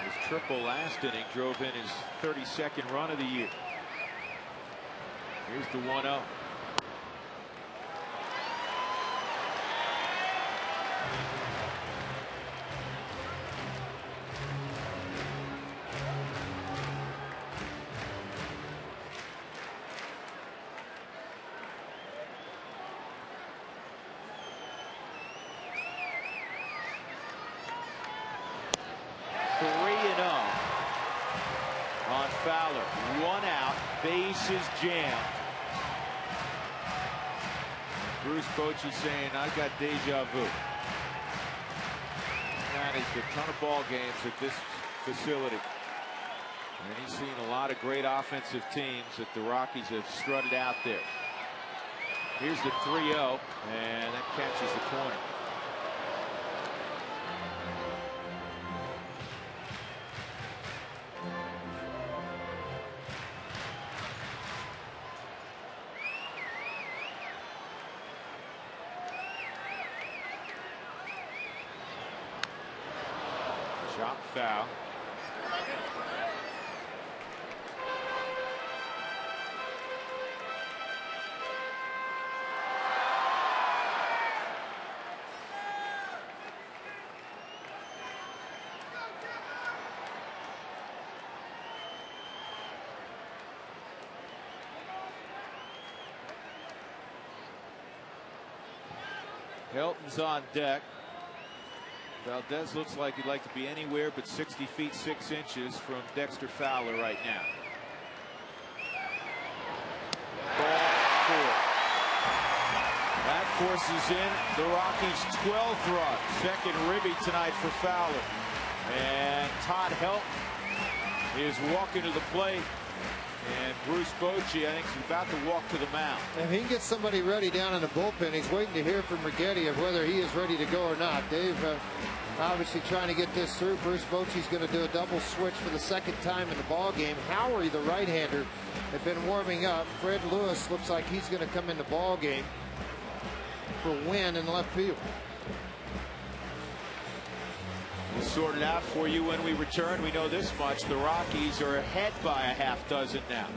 A: His triple last inning drove in his 32nd run of the year. Here's the 1-0. On Fowler, 1 out, bases jammed. Bruce Bochy saying, "I've got deja vu." Managed a ton of ball games at this facility, and he's seen a lot of great offensive teams that the Rockies have strutted out there. Here's the 3-0, and that catches the corner. Drop foul. Helton's on deck. Valdez looks like he'd like to be anywhere but 60 feet 6 inches from Dexter Fowler right now. Ball 4. That forces in the Rockies' 12th run. Second ribby tonight for Fowler. And Todd Helton is walking to the plate. And Bruce Bochy, I think, is about to walk to the mound.
F: If he can get somebody ready down in the bullpen, he's waiting to hear from Rigetti of whether he is ready to go or not. Dave obviously trying to get this through. Bruce Bochy's going to do a double switch for the second time in the ball game. Howery, the right-hander, had been warming up. Fred Lewis looks like he's going to come in the ball game for Wynn in left field.
A: We'll sort it out for you when we return. We know this much. The Rockies are ahead by a half dozen now.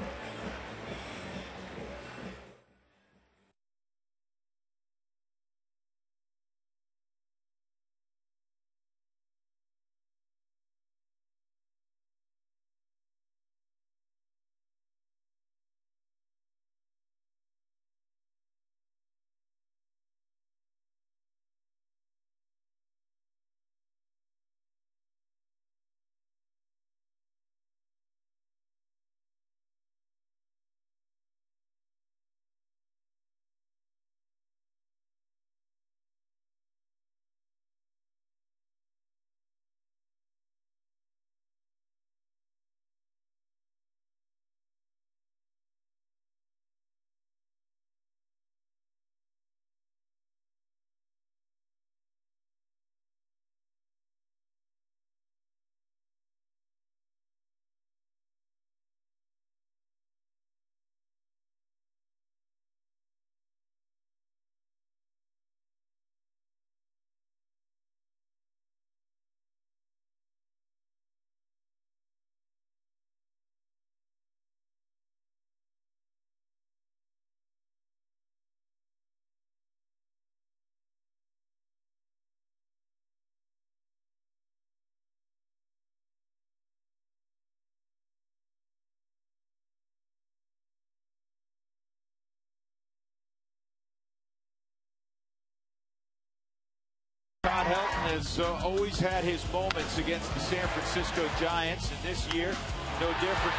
A: Todd Helton has always had his moments against the San Francisco Giants, and this year, no different.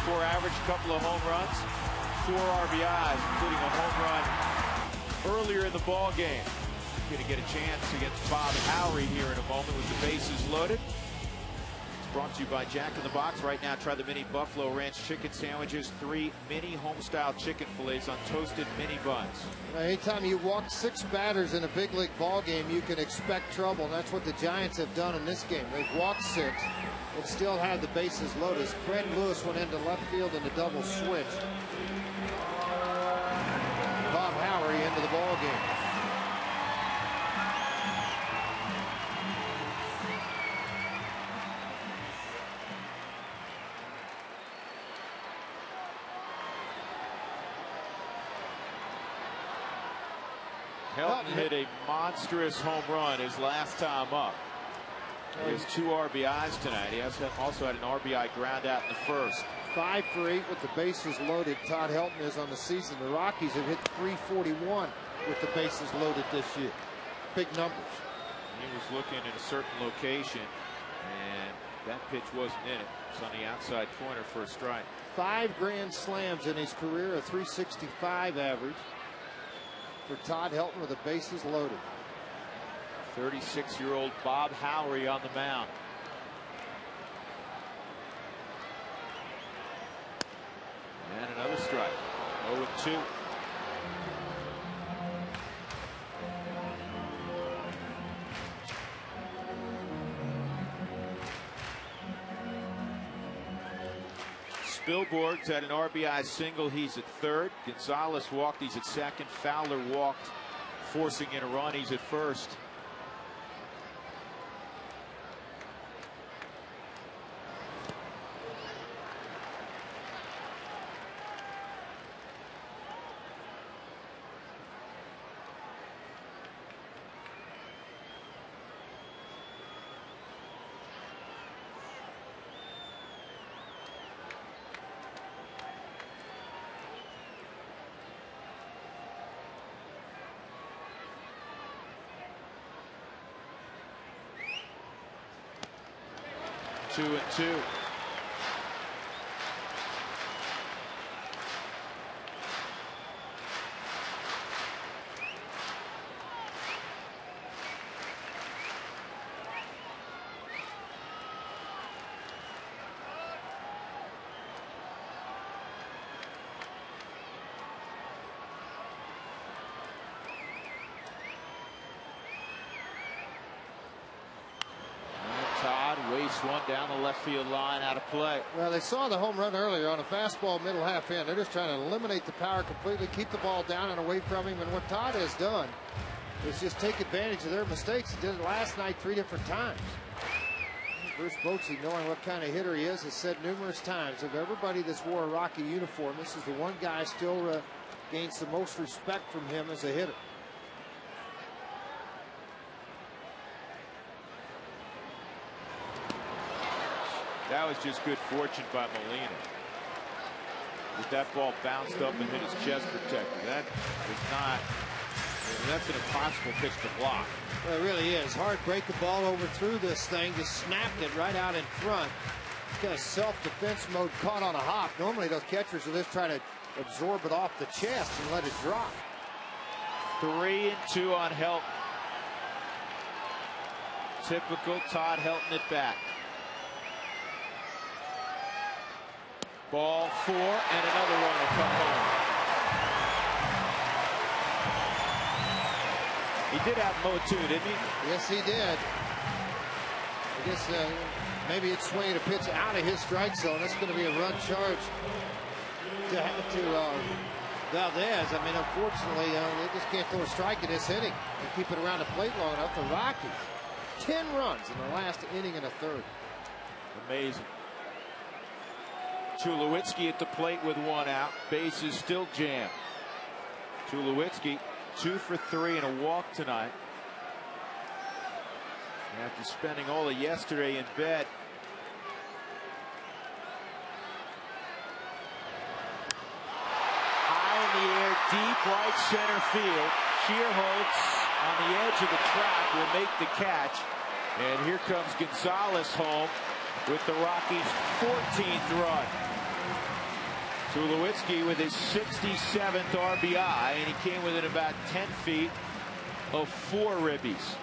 A: 394 average, couple of home runs, 4 RBIs, including a home run earlier in the ball game. Going to get a chance against Bob Howery here in a moment with the bases loaded. Brought to you by Jack in the Box. Right now, try the mini Buffalo Ranch chicken sandwiches. 3 mini home-style chicken fillets on toasted mini buns.
F: Anytime you walk 6 batters in a big league ball game, you can expect trouble. And that's what the Giants have done in this game. They've walked 6 and still had the bases loaded. Fred Lewis went into left field in a double switch. Bob Howery into the ball game.
A: Helton hit a monstrous home run his last time up. He has 2 RBIs tonight. He also had an RBI ground out in the first.
F: 5 for 8 with the bases loaded. Todd Helton is on the season. The Rockies have hit 341 with the bases loaded this year. Big numbers.
A: He was looking in a certain location, and that pitch wasn't in it. It's on the outside corner for a strike.
F: 5 grand slams in his career, a 365 average for Todd Helton with the bases loaded.
A: 36-year-old Bob Howery on the mound. And another strike. 0-2. Spilborg's had an RBI single. He's at third. Gonzalez walked. He's at second. Fowler walked, forcing in a run. He's at first. 2-2. Todd wastes one down the left field line, out of play.
F: Well, they saw the home run earlier on a fastball middle half end. They're just trying to eliminate the power completely, keep the ball down and away from him. And what Todd has done is just take advantage of their mistakes. He did it last night 3 different times. Bruce Bochy, knowing what kind of hitter he is, has said numerous times, of everybody that's wore a Rocky uniform, this is the one guy still gains the most respect from him as a hitter.
A: That was just good fortune by Molina. With that ball bounced up and hit his chest protector. That is not, that's an impossible pitch to block.
F: Well, it really is. Hard break the ball over through this thing, just snapped it right out in front. Kind of self-defense mode, caught on a hop. Normally those catchers will just try to absorb it off the chest and let it drop.
A: 3-2 on Helton. Typical Todd Helton at bat. Ball 4, and another one will come home. He did have Mo too, didn't he?
F: Yes, he did. I guess maybe it's swinging a pitch out of his strike zone. That's going to be a run charge to Valdez. I mean, unfortunately, they just can't throw a strike in this inning and keep it around the plate long enough. The Rockies, 10 runs in the last inning and a third.
A: Amazing. Tulowitzki at the plate with 1 out. Bases still jammed. Tulowitzki 2 for 3 and a walk tonight. After spending all of yesterday in bed. High in the air, deep right center field. Shearholtz on the edge of the track will make the catch. And here comes Gonzalez home with the Rockies' 14th run. Tulowitzki with his 67th RBI, and he came within about 10 feet of 4 ribbies.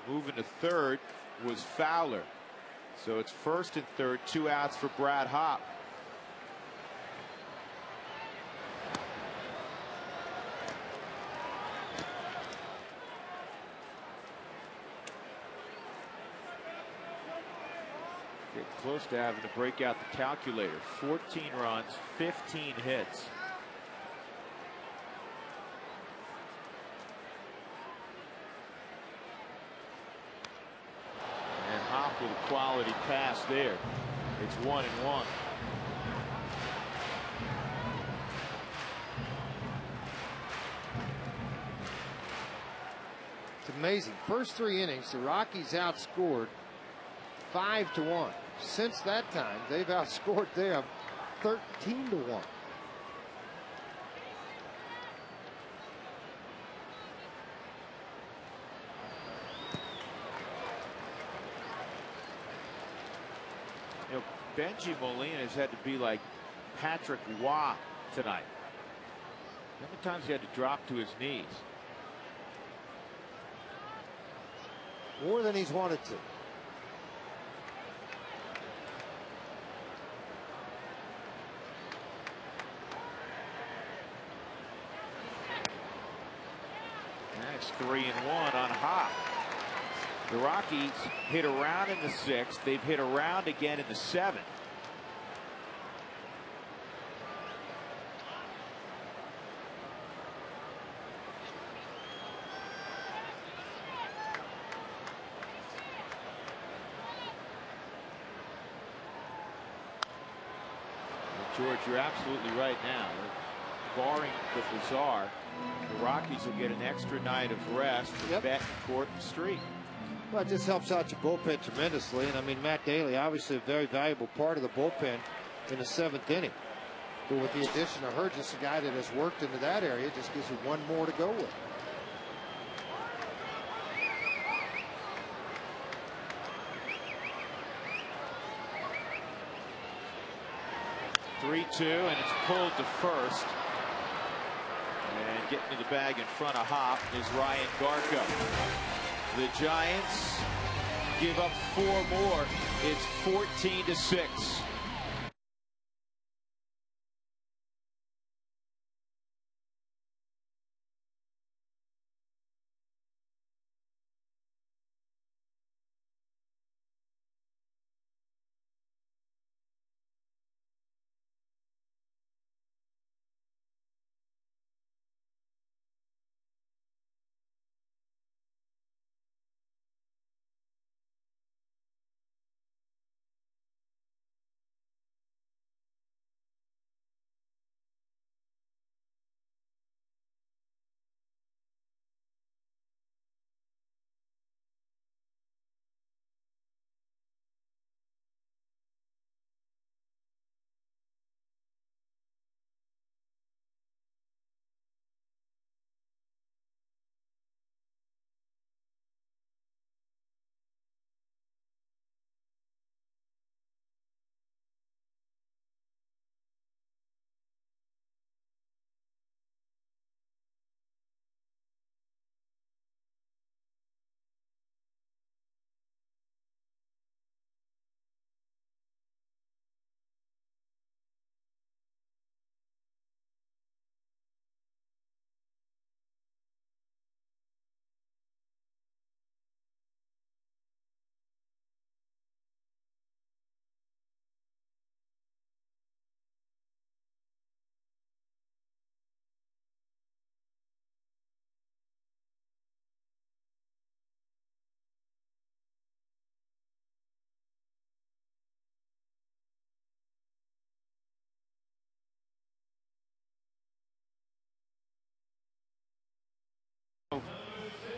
A: Moving to third was Fowler. So it's first and third, 2 outs for Brad Hopp. Get close to having to break out the calculator. 14 runs, 15 hits. And Hopp with a quality pass there. It's 1-1.
F: It's amazing. First 3 innings, the Rockies outscored 5-1. Since that time, they've outscored them 13-1.
A: You know, Benji Molina has had to be like Patrick Waugh tonight. How many times he had to drop to his knees?
F: More than he's wanted to.
A: That's 3-1 on Hopp. The Rockies hit around in the 6th. They've hit around again in the 7th. George, you're absolutely right now. Barring the bizarre, the Rockies will get an extra night of rest for Betancourt and Street.
F: Well, it just helps out your bullpen tremendously. And I mean, Matt Daly, obviously a very valuable part of the bullpen in the 7th inning. But with the addition of Hergis, a guy that has worked into that area, just gives you one more to go with.
A: 3-2, and it's pulled to first. And getting to the bag in front of Hop is Ryan Garco. The Giants give up 4 more. It's 14-6.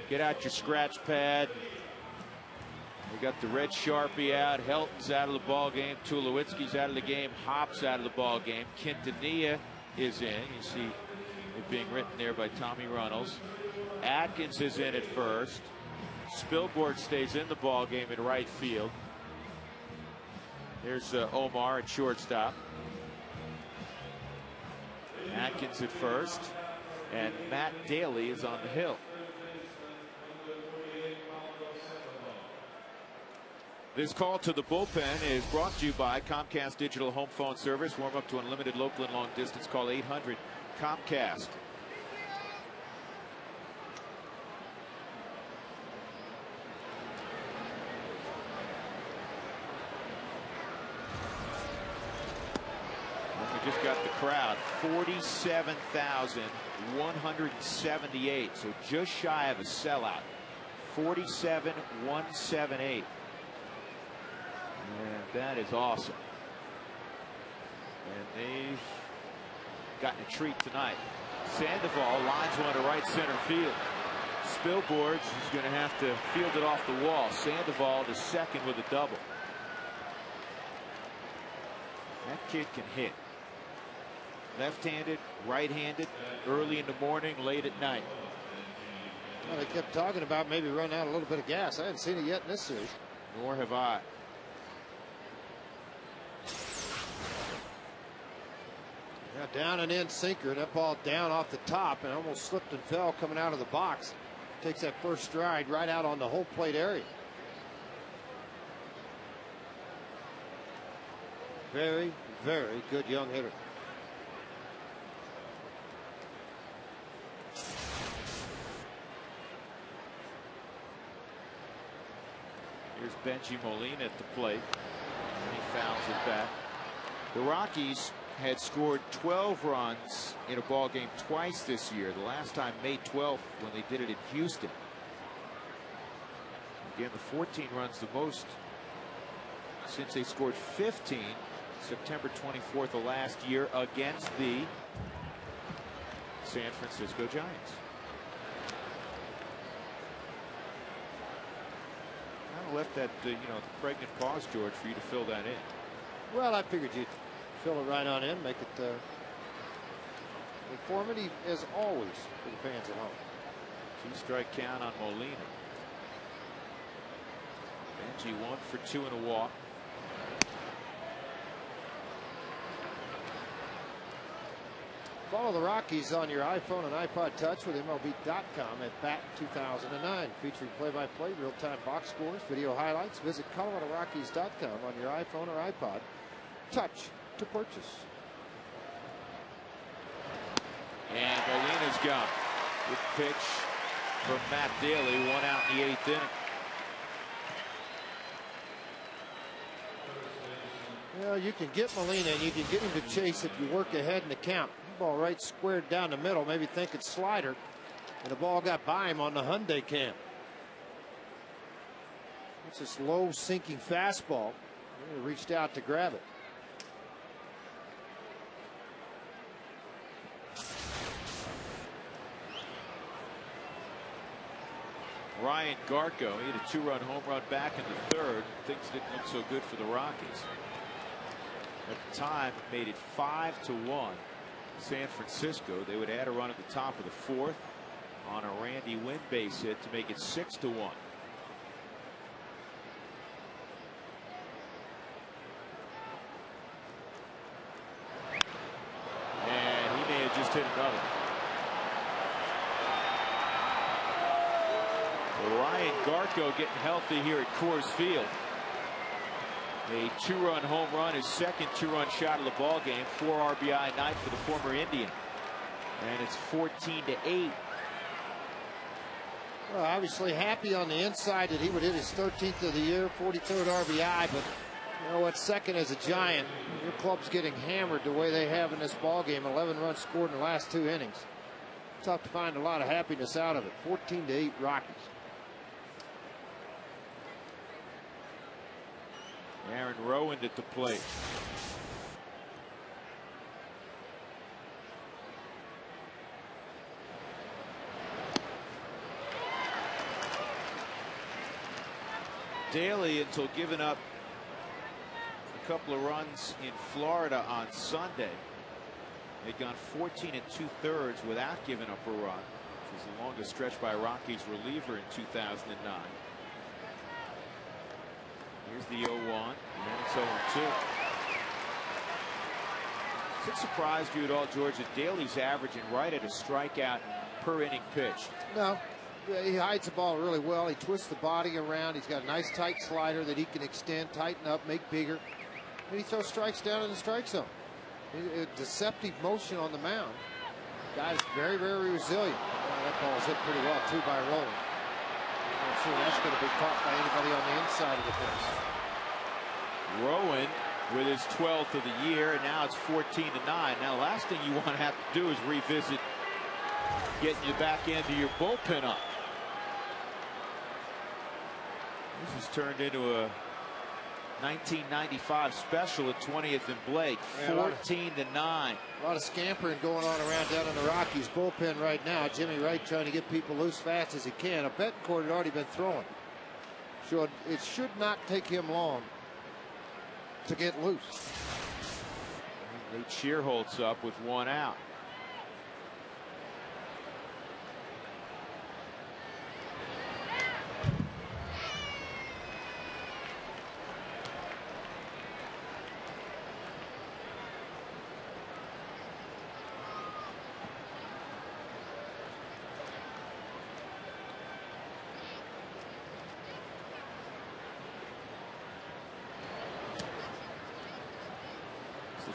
A: Get out your scratch pad. We got the red Sharpie out. Helton's out of the ball game. Tulowitzki's out of the game. Hop's out of the ball game. Quintanilla is in. You see it being written there by Tommy Runnels. Atkins is in at first. Spilborg stays in the ball game in right field. There's Omar at shortstop. Atkins at first. And Matt Daly is on the hill. This call to the bullpen is brought to you by Comcast Digital Home Phone Service. Warm up to unlimited local and long distance. Call 800 Comcast. We just got the crowd, 47,178. So just shy of a sellout. 47,178. And that is awesome. And they've gotten a treat tonight. Sandoval lines one to right center field. Spilborg is going to have to field it off the wall. Sandoval to second with a double. That kid can hit. Left-handed, right-handed, early in the morning, late at night.
F: Well, they kept talking about maybe running out a little bit of gas. I haven't seen it yet in this series.
A: Nor have I.
F: Now down and in sinker. That ball down off the top and almost slipped and fell coming out of the box. Takes that first stride right out on the whole plate area. Very, very good young hitter.
A: Here's Benji Molina at the plate. And he fouls it back. The Rockies had scored 12 runs in a ball game twice this year. The last time May 12th when they did it in Houston. Again, the 14 runs the most since they scored 15 September 24th of last year against the San Francisco Giants. of left that the pregnant pause, George, for you to fill that in.
F: Well, I figured you'd fill it right on in, make it informative as always for the fans at home.
A: 2-strike count on Molina. Benji 1 for 2 and a walk.
F: Follow the Rockies on your iPhone and iPod Touch with MLB.com at Bat 2009, featuring play-by-play, real-time box scores, video highlights. Visit ColoradoRockies.com on your iPhone or iPod Touch to purchase.
A: And Molina's gone. Good pitch from Matt Daly, 1 out in the 8th inning.
F: Well, you can get Molina and you can get him to chase if you work ahead in the count. Ball right squared down the middle, maybe thinking slider, and the ball got by him on the Hyundai cam. It's this low sinking fastball. He reached out to grab it.
A: Ryan Garko, he had a 2-run home run back in the 3rd. Things didn't look so good for the Rockies. At the time, it made it 5-1. San Francisco. They would add a run at the top of the 4th on a Randy Wynn base hit to make it 6-1. And he may have just hit another. Ryan Garko getting healthy here at Coors Field. A 2-run home run, his second 2-run shot of the ball game. 4 RBI night for the former Indian, and it's 14-8.
F: Well, obviously happy on the inside that he would hit his 13th of the year, 43rd RBI. But you know what? Second as a Giant, your club's getting hammered the way they have in this ball game. 11 runs scored in the last 2 innings. Tough to find a lot of happiness out of it. 14-8 Rockies.
A: Aaron Rowand at the plate. Daly, until giving up a couple of runs in Florida on Sunday, they'd gone 14 2/3 without giving up a run, which was the longest stretch by a Rockies reliever in 2009. Here's the 0-1, and then it's 0-2. Has it surprised you at all, George, that Daly's averaging right at a strikeout per inning pitched?
F: No. He hides the ball really well. He twists the body around. He's got a nice tight slider that he can extend, tighten up, make bigger. And he throws strikes down in the strike zone. A deceptive motion on the mound. Guy's very, very resilient. That ball's hit pretty well, too, by Rowand. I'm sure that's going to be caught by anybody on the inside of the fence.
A: Rowand with his 12th of the year, and now it's 14-9. Now, the last thing you want to have to do is revisit getting you back into your bullpen up. This has turned into a 1995 special at 20th and Blake. 14-9.
F: A lot of scampering going on around down in the Rockies bullpen right now. Jimmy Wright trying to get people loose fast as he can. A Betancourt had already been throwing. So it should not take him long to get loose.
A: Nate Shearholt's up with 1 out.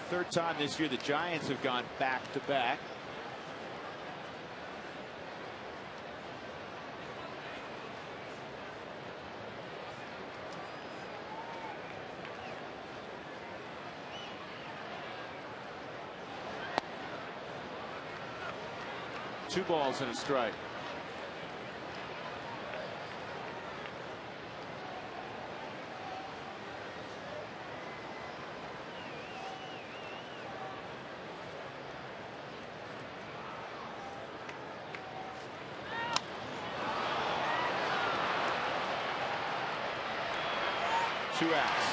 A: Third time this year the Giants have gone back-to-back. Two balls and a strike. 2 outs.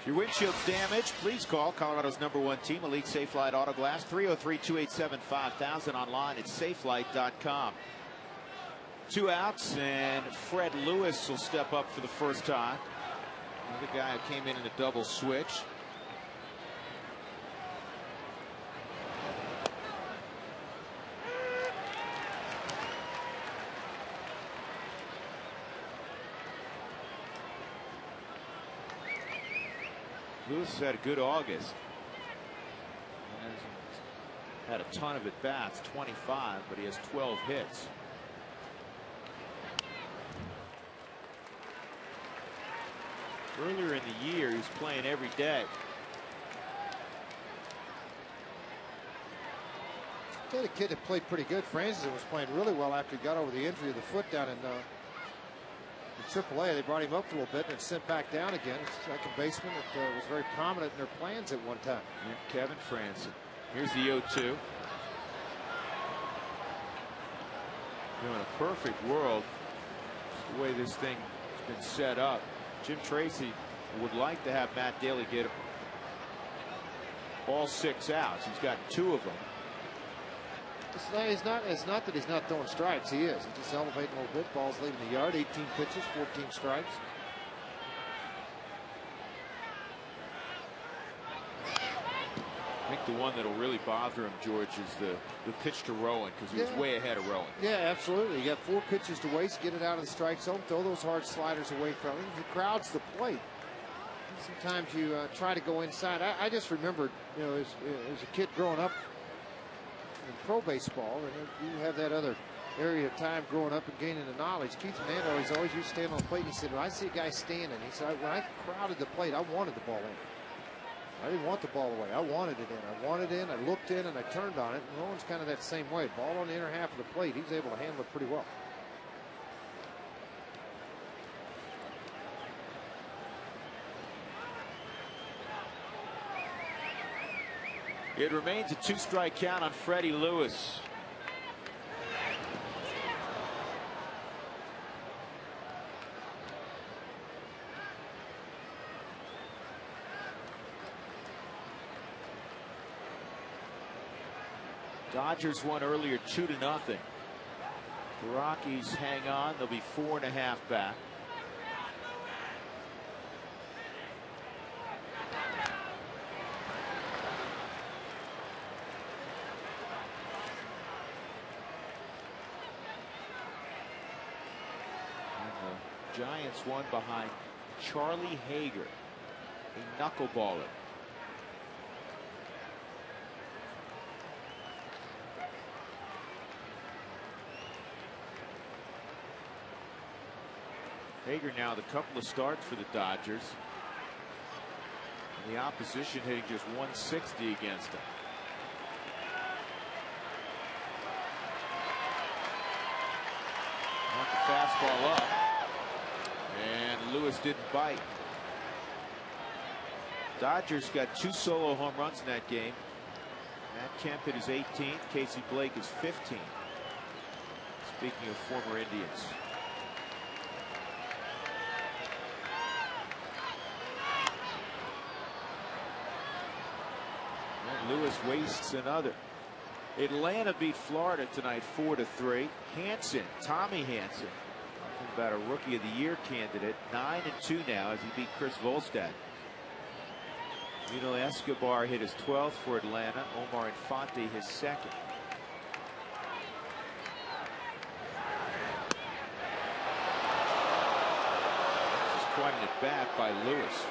A: If your windshield's damaged, please call Colorado's #1 team, Elite Safelite Auto Glass, 303-287-5000, online at safelight.com. 2 outs, and Fred Lewis will step up for the first time. Another guy who came in a double switch. Lewis had a good August. Had a ton of at-bats, 25, but he has 12 hits. Earlier in the year, he was playing every day.
F: The kid that played pretty good, Francis, was playing really well after he got over the injury of the foot down in AAA. They brought him up a little bit and sent back down again. Second baseman that was very prominent in their plans at one time.
A: Yeah, Kevin Francis. Here's the 0-2. In a perfect world, the way this thing has been set up, Jim Tracy would like to have Matt Daly get all 6 outs. He's got 2 of them.
F: It's not that he's not throwing strikes. He is. He's just elevating a little bit. Ball's leaving the yard. 18 pitches, 14 strikes.
A: I think the one that'll really bother him, George, is the pitch to Rowan, because he was way ahead of Rowan.
F: Yeah, absolutely. You got 4 pitches to waste. Get it out of the strike zone. Throw those hard sliders away from him. He crowds the plate. Sometimes you try to go inside. I just remember, you know, as a kid growing up in pro baseball, and you have that other area of time growing up and gaining the knowledge. Keith Fernando, he's always used to stand on the plate, and he said, when I see a guy standing, he said, when I crowded the plate, I wanted the ball in. I didn't want the ball away. I wanted it in. I wanted it in. I looked in and I turned on it. And Rowan's kind of that same way. Ball on the inner half of the plate. He's able to handle it pretty well.
A: It remains a 2-strike count on Freddie Lewis. Dodgers won earlier 2-0. The Rockies hang on. They'll be 4.5 back. And the Giants won behind Charlie Hager, a knuckleballer. Hager now the couple of starts for the Dodgers. And the opposition hitting just 160 against him. Knocked the fastball up. And Lewis didn't bite. Dodgers got 2 solo home runs in that game. Matt Kemp hit his 18th. Casey Blake is 15th. Speaking of former Indians. Lewis wastes another. Atlanta beat Florida tonight 4-3. Hansen, Tommy Hansen, talking about a Rookie of the Year candidate, 9-2 now as he beat Chris Volstad. Miguel Escobar hit his 12th for Atlanta. Omar Infante his 2nd. This is quite an at-bat by Lewis.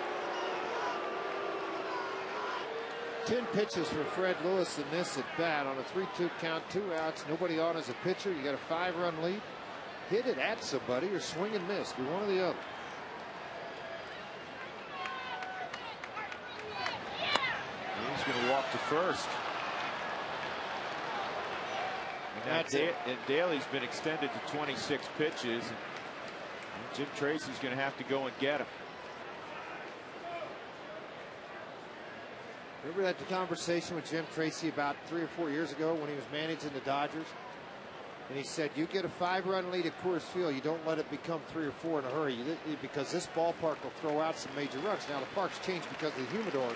F: 10 pitches for Fred Lewis in this at bat on a 3-2 count, 2 outs, nobody on as a pitcher. You got a 5-run lead. Hit it at somebody or swing and miss. Do one or the other.
A: He's going to walk to first. And Daly's been extended to 26 pitches. And Jim Tracy's going to have to go and get him.
F: Remember that conversation with Jim Tracy about 3 or 4 years ago when he was managing the Dodgers? And he said, you get a 5-run lead at Coors Field, you don't let it become 3 or 4 in a hurry, because this ballpark will throw out some major runs. Now, the park's changed because of the humidor,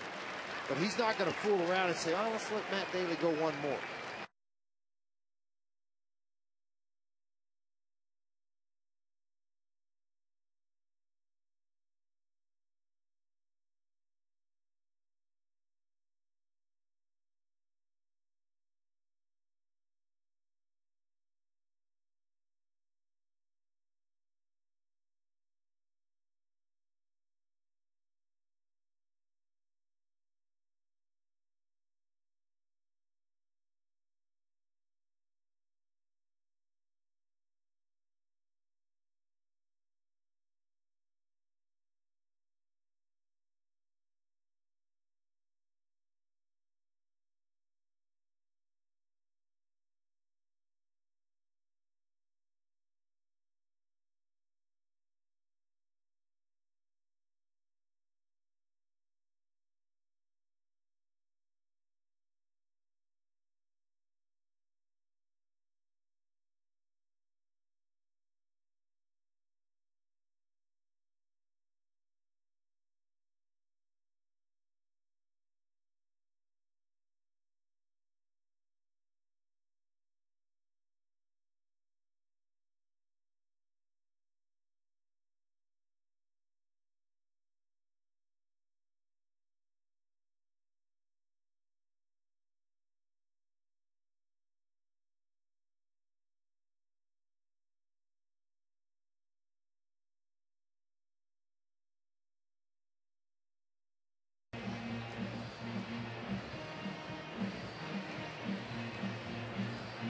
F: but he's not going to fool around and say, oh, let's let Matt Daly go one more.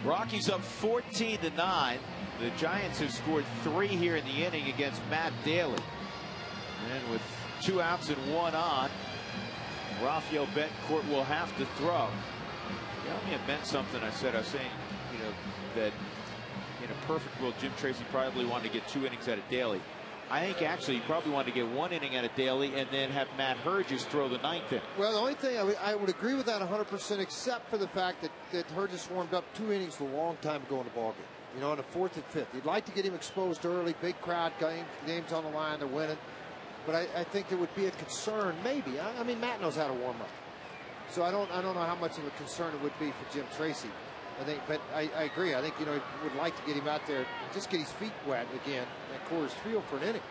A: Rockies up 14-9. The Giants have scored 3 here in the inning against Matt Daly. And with 2 outs and 1 on, Rafael Betancourt will have to throw. Yeah, I mean, it meant something. I was saying, you know, that in a perfect world, Jim Tracy probably wanted to get 2 innings out of Daly. I think actually he probably wanted to get 1 inning out of Daly and then have Matt Herges throw the 9th inning.
F: Well, the only thing I would agree with that 100%, except for the fact that Herges warmed up 2 innings a long time ago in the ballgame. You know, in the 4th and 5th. You'd like to get him exposed early, big crowd, games on the line, they're winning. But I think there would be a concern, maybe. I mean, Matt knows how to warm up, so I don't know how much of a concern it would be for Jim Tracy. I think, but I agree. I think, you know, would like to get him out there, just get his feet wet again at Coors Field for an inning.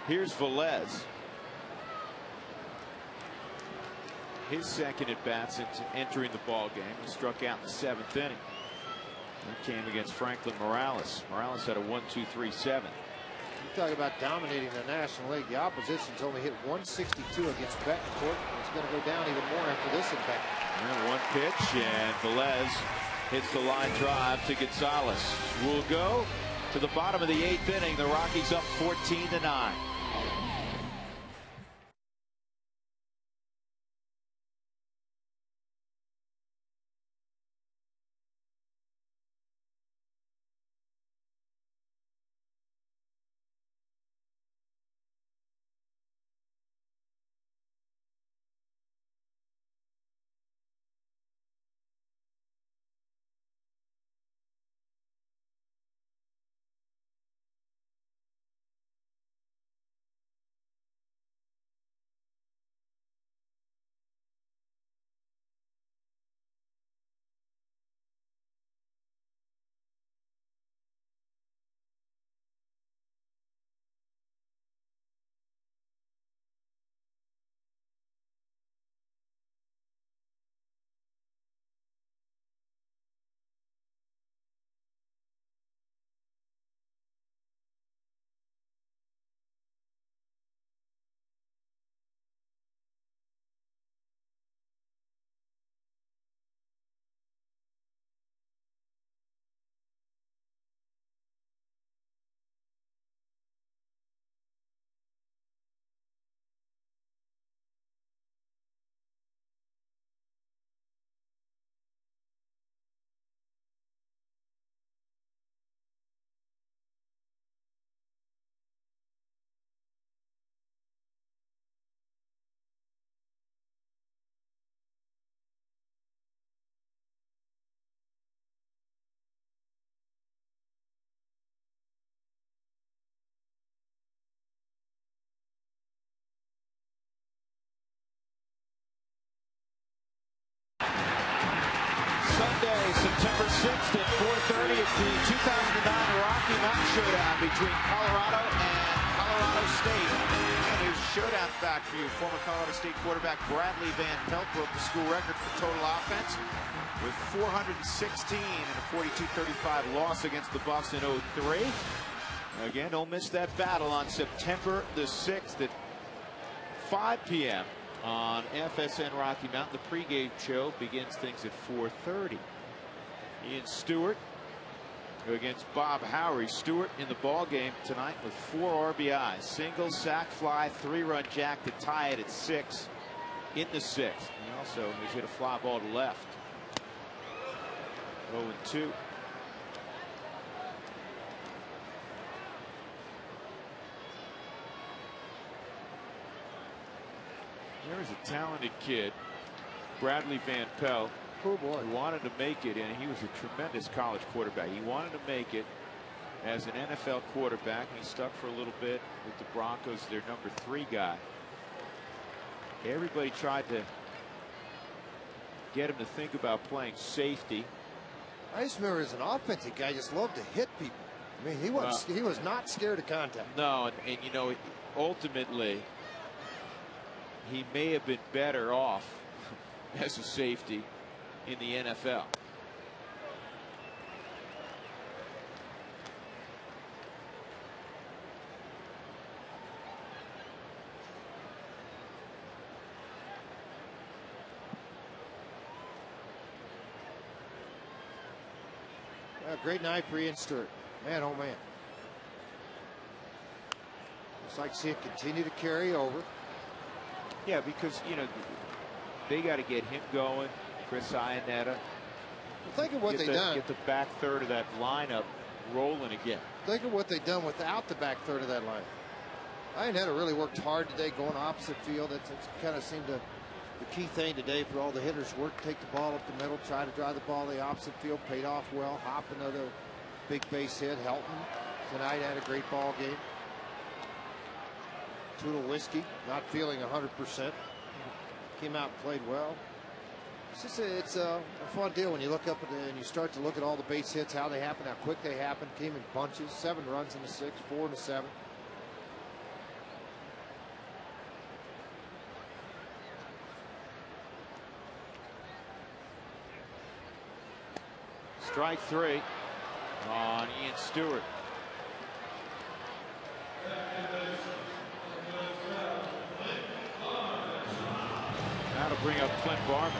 A: Here's Velez. His second at bat since entering the ball game. He struck out in the 7th inning. That came against Franklin Morales. Morales had a 1-2-3-7.
F: You talk about dominating the National League. The opposition's only hit 162 against Betancourt. It's going to go down even more after this at bat.
A: And 1 pitch, and Velez hits the line drive to Gonzalez. We'll go to the bottom of the 8th inning. The Rockies up 14-9. Saturday, September 6th at 4:30. It's the 2009 Rocky Mountain Showdown between Colorado and Colorado State. And here's a showdown fact for you. Former Colorado State quarterback Bradley Van Pelt broke the school record for total offense with 416 in a 42-35 loss against the Buffs in 03. Again, don't miss that battle on September the 6th at 5 p.m. on FSN Rocky Mountain. The pregame show begins things at 4:30. Ian Stewart against Bob Howery. Stewart in the ball game tonight with 4 RBIs, single, sac fly, 3-run jack to tie it at 6 in the 6th. He also has hit a fly ball to left. 0-2. There's a talented kid, Bradley Van Pelt, who wanted to make it, and he was a tremendous college quarterback. He wanted to make it as an NFL quarterback, and he stuck for a little bit with the Broncos, their number 3 guy. Everybody tried to get him to think about playing safety.
F: I just remember as an offensive guy, just loved to hit people. I mean, he was not scared of contact.
A: No, and you know, ultimately, he may have been better off as a safety in the NFL.
F: Well, great night for Ian Stewart. Man, oh man. Looks like see it continue to carry over.
A: Yeah, because, you know, they got to get him going. Chris Iannetta.
F: Well, think of what they've done.
A: Get the back third of that lineup rolling again.
F: Think of what they've done without the back third of that line. Iannetta really worked hard today going opposite field. That's kind of seemed the key thing today for all the hitters. Work, take the ball up the middle, try to drive the ball to the opposite field. Paid off well. Hop another big base hit. Helton tonight had a great ball game. Toodle Whiskey not feeling 100%. Came out and played well. It's a fun deal when you look up and you start to look at all the base hits, how they happen, how quick they happen. Came in bunches, 7 runs in the 6, 4 in the 7.
A: Strike 3 on Ian Stewart. Now to bring up Clint Barnes.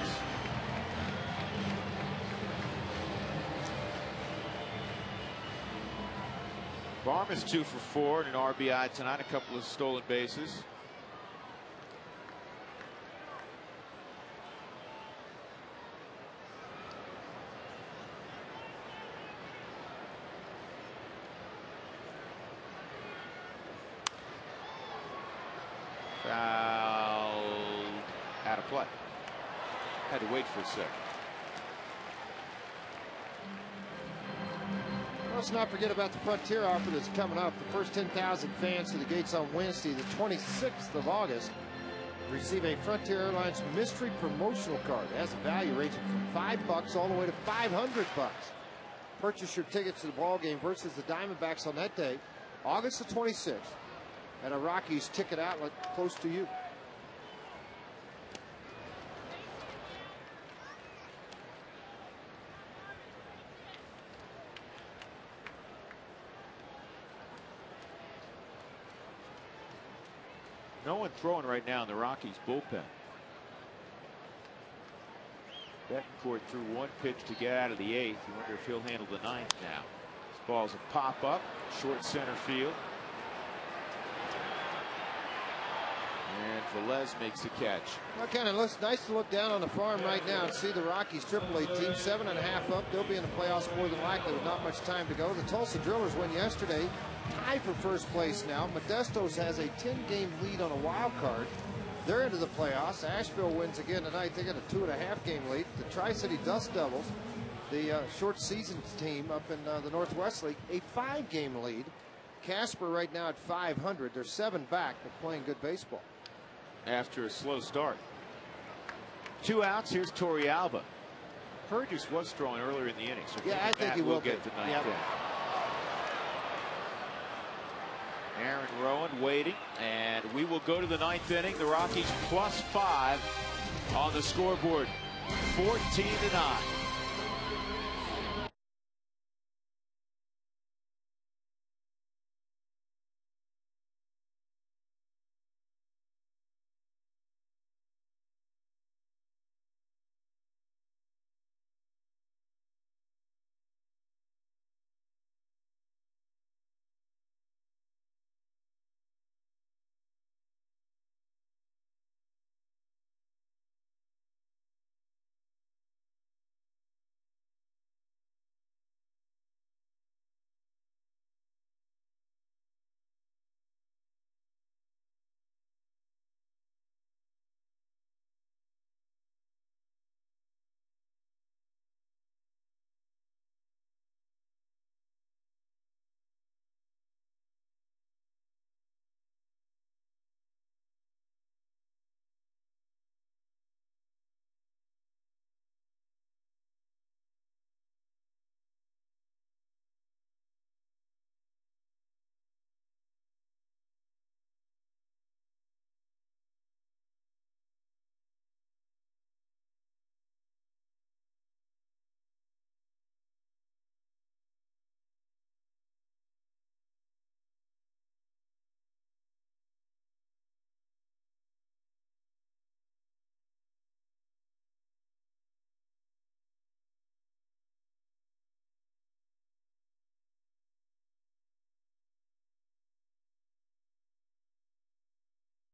A: Barnes 2 for 4 and an RBI tonight, a couple of stolen bases. Foul out of play. Had to wait for a second.
F: Let's not forget about the Frontier offer that's coming up. The first 10,000 fans to the gates on Wednesday, the 26th of August, receive a Frontier Airlines mystery promotional card. It has a value ranging from $5 all the way to $500. Purchase your tickets to the ball game versus the Diamondbacks on that day, August the 26th, at a Rockies ticket outlet close to you.
A: No one throwing right now in the Rockies bullpen. Betancourt threw 1 pitch to get out of the 8th. You wonder if he'll handle the 9th now. This ball's a pop up, short center field. And Velez makes the catch.
F: Well, kind of looks nice to look down on the farm right now and see the Rockies AAA team 7.5 up. They'll be in the playoffs more than likely with not much time to go. The Tulsa Drillers win yesterday. Tied for first place now. Modestos has a 10-game lead on a wild card. They're into the playoffs. Asheville wins again tonight. They got a 2.5-game lead. The Tri-City Dust Devils, the short season team up in the Northwest League, a 5-game lead. Casper right now at 500. They're 7 back, but playing good baseball.
A: After a slow start. 2 outs. Here's Torrealba. Burgess was throwing earlier in the inning, so
F: yeah, I think he will
A: get the ninth
F: yep.
A: inning. Aaron Rowan waiting, and we will go to the ninth inning. The Rockies +5 on the scoreboard, 14-9.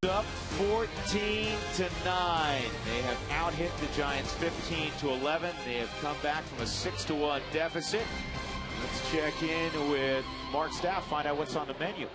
A: Up 14-9. They have out-hit the Giants 15-11. They have come back from a 6-1 deficit. Let's check in with Mark Staff, find out what's on the menu.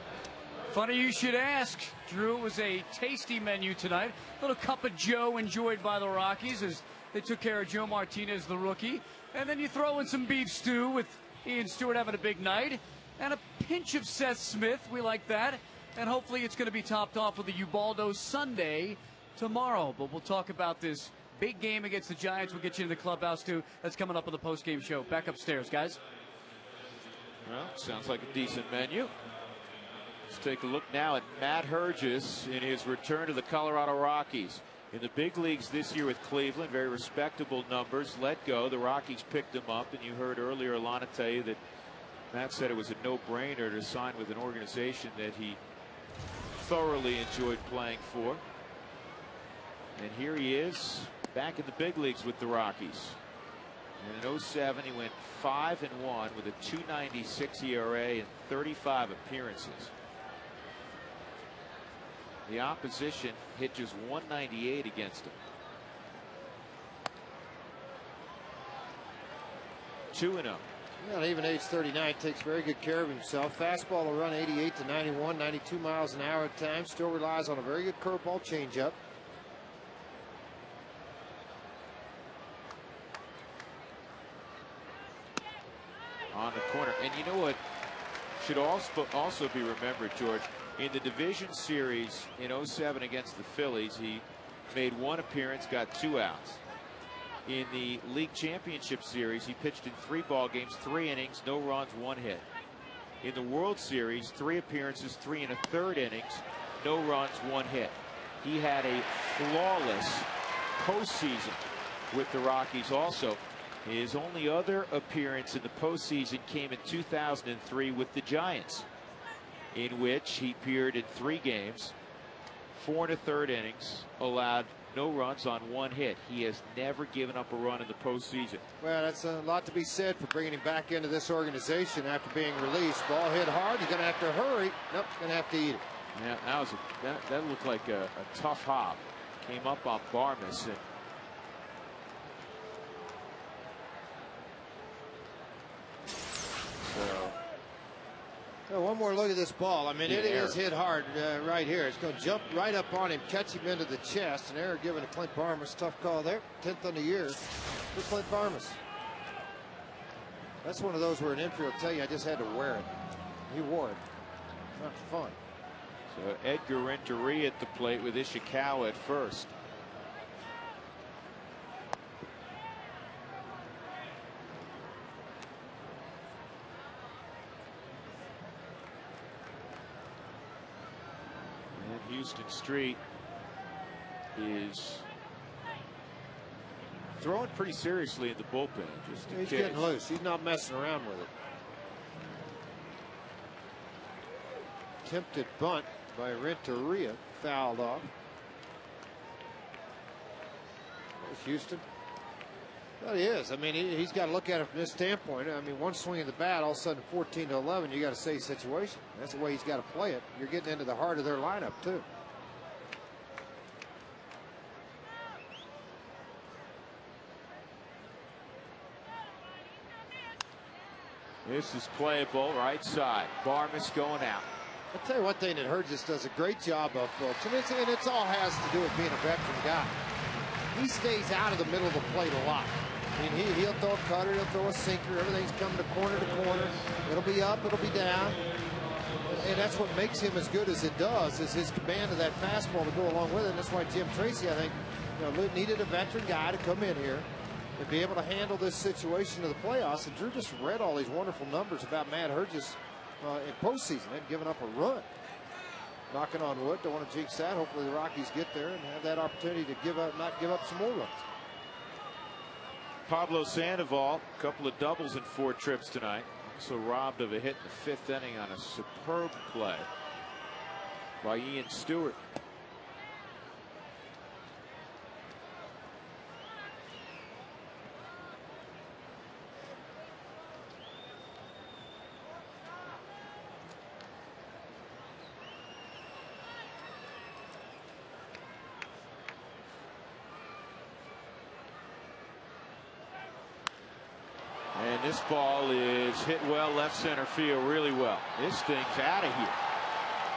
G: Funny you should ask, Drew. It was a tasty menu tonight. A little cup of Joe enjoyed by the Rockies as they took care of Joe Martinez, the rookie. And then you throw in some beef stew with Ian Stewart having a big night. And a pinch of Seth Smith. We like that. And hopefully it's going to be topped off with the Ubaldo Sunday tomorrow. But we'll talk about this big game against the Giants. We'll get you in the clubhouse, too. That's coming up on the post-game show. Back upstairs, guys.
A: Well, sounds like a decent menu. Let's take a look now at Matt Hergis in his return to the Colorado Rockies. In the big leagues this year with Cleveland, very respectable numbers. Let go. The Rockies picked him up, and you heard earlier Alana tell you that Matt said it was a no-brainer to sign with an organization that he thoroughly enjoyed playing for. And here he is back in the big leagues with the Rockies. And in 07 he went 5-1 with a 2.96 ERA and 35 appearances. The opposition hit just 198 against him. 2-0.
F: Well, even age 39, takes very good care of himself. Fastball will run 88 to 91, 92 miles an hour at times. Still relies on a very good curveball changeup.
A: On the corner. And you know what should also be remembered, George, in the division series in 07 against the Phillies, he made one appearance, got 2 outs. In the league championship series, he pitched in 3 ball games, 3 innings, no runs, 1 hit. In the World Series, 3 appearances, 3 1/3 innings, no runs, 1 hit. He had a flawless postseason with the Rockies also. His only other appearance in the postseason came in 2003 with the Giants, in which he appeared in 3 games, 4 1/3 innings, allowed no runs on 1 hit. He has never given up a run in the postseason.
F: Well, that's a lot to be said for bringing him back into this organization after being released. Ball hit hard. He's going to have to hurry. Nope, going to have to eat it.
A: Yeah, that looked like a tough hop. Came up on Barmas. And so.
F: Well, one more look at this ball. I mean, it is hit hard right here. It's going to jump right up on him, catch him into the chest. An error given to Clint Barmas. Tough call there. 10th on the year for Clint Barmas. That's one of those where an infield will tell you I just had to wear it. He wore it. Not fun.
A: So Edgar Renteria at the plate with Ishikawa at first. Houston Street is throwing pretty seriously in the bullpen. Just
F: He's getting loose. He's not messing around with it. Attempted bunt by Renteria, fouled off. There's Houston. Well, he is. I mean, he's got to look at it from this standpoint. I mean, one swing of the bat, all of a sudden 14-11, you got a safe situation. That's the way he's got to play it. You're getting into the heart of their lineup, too.
A: This is playable, right side. Barmas going out.
F: I'll tell you one thing that Hurgis does a great job of, folks, and it's all has to do with being a veteran guy. He stays out of the middle of the plate a lot. I mean, he'll throw a cutter, he'll throw a sinker, everything's coming to corner. It'll be up, it'll be down. And that's what makes him as good as it does, is his command of that fastball to go along with it. And that's why Jim Tracy, I think, needed a veteran guy to come in here and be able to handle this situation of the playoffs. And Drew just read all these wonderful numbers about Matt Hurgis in postseason. They've given up a run. Knocking on wood, don't want to jinx that. Hopefully the Rockies get there and have that opportunity to not give up some more runs.
A: Pablo Sandoval, a couple of doubles in 4 trips tonight. Also robbed of a hit in the 5th inning on a superb play by Ian Stewart. And this ball is hit well, left center field really well. This thing's out of here.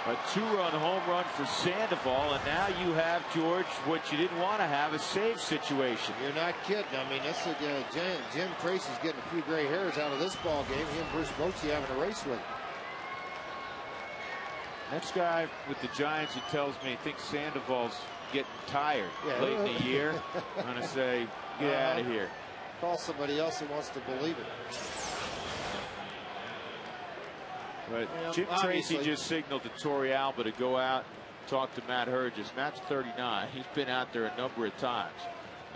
A: A 2-run home run for Sandoval, and now you have, George, what you didn't want to have, a save situation.
F: You're not kidding. I mean, this is, Jim Tracy's getting a few gray hairs out of this ball game. He and Bruce Bochy having a race with him.
A: Next guy with the Giants who tells me he thinks Sandoval's getting tired late in the year, I'm going to say, get out of here.
F: Call somebody else who wants to believe it.
A: But Jim Tracy just signaled to Torey Alba to go out and talk to Matt Hurgis. Matt's 39. He's been out there a number of times.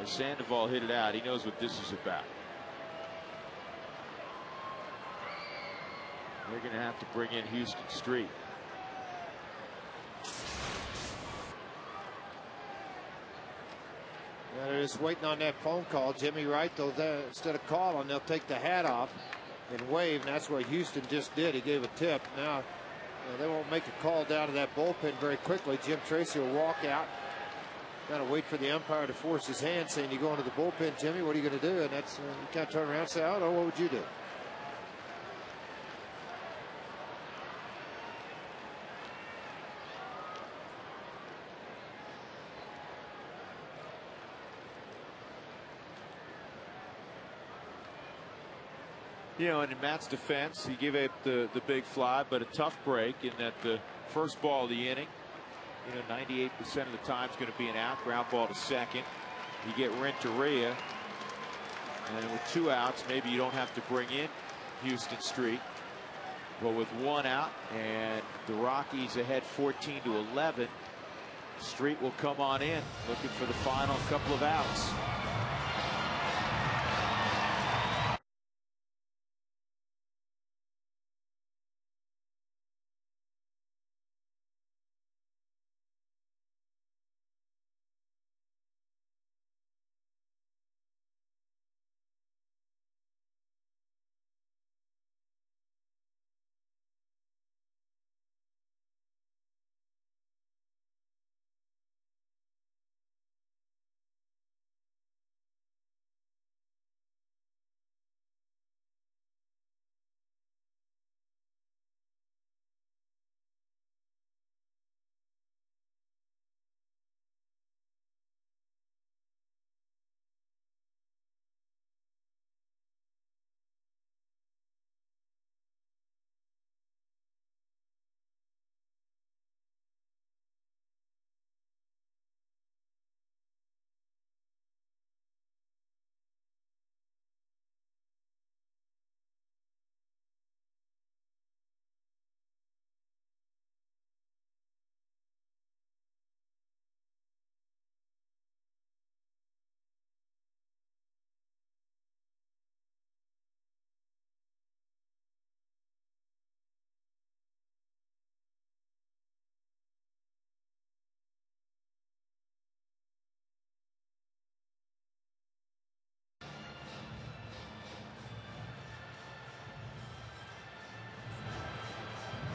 A: As Sandoval hit it out, he knows what this is about. They're going to have to bring in Houston Street.
F: They're just waiting on that phone call. Jimmy Wright, though, instead of calling, they'll take the hat off and wave, and that's what Houston just did. He gave a tip. Now, they won't make a call down to that bullpen very quickly. Jim Tracy will walk out. Got to wait for the umpire to force his hand, saying, "You go into the bullpen, Jimmy. What are you going to do?" And that's you kind of turn around and say, "Oh no, what would you do?"
A: You know, and in Matt's defense, he gave up the big fly, but a tough break in that the first ball of the inning, 98% of the time is going to be an out, ground ball to second. You get Renteria, and with 2 outs, maybe you don't have to bring in Houston Street. But with 1 out and the Rockies ahead 14-11, Street will come on in looking for the final couple of outs.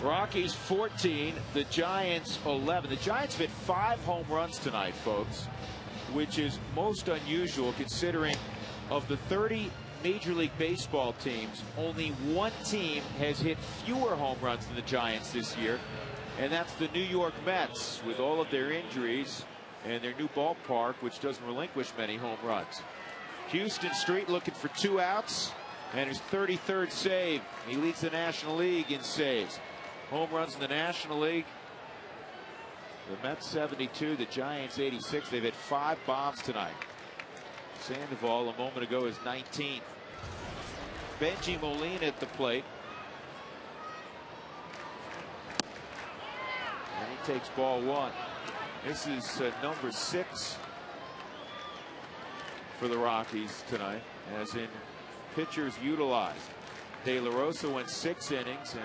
A: Rockies 14, the Giants 11. The Giants have hit 5 home runs tonight, folks, which is most unusual considering of the 30 Major League Baseball teams, only one team has hit fewer home runs than the Giants this year, and that's the New York Mets, with all of their injuries and their new ballpark, which doesn't relinquish many home runs. Houston Street looking for 2 outs, and his 33rd save. He leads the National League in saves. Home runs in the National League, the Mets 72, the Giants 86. They've hit 5 bombs tonight. Sandoval a moment ago is 19th. Benji Molina at the plate. And he takes ball 1. This is number 6 for the Rockies tonight, as in pitchers utilized. De La Rosa went 6 innings, and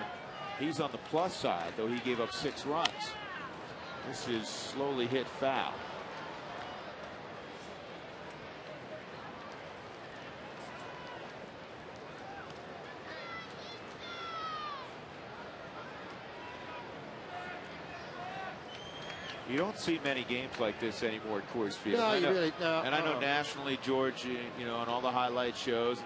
A: he's on the plus side, though he gave up 6 runs. This is slowly hit foul. You don't see many games like this anymore at Coors Field.
F: No, you really no.
A: And I know nationally, George, you know, on all the highlight shows,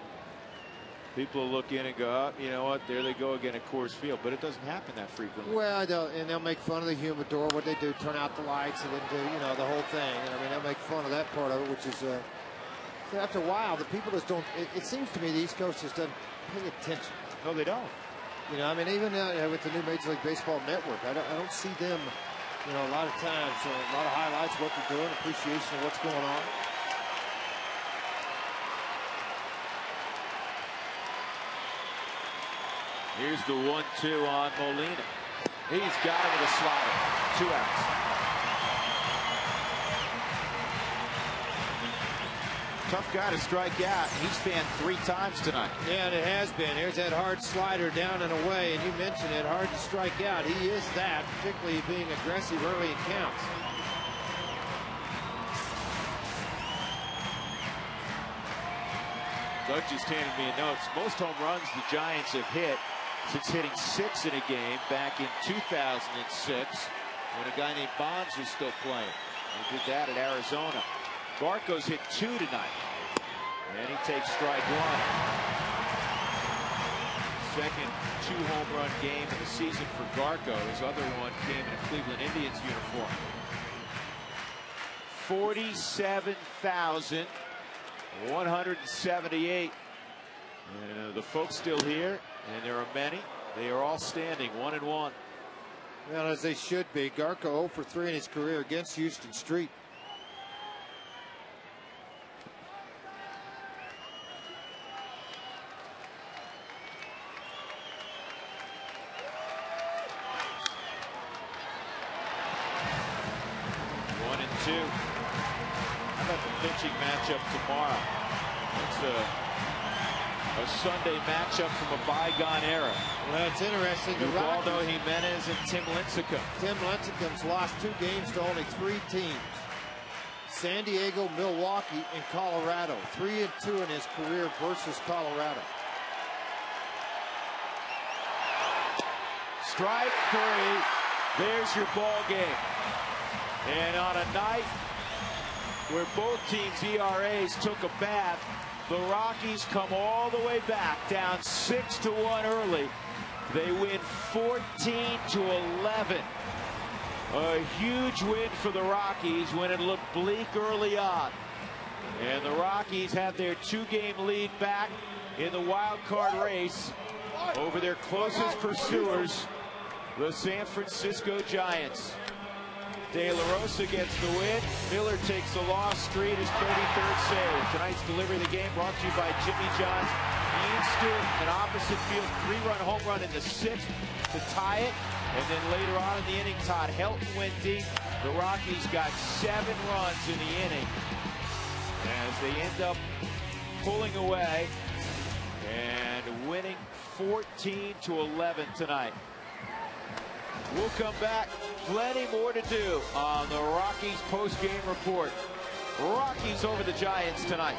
A: people look in and go, oh, you know what, there they go again at Coors Field. But it doesn't happen that frequently.
F: Well, and they'll make fun of the humidor. What they do, turn out the lights, and then do, you know, the whole thing. And I mean, they'll make fun of that part of it, which is, after a while, the people just don't. It seems to me the East Coast just doesn't pay attention.
A: No, they don't.
F: You know, I mean, even with the new Major League Baseball Network, I don't see them. You know, a lot of times, a lot of highlights, what they're doing, appreciation of what's going on.
A: Here's the 1-2 on Molina. He's got it with a slider. 2 outs. Tough guy to strike out. He's fanned 3 times tonight.
F: Yeah, and it has been. Here's that hard slider down and away, and you mentioned it, hard to strike out. He is that, particularly being aggressive early in counts.
A: Doug just handed me a note. Most home runs the Giants have hit since hitting 6 in a game back in 2006 when a guy named Bonds was still playing. He did that at Arizona. Garco's hit 2 tonight, and he takes strike 1. Second 2-home run game of the season for Garco. His other one came in a Cleveland Indians uniform. 47,178. And the folks still here, and there are many. They are all standing 1-1.
F: Well, as they should be. Garco 0 for 3 in his career against Houston Street.
A: How about the pitching matchup tomorrow? It's a Sunday matchup from a bygone era.
F: Well, it's interesting. The
A: Ubaldo Jimenez and Tim Lincecum.
F: Tim Lincecum's lost 2 games to only 3 teams. San Diego, Milwaukee, and Colorado. 3-2 in his career versus Colorado.
A: Strike 3. There's your ball game. And on a night where both teams' ERAs took a bath, the Rockies come all the way back, down 6-1 early. They win 14-11. A huge win for the Rockies when it looked bleak early on. And the Rockies have their 2-game lead back in the wild card race over their closest pursuers, the San Francisco Giants. De La Rosa gets the win. Miller takes the loss. Street his 33rd save. Tonight's delivery of the game brought to you by Jimmy John's. Ian Stewart, an opposite field 3-run home run in the 6th to tie it. And then later on in the inning, Todd Helton went deep. The Rockies got 7 runs in the inning as they end up pulling away and winning 14-11 tonight. We'll come back. Plenty more to do on the Rockies post-game report. Rockies over the Giants tonight.